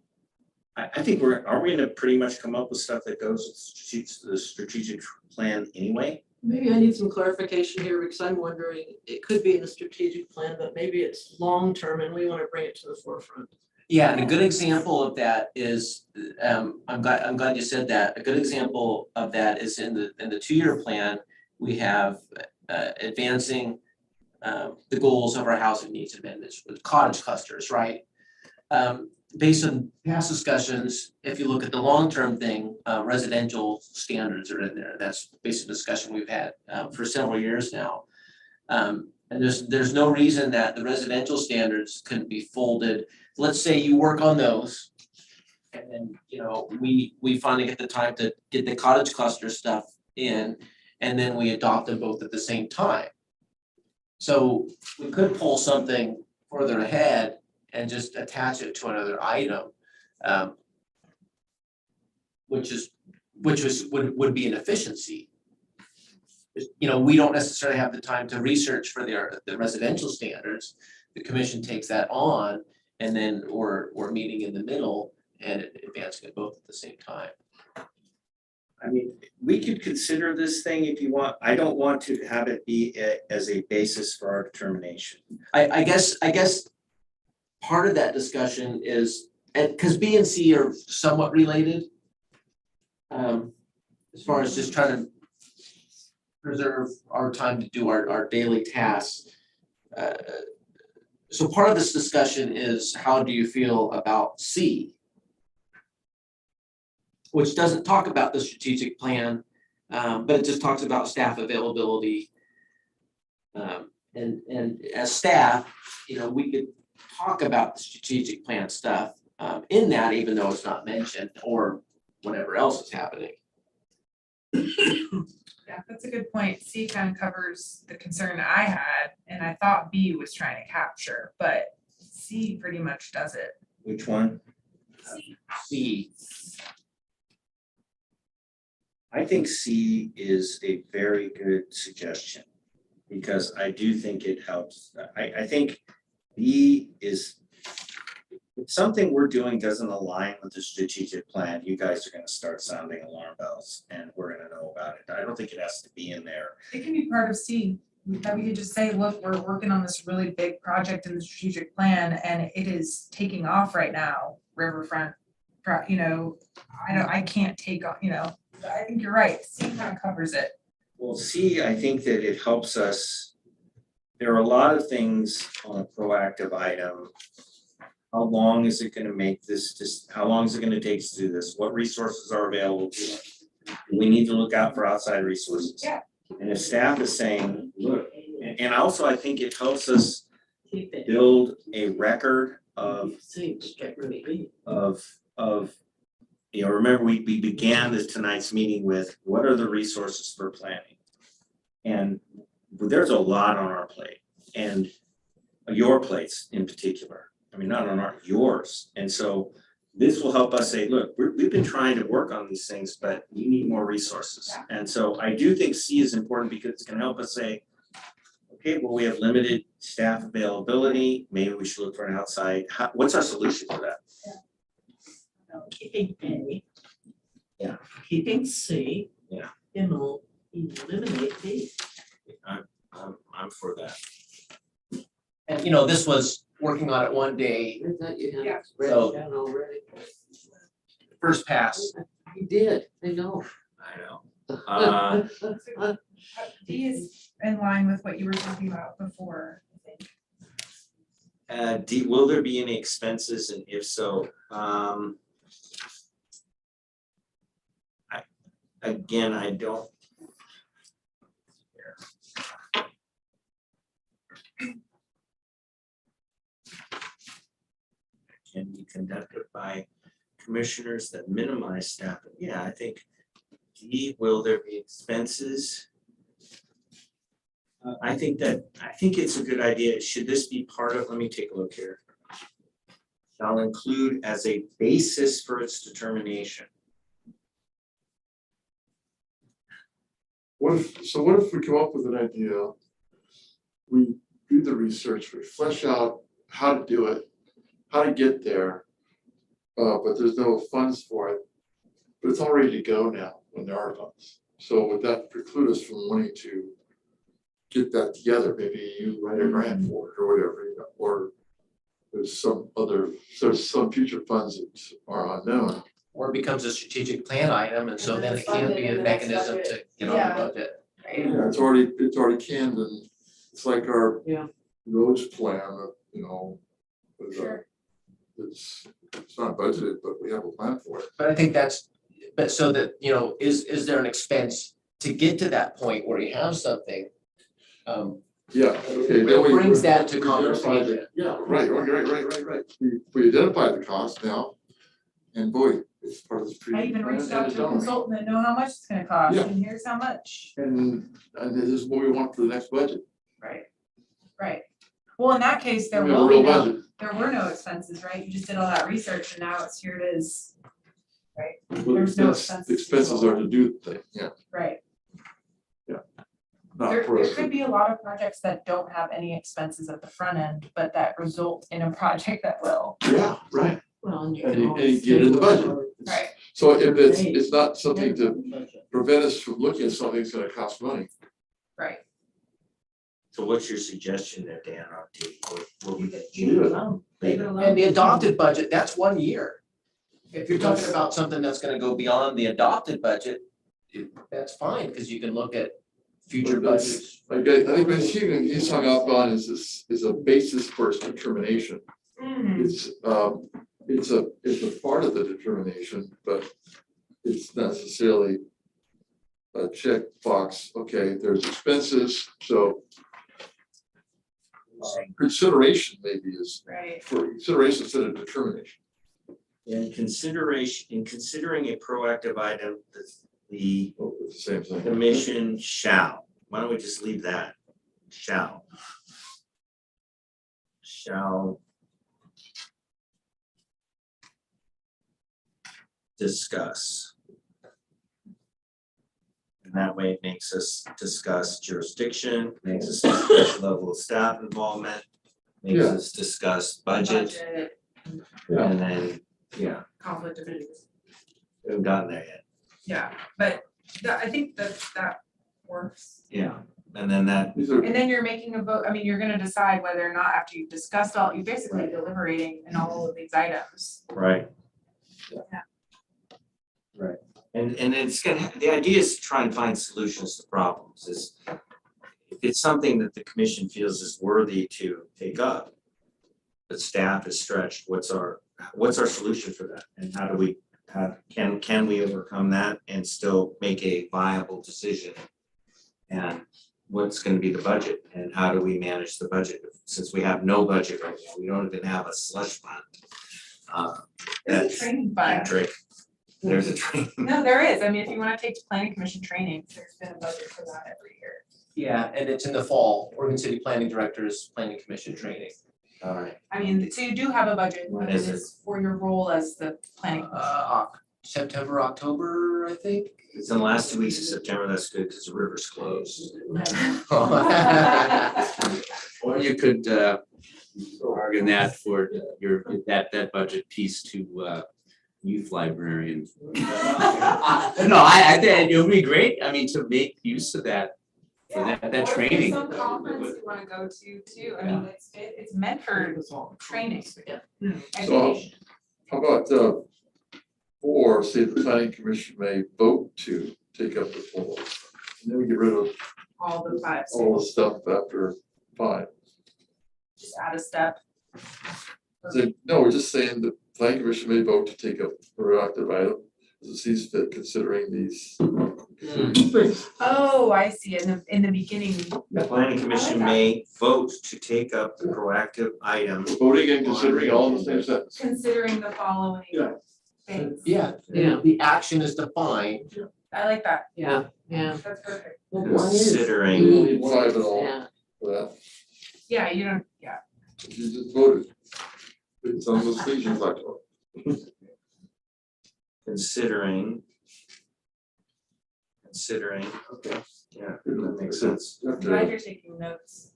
I think aren't we gonna pretty much come up with stuff that goes with the strategic plan anyway? Maybe I need some clarification here because I'm wondering, it could be in the strategic plan, but maybe it's long-term and we want to bring it to the forefront. Yeah, and a good example of that is, I'm glad you said that. A good example of that is in the 2-year plan, we have advancing the goals of our housing needs amendments with cottage clusters, right? Based on past discussions, if you look at the long-term thing, residential standards are in there. That's based on discussion we've had for several years now. And there's no reason that the residential standards couldn't be folded. Let's say you work on those, and then, we finally get the time to get the cottage cluster stuff in, and then we adopt them both at the same time. So we could pull something further ahead and just attach it to another item, which would be an efficiency. We don't necessarily have the time to research for the residential standards. The commission takes that on, and then we're meeting in the middle and advancing it both at the same time. I mean, we could consider this thing if you want. I don't want to have it be as a basis for our determination. I guess part of that discussion is, because B and C are somewhat related, as far as just trying to preserve our time to do our daily tasks. So part of this discussion is, how do you feel about C? Which doesn't talk about the strategic plan, but it just talks about staff availability. And as staff, we could talk about the strategic plan stuff in that, even though it's not mentioned, or whatever else is happening. Yeah, that's a good point. C kind of covers the concern I had, and I thought B was trying to capture, but C pretty much does it. Which one? C. I think C is a very good suggestion, because I do think it helps. I think B is, if something we're doing doesn't align with the strategic plan, you guys are gonna start sounding alarm bells and we're gonna know about it. I don't think it has to be in there. It can be part of C. That we could just say, look, we're working on this really big project in the strategic plan and it is taking off right now, riverfront. I can't take on, I think you're right. C kind of covers it. Well, C, I think that it helps us. There are a lot of things on a proactive item. How long is it gonna make this, how long is it gonna take to do this? What resources are available to us? We need to look out for outside resources. Yeah. And if staff is saying, look, and also I think it helps us Keep it. build a record of, Get rid of B. remember we began tonight's meeting with, what are the resources for planning? And there's a lot on our plate, and your plates in particular. I mean, not on yours. And so this will help us say, look, we've been trying to work on these things, but we need more resources. And so I do think C is important, because it's gonna help us say, okay, well, we have limited staff availability. Maybe we should look for an outside, what's our solution to that? Keeping A. Yeah. Keeping C. Yeah. And we'll eliminate B. I'm for that. And this was working on it one day, I thought you had Yeah. it spread So- down already. first pass. You did, I know. I know. D is in line with what you were talking about before, I think. Will there be any expenses, and if so, I don't. Can be conducted by commissioners that minimize staff. Yeah, I think. D, will there be expenses? I think it's a good idea. Should this be part of, let me take a look here. Shall include as a basis for its determination. What if we come up with an idea? We do the research, we flesh out how to do it, how to get there. But there's no funds for it, but it's all ready to go now when there are funds. So would that preclude us from wanting to get that together? Maybe you write a grant for it or whatever, you know, or there's some future funds that are unknown. Or it becomes a strategic plan item, and so then it can be a mechanism to get on the budget. Yeah, it's already canned, and it's like our Yeah. roads plan, you know. with, Sure. It's not budgeted, but we have a plan for it. But I think but so that, is there an expense to get to that point where you have something? Yeah, okay. It then we- brings that to we identify the- conversation. Yeah, right. We identify the cost now, and boy, it's part of the I strategic even plan reached and out it's to a done. consultant and know how much it's gonna cost, Yeah. and here's how much. And this is what we want for the next budget. Right. Well, in that case, there We have a will be real no, budget. there were no expenses, right? You just did all that research and now it's here it is. Well, There's no the expenses are to do the thing, yeah, Right. not There for us. could be a lot of projects that don't have any expenses at the front end, but that result in a project that will. Yeah, right. Well, and you And can you always get it in the take budget. over. Right. So if it's not something to prevent us from looking at something that's gonna cost money. Right. So what's your suggestion there, Dan, on D? Will we- Leave it alone. Leave it alone. And the adopted budget, that's 1 year. If you're talking about something that's gonna go beyond the adopted budget, that's fine, because you can look at future Well, that's- budgets. I think what he's hung up on is a basis for its determination. It's a part of the determination, but it's necessarily a checkbox. Okay, there's expenses, so consideration maybe is Right. for consideration instead of determination. In considering a proactive item, the Oh, it's the same thing. commission shall, why don't we just leave that? Shall discuss. And that way it makes us discuss jurisdiction, makes us discuss level of staff involvement, makes Yeah. us discuss budget, Yeah. and then, yeah, Conflict of interest. we haven't gotten there yet. Yeah, but I think that works. Yeah, and then that, These are, And then you're making a vote, I mean, you're gonna decide whether or not after you've discussed you're basically Right. deliberating in all of these items. right. Yeah. Right, and it's the idea is to try and find solutions to problems, is if it's something that the commission feels is worthy to take up, but staff is stretched, what's our solution for that? And how do we, can we overcome that and still make a viable decision? And what's gonna be the budget, and how do we manage the budget, since we have no budget right now, we don't even have a slush fund. There's That's a training fund. trick. There's a train. No, there is. I mean, if you wanna take planning commission training, there's been a budget for that every year. Yeah, and it's in the fall, Oregon City Planning Directors Planning Commission training. All right, I mean, so you do have a budget, When but it is it? is for your role as the planning. September, October, I think. it's in the last 2 weeks of September, that's good, because the river's closed. Or you could bargain that for that budget piece to youth librarian. No, I think it would be great, I mean, to make use of that for that Or training. Some conference you wanna go to too, I mean, it's meant for training, Yeah. education. How about, or say the planning commission may vote to take up the poll. And then we get rid of All the five, all the stuff after 5. just add a step. No, we're just saying the planning commission may vote to take up a proactive item as it sees fit considering these things. Oh, I see, in the beginning, The planning commission may vote to take up the proactive item. Voting and considering all in the same sentence. considering the following Yeah. things. Yeah, Yeah. the action is defined. I like that, Yeah, that's perfect. well, one is. Considering. You don't need 5 at all Yeah, for that. Yeah, you don't, yeah, You just voted. It's on those things you talked about. Considering, okay, yeah, that makes sense. You have I'm glad to, you're taking notes.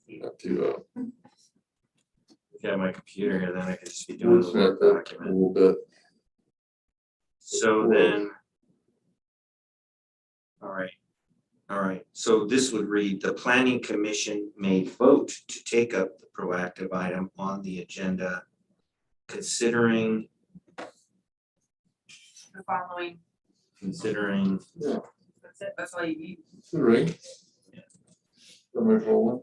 If I have my computer here, then I could just be doing the wordsmith Word that a document. little bit. So then. All right, so this would read, the planning commission may vote to take up the proactive item on the agenda. Considering, The following, Yeah, that's it, that's all you need. considering. Semicolon,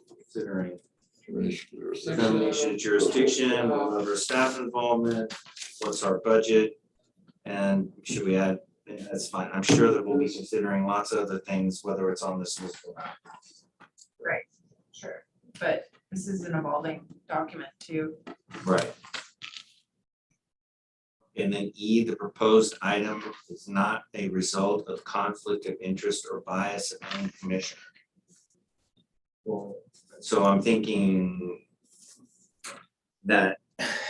considering termination of jurisdiction. determination of jurisdiction, level of staff involvement, what's our budget? And should we add, yeah, that's fine, I'm sure that we'll be considering lots of other things, whether it's on this list or not. Right, sure, but this is an evolving document too. Right. And then E, the proposed item is not a result of conflict of interest or bias of any commissioner. Well, so I'm thinking that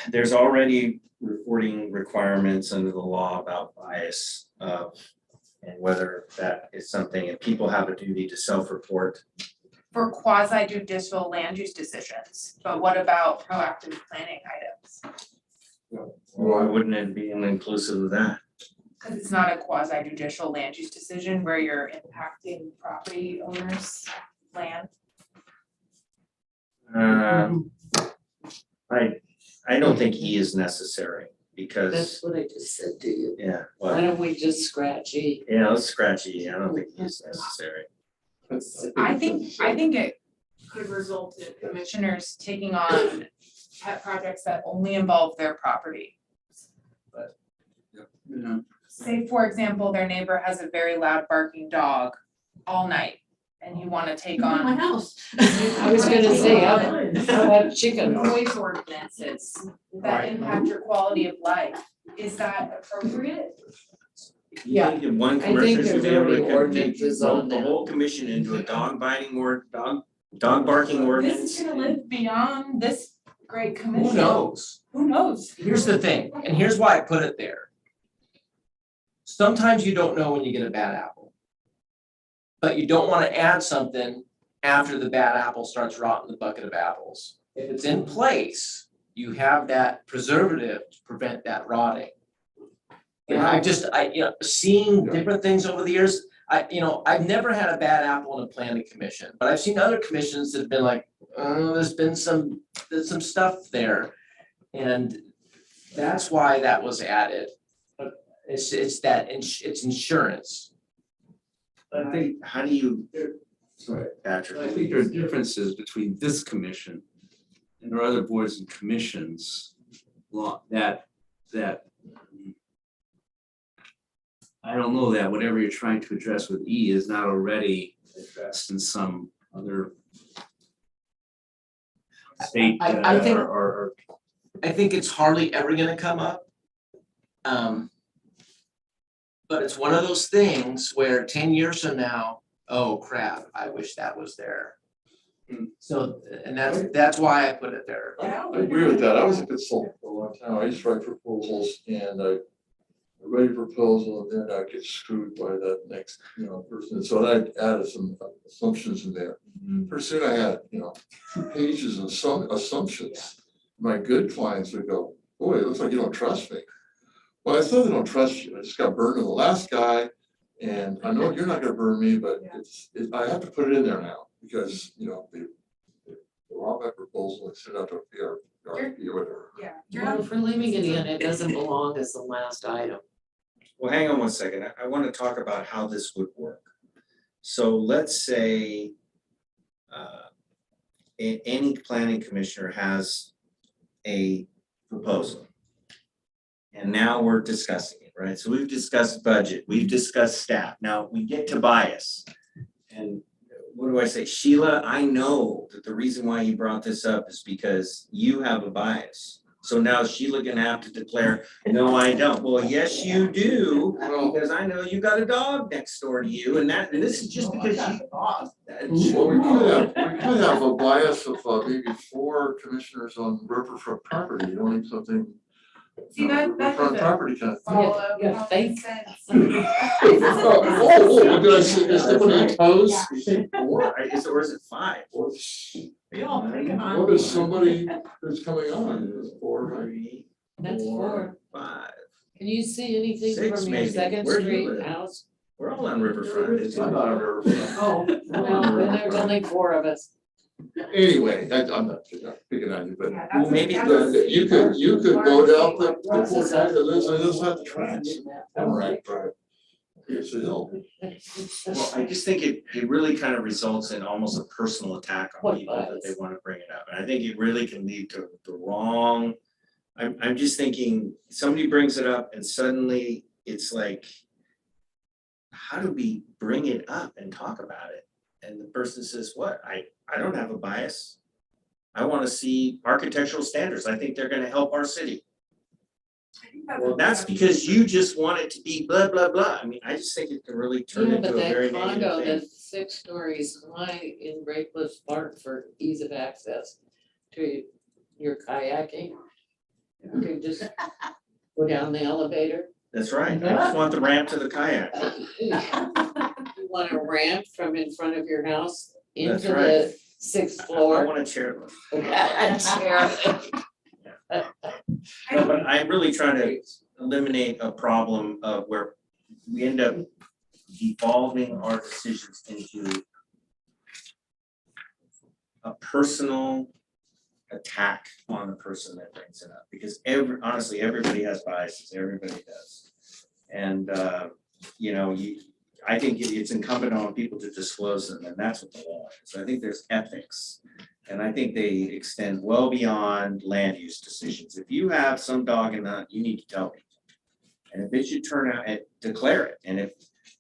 there's already reporting requirements under the law about bias of, and whether that is something, and people have a duty to self-report. For quasi judicial land use decisions, but what about proactive planning items? Why wouldn't it be inclusive of that? Cause it's not a quasi judicial land use decision where you're impacting property owners' land. I don't think E is necessary because, that's what I just said to you. yeah, Why well, don't we just scratch E? yeah, let's scratch E, I don't think E is necessary. I think it could result in commissioners taking on pet projects that only involve their property. Yeah. Say, for example, their neighbor has a very loud barking dog all night and you wanna take My on house. I was gonna say, how about chicken? noise ordinances that impact your quality of life. Is that appropriate? Yeah, You think if one I think commissioner should there's be able to already ordinances on the that. whole commission into a dog biting or dog barking ordinance? This is gonna live beyond this great commission. Who knows? Who knows? Here's the thing, and here's why I put it there. Sometimes you don't know when you get a bad apple. But you don't wanna add something after the bad apple starts rotting the bucket of apples. If it's in place, you have that preservative to prevent that rotting. And seeing different things over the years, I've never had a bad apple in a planning commission, but I've seen other commissions that have been like, there's been some stuff there. And that's why that was added. But it's insurance. I think, How do you, sorry, Patrick? I think there are differences between this commission and there are other boards and commissions that I don't know that whatever you're trying to address with E is not already addressed in some other state I think- or I think it's hardly ever gonna come up. But it's one of those things where 10 years from now, oh crap, I wish that was there. So, and that's why I put it there. I agree with that. I was a consultant for a long time. I used to write proposals and I write a proposal and then I get screwed by that next, person. So I added some assumptions in there. Pretty soon I had, 2 pages of some assumptions. My good clients would go, boy, it looks like you don't trust me. Well, I still don't trust you. I just got burned with the last guy And I know you're not gonna burn me, but I have to put it in there now, because, the raw back proposal, it's sent out to PRP or whatever. Yeah, you're Well, not, if we're leaving it in, it doesn't belong as the last item. Well, hang on one second. I want to talk about how this would work. So let's say any planning commissioner has a proposal. And now we're discussing it, right? So we've discussed budget, we've discussed staff. Now we get to bias. And what do I say? Sheila, I know that the reason why you brought this up is because you have a bias. So now is Sheila gonna have to declare, no, I don't. Well, yes, you do, because I know you got a dog next door to you and this is just because you. Well, we could have a bias of maybe 4 commissioners on riverfront property, owning something. See, that Riverfront doesn't property kind of thing. follow Yeah, common fake. sense. Did I say, is that what I toes? You say 4, or is it 5? We all picking on. What is somebody that's coming on? Is 4, right? 3, That's 4. 5. Can you see anything 6 from your maybe. Second Where do you Street live? house? We're all on Riverfront. It's I'm not a riverfront. Oh, well, then there's only 4 of us. Anyway, I'm not picking on you, but Yeah, Well, that's maybe you could go down the Where's poor this guy at? that lives on the other side of the tracks. Right, right. It's a hill. Well, I just think it really kind of results in almost a personal attack on What people that bias? they want to bring it up. And I think it really can lead to the wrong. I'm just thinking, somebody brings it up and suddenly it's like, how do we bring it up and talk about it? And the person says, what? I don't have a bias. I want to see architectural standards. I think they're going to help our city. I think that's Well, a- that's because you just want it to be blah, blah, blah. I mean, I just think it can really turn Yeah, into but a very that negative condo, thing. that's 6 stories high in Great Cliffs Park for ease of access to your kayaking. You could just go down the elevator. That's right. I just want the ramp to the kayak. You want a ramp from in front of your house That's into right. the 6th I floor. want a chair. A chair. No, but I'm really trying to eliminate a problem of where we end up devolving our decisions into a personal attack on the person that brings it up, because honestly, everybody has biases, everybody does. And I think it's incumbent on people to disclose them, and that's what the law is. I think there's ethics, and I think they extend well beyond land use decisions. If you have some dog in that, you need to tell people. And if it should turn out, and declare it,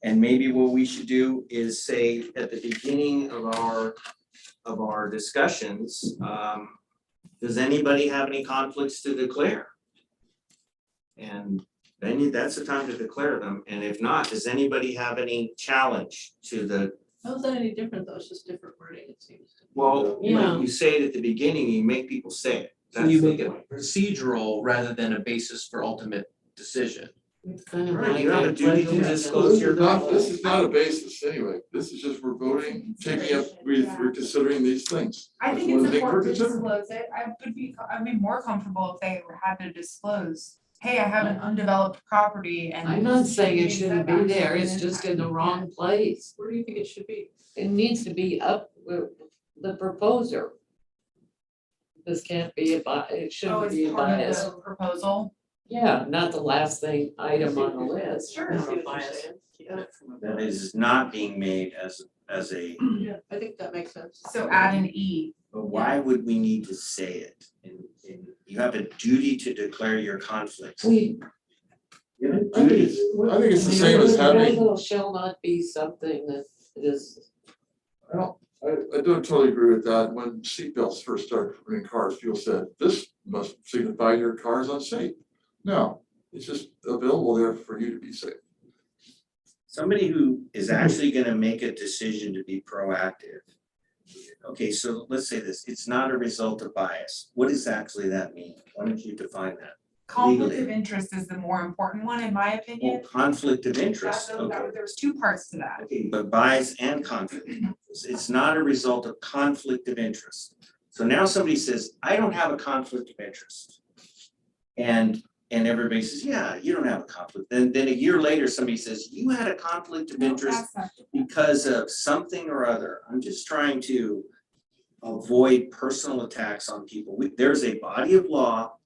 and maybe what we should do is say at the beginning of our discussions, does anybody have any conflicts to declare? And then that's the time to declare them, and if not, does anybody have any challenge to the, How's that any different though? It's just different wording, it seems. well, Yeah. you say it at the beginning, you make people say it. So you That's make it procedural rather than a basis for ultimate decision. It's kind of Right, like. you have a duty to pledge disclose your This is not a basis anyway. This is just we're voting, taking up, we're considering these things. I That's think one it's thing we're important to considering. disclose it. I'd be more comfortable if they had to disclose, hey, I have an undeveloped property and. I'm not saying it these shouldn't be setbacks there, and it's then- just in the wrong place. Where do you think it should be? It needs to be up with the proposer. This can't be it Oh, shouldn't be it's a part of bias. the proposal. Yeah, not the last thing item on the list. Sure. I see what you're saying. Yeah, That is not being made as a, yeah, I think that makes sense. So add an E. but why would we need to say it? You have a duty to declare your conflicts. We. You have a I think duty. it's the same as having, Proposal shall not be something that is, I don't totally agree with that. When seatbelts first started in cars, people said, this must signify your car is unsafe. No, it's just available there for you to be safe. Somebody who is actually gonna make a decision to be proactive. Okay, so let's say this, it's not a result of bias. What does actually that mean? Why don't you define that? Conflict Legally. of interest is the more important one, in my Well, opinion. conflict of interest, okay. There's 2 parts to that. Okay, but bias and conflict of interest. It's not a result of conflict of interest. So now somebody says, I don't have a conflict of interest. And and everybody says, yeah, you don't have a conflict. Then a year later, somebody says, you had a conflict of No, interest that's not. because of something or other. I'm just trying to avoid personal attacks on people. There's a body of law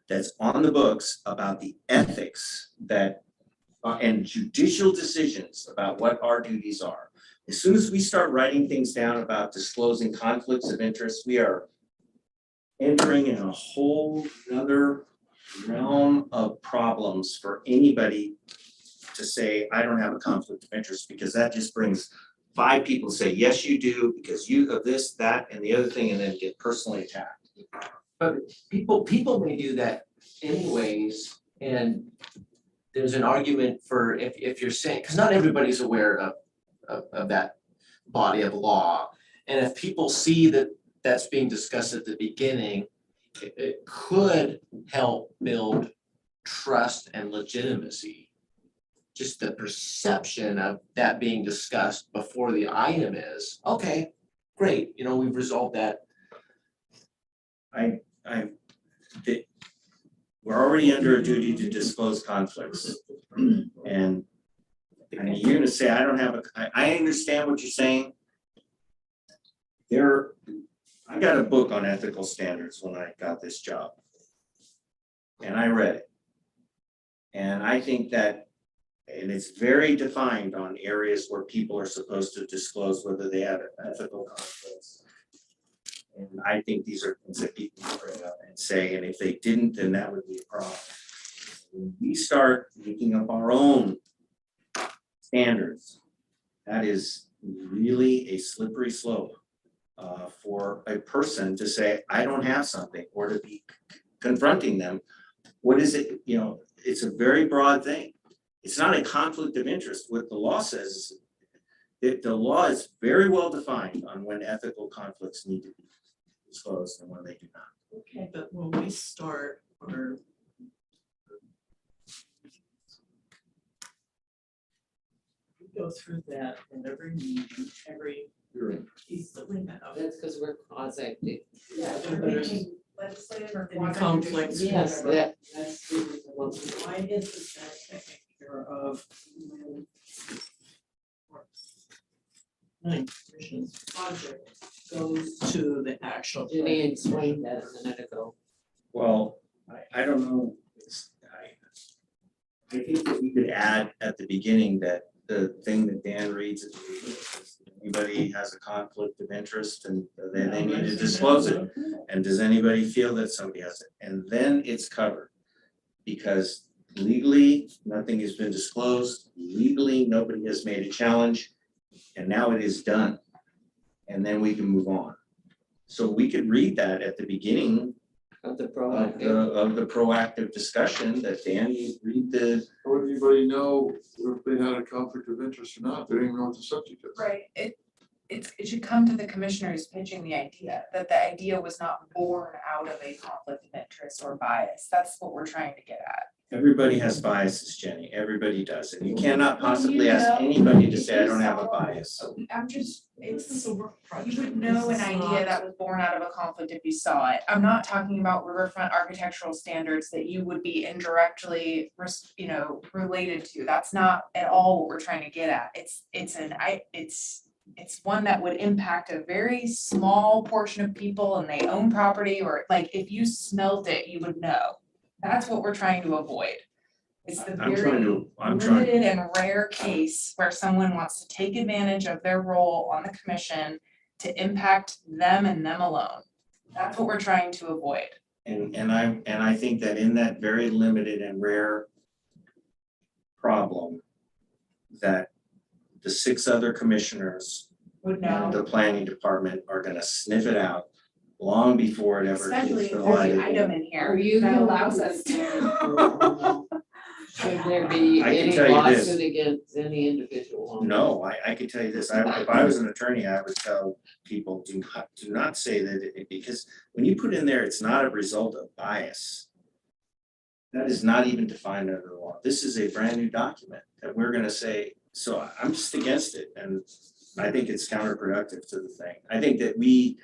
that's on the books about the ethics that and judicial decisions about what our duties are. As soon as we start writing things down about disclosing conflicts of interest, we are entering in a whole other realm of problems for anybody to say, I don't have a conflict of interest, because that just brings 5 people to say, yes, you do, because you of this, that, and the other thing, and then get personally attacked. But people may do that anyways, and there's an argument for if you're saying, because not everybody's aware of that body of law. And if people see that that's being discussed at the beginning, it could help build trust and legitimacy. Just the perception of that being discussed before the item is, okay, great, we've resolved that. We're already under a duty to disclose conflicts. And you're gonna say, I don't have I understand what you're saying. I got a book on ethical standards when I got this job. And I read it. And I think that, and it's very defined on areas where people are supposed to disclose whether they have ethical conflicts. And I think these are things that people can bring up and say, and if they didn't, then that would be a problem. When we start making up our own standards, that is really a slippery slope for a person to say, I don't have something, or to be confronting them. What is it? It's a very broad thing. It's not a conflict of interest. What the law says is that the law is very well defined on when ethical conflicts need to be disclosed and when they do not. Okay, but when we start our we go through that in every meeting, every piece that we have. That's because we're quasi. Yeah, there's Legislative or any conflicts. Yes, whatever. that's. Why isn't that taken care of when planning commission's project goes to the actual. Jenny explained that a minute ago. Well, I don't know. I think that we could add at the beginning that the thing that Dan reads at the beginning is anybody has a conflict of interest and then they need to disclose it. And does anybody feel that somebody has it? And then it's covered. Because legally, nothing has been disclosed. Legally, nobody has made a challenge. And now it is done. And then we can move on. So we could read that at the beginning Of the of proactive. the proactive discussion that Dan, you read the. How would anybody know if they had a conflict of interest or not? They don't even know what the subject is. Right, it should come to the commissioners pitching the idea, that the idea was not born out of a conflict of interest or bias. That's what we're trying to get at. Everybody has biases, Jenny. Everybody does. And you cannot possibly ask anybody to say, I don't have a bias. I'm just, This is a work project. you would know This an is idea not- that was born out of a conflict if you saw it. I'm not talking about riverfront architectural standards that you would be indirectly, related to. That's not at all what we're trying to get at. It's one that would impact a very small portion of people and they own property, or like if you smelt it, you would know. That's what we're trying to avoid. It's the I'm very trying. limited and rare case where someone wants to take advantage of their role on the commission to impact them and them alone. That's what we're trying to avoid. And I think that in that very limited and rare problem, that the 6 other commissioners Would and the know, planning department are gonna sniff it out long before it ever especially gets if to there's light. an item in here Are you that going allows to- us to. Should there be I can any tell you this. lawsuit against any individual? No, I can tell you this, if I was an attorney, I would tell people, do not say that, because when you put in there, it's not a result of bias. That is not even defined under the law. This is a brand new document that we're gonna say, so I'm just against it, and I think it's counterproductive to the thing. I think that we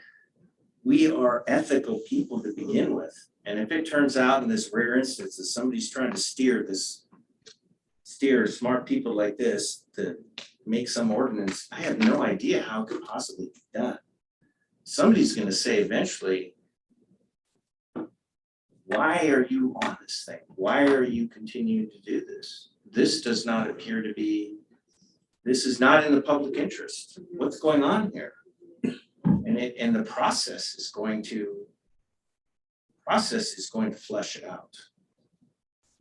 are ethical people to begin with, And if it turns out in this rare instance that somebody's trying to steer smart people like this to make some ordinance, I have no idea how it could possibly be done. Somebody's gonna say eventually, why are you on this thing? Why are you continuing to do this? This does not appear to be, this is not in the public interest. What's going on here? And the process is going to flesh it out.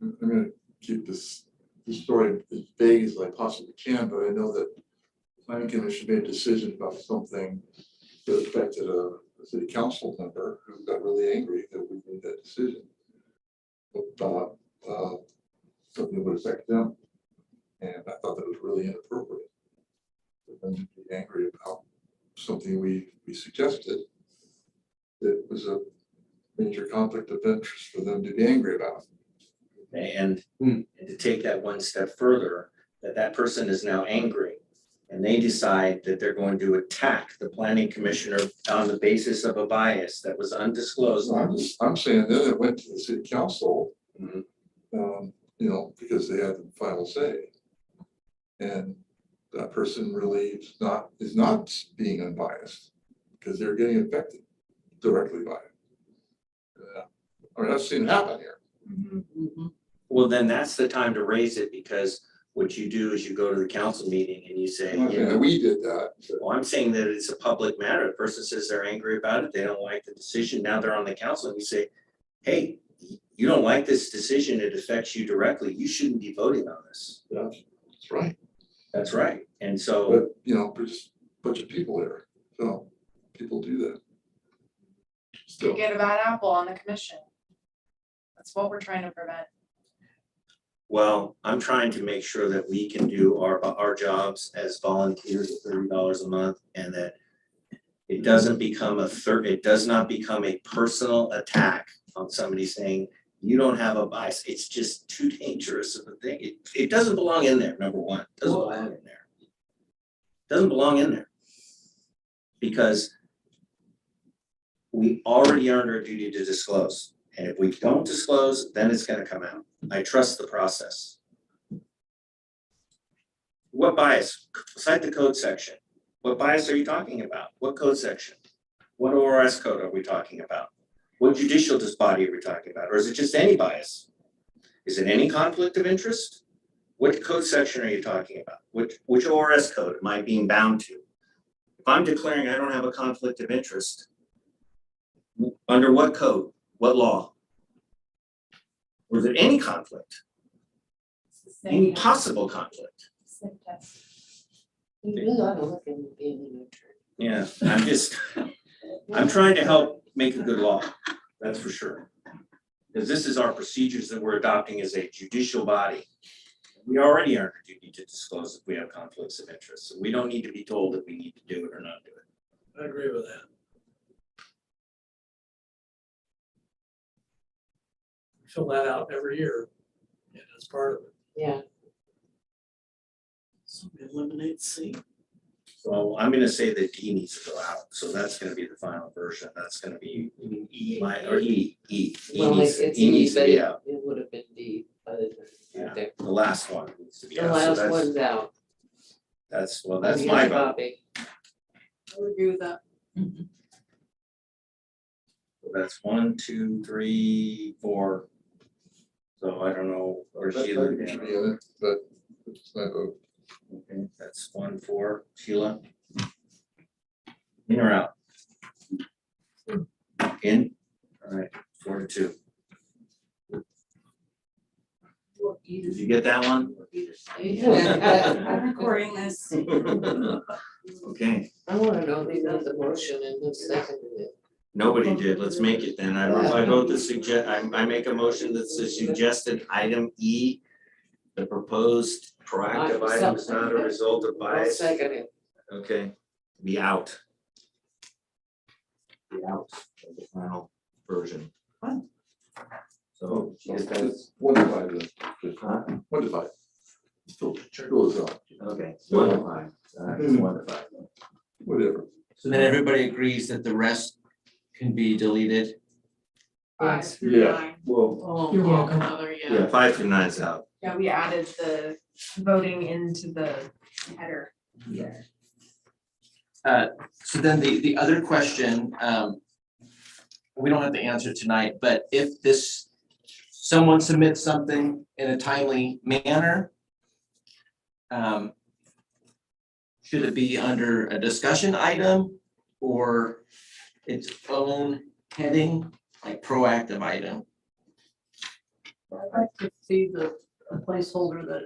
I'm gonna keep this story as vague as I possibly can, but I know that the planning commission made a decision about something that affected a city council member who got really angry that we made that decision about something that would affect them. And I thought that was really inappropriate for them to be angry about something we suggested that was a major conflict of interest for them to be angry about. And to take that one step further, that person is now angry and they decide that they're going to attack the planning commissioner on the basis of a bias that was undisclosed. I'm saying then it went to the city council, Mhm. you know, because they had the final say. And that person really is not being unbiased because they're getting affected directly by it. I mean, I've seen it happen here. Well, then that's the time to raise it, because what you do is you go to the council meeting and you say, I'm not saying that we did that, but well, I'm saying that it's a public matter. The person says they're angry about it, they don't like the decision, now they're on the council, and you say, hey, you don't like this decision, it affects you directly, you shouldn't be voting on this. that's right. That's right, and so, But, you know, there's just a bunch of people there, so people do that. You Still, get a bad apple on the commission. That's what we're trying to prevent. well, I'm trying to make sure that we can do our jobs as volunteers at $30 a month, and that it doesn't become it does not become a personal attack on somebody saying, you don't have a bias. It's just too dangerous of a thing. It doesn't belong in there, number one. It doesn't belong in there. Doesn't belong in there. Because we already earned our duty to disclose. And if we don't disclose, then it's gonna come out. I trust the process. What bias? Cite the code section. What bias are you talking about? What code section? What ORS code are we talking about? What judicial body are we talking about? Or is it just any bias? Is it any conflict of interest? What code section are you talking about? Which ORS code am I being bound to? If I'm declaring I don't have a conflict of interest, under what code? What law? Or is it any conflict? Any possible conflict? You do ought to look into being an attorney. Yeah, I'm trying to help make a good law, that's for sure. Because this is our procedures that we're adopting as a judicial body. We already earned our duty to disclose if we have conflicts of interest, so we don't need to be told that we need to do it or not do it. I agree with that. We fill that out every year, and it's part of it. Yeah, So we eliminate C. So I'm gonna say that D needs to go out, so that's gonna be the final version, that's gonna be E. well, E it's needs E, to but be it out, would have been D by the yeah, time. the last one needs to be The out, so last one's out. that's on my the vote. copy. I would agree with that. So that's 1, 2, 3, 4. So I don't know, or that Sheila. should be in it, but it's my vote. Okay, that's 1, 4, Sheila. In or out? In, all right, 4 to 2. Did you get that one? I'm recording this. Okay, I wanna know who made the motion and who seconded it. nobody did, let's make it then. I vote to I make a motion that's the suggested item E. The proposed proactive item is not a result of I'll bias. second it. Okay, be out. Be out of the final version. So, yes, that's, One divide then. huh? One divide. Still is on, Okay, 1 to 5, it's 1 to 5. whatever. So then everybody agrees that the rest can be deleted? 5 through Yeah. 9. Well, Oh, You're welcome. another, yeah, 5 through 9's out. Yeah, we added the voting into the header. So then the other question, we don't have to answer it tonight, but if someone submits something in a timely manner, should it be under a discussion item or its own heading, like proactive item? I'd like to see a placeholder that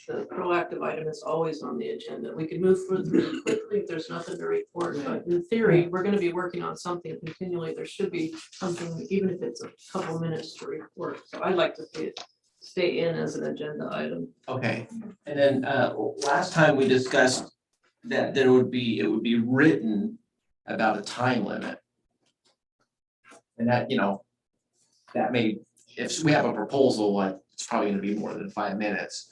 the proactive item is always on the agenda. We could move through quickly if there's nothing to report, but in theory, we're gonna be working on something continually. There should be something, even if it's a couple minutes to report. So I'd like to see it stay in as an agenda item. Okay, and then last time we discussed that it would be written about a time limit. And that, that may, if we have a proposal, like, it's probably gonna be more than 5 minutes.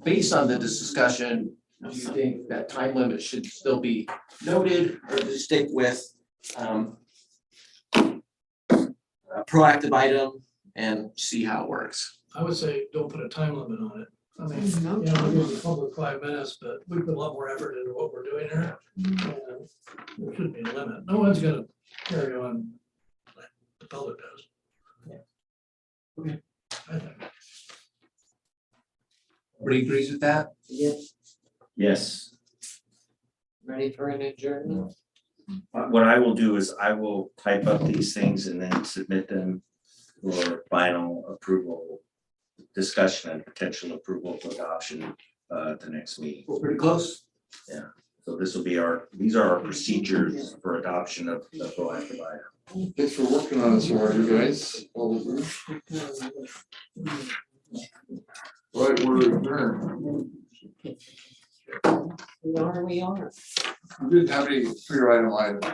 Based on the discussion, do you think that time limit should still be noted or just stick with a proactive item and see how it works? I would say don't put a time limit on it. I mean, No we'll give the public 5 minutes, but we put a lot more effort into what we're doing here. And there shouldn't be a limit. No one's gonna carry on like the public does. Yeah. Okay. I think. Everybody agrees with that? Yep, Yes. ready for an adjournment? What I will do is I will type up these things and then submit them for final approval, discussion and potential approval for adoption at the next meeting. We're pretty close. So this will be these are our procedures for adoption of the proactive item. Thanks for working on it so hard, you guys. All of you. Right, we're adjourned. We are. We didn't have any 3 item items.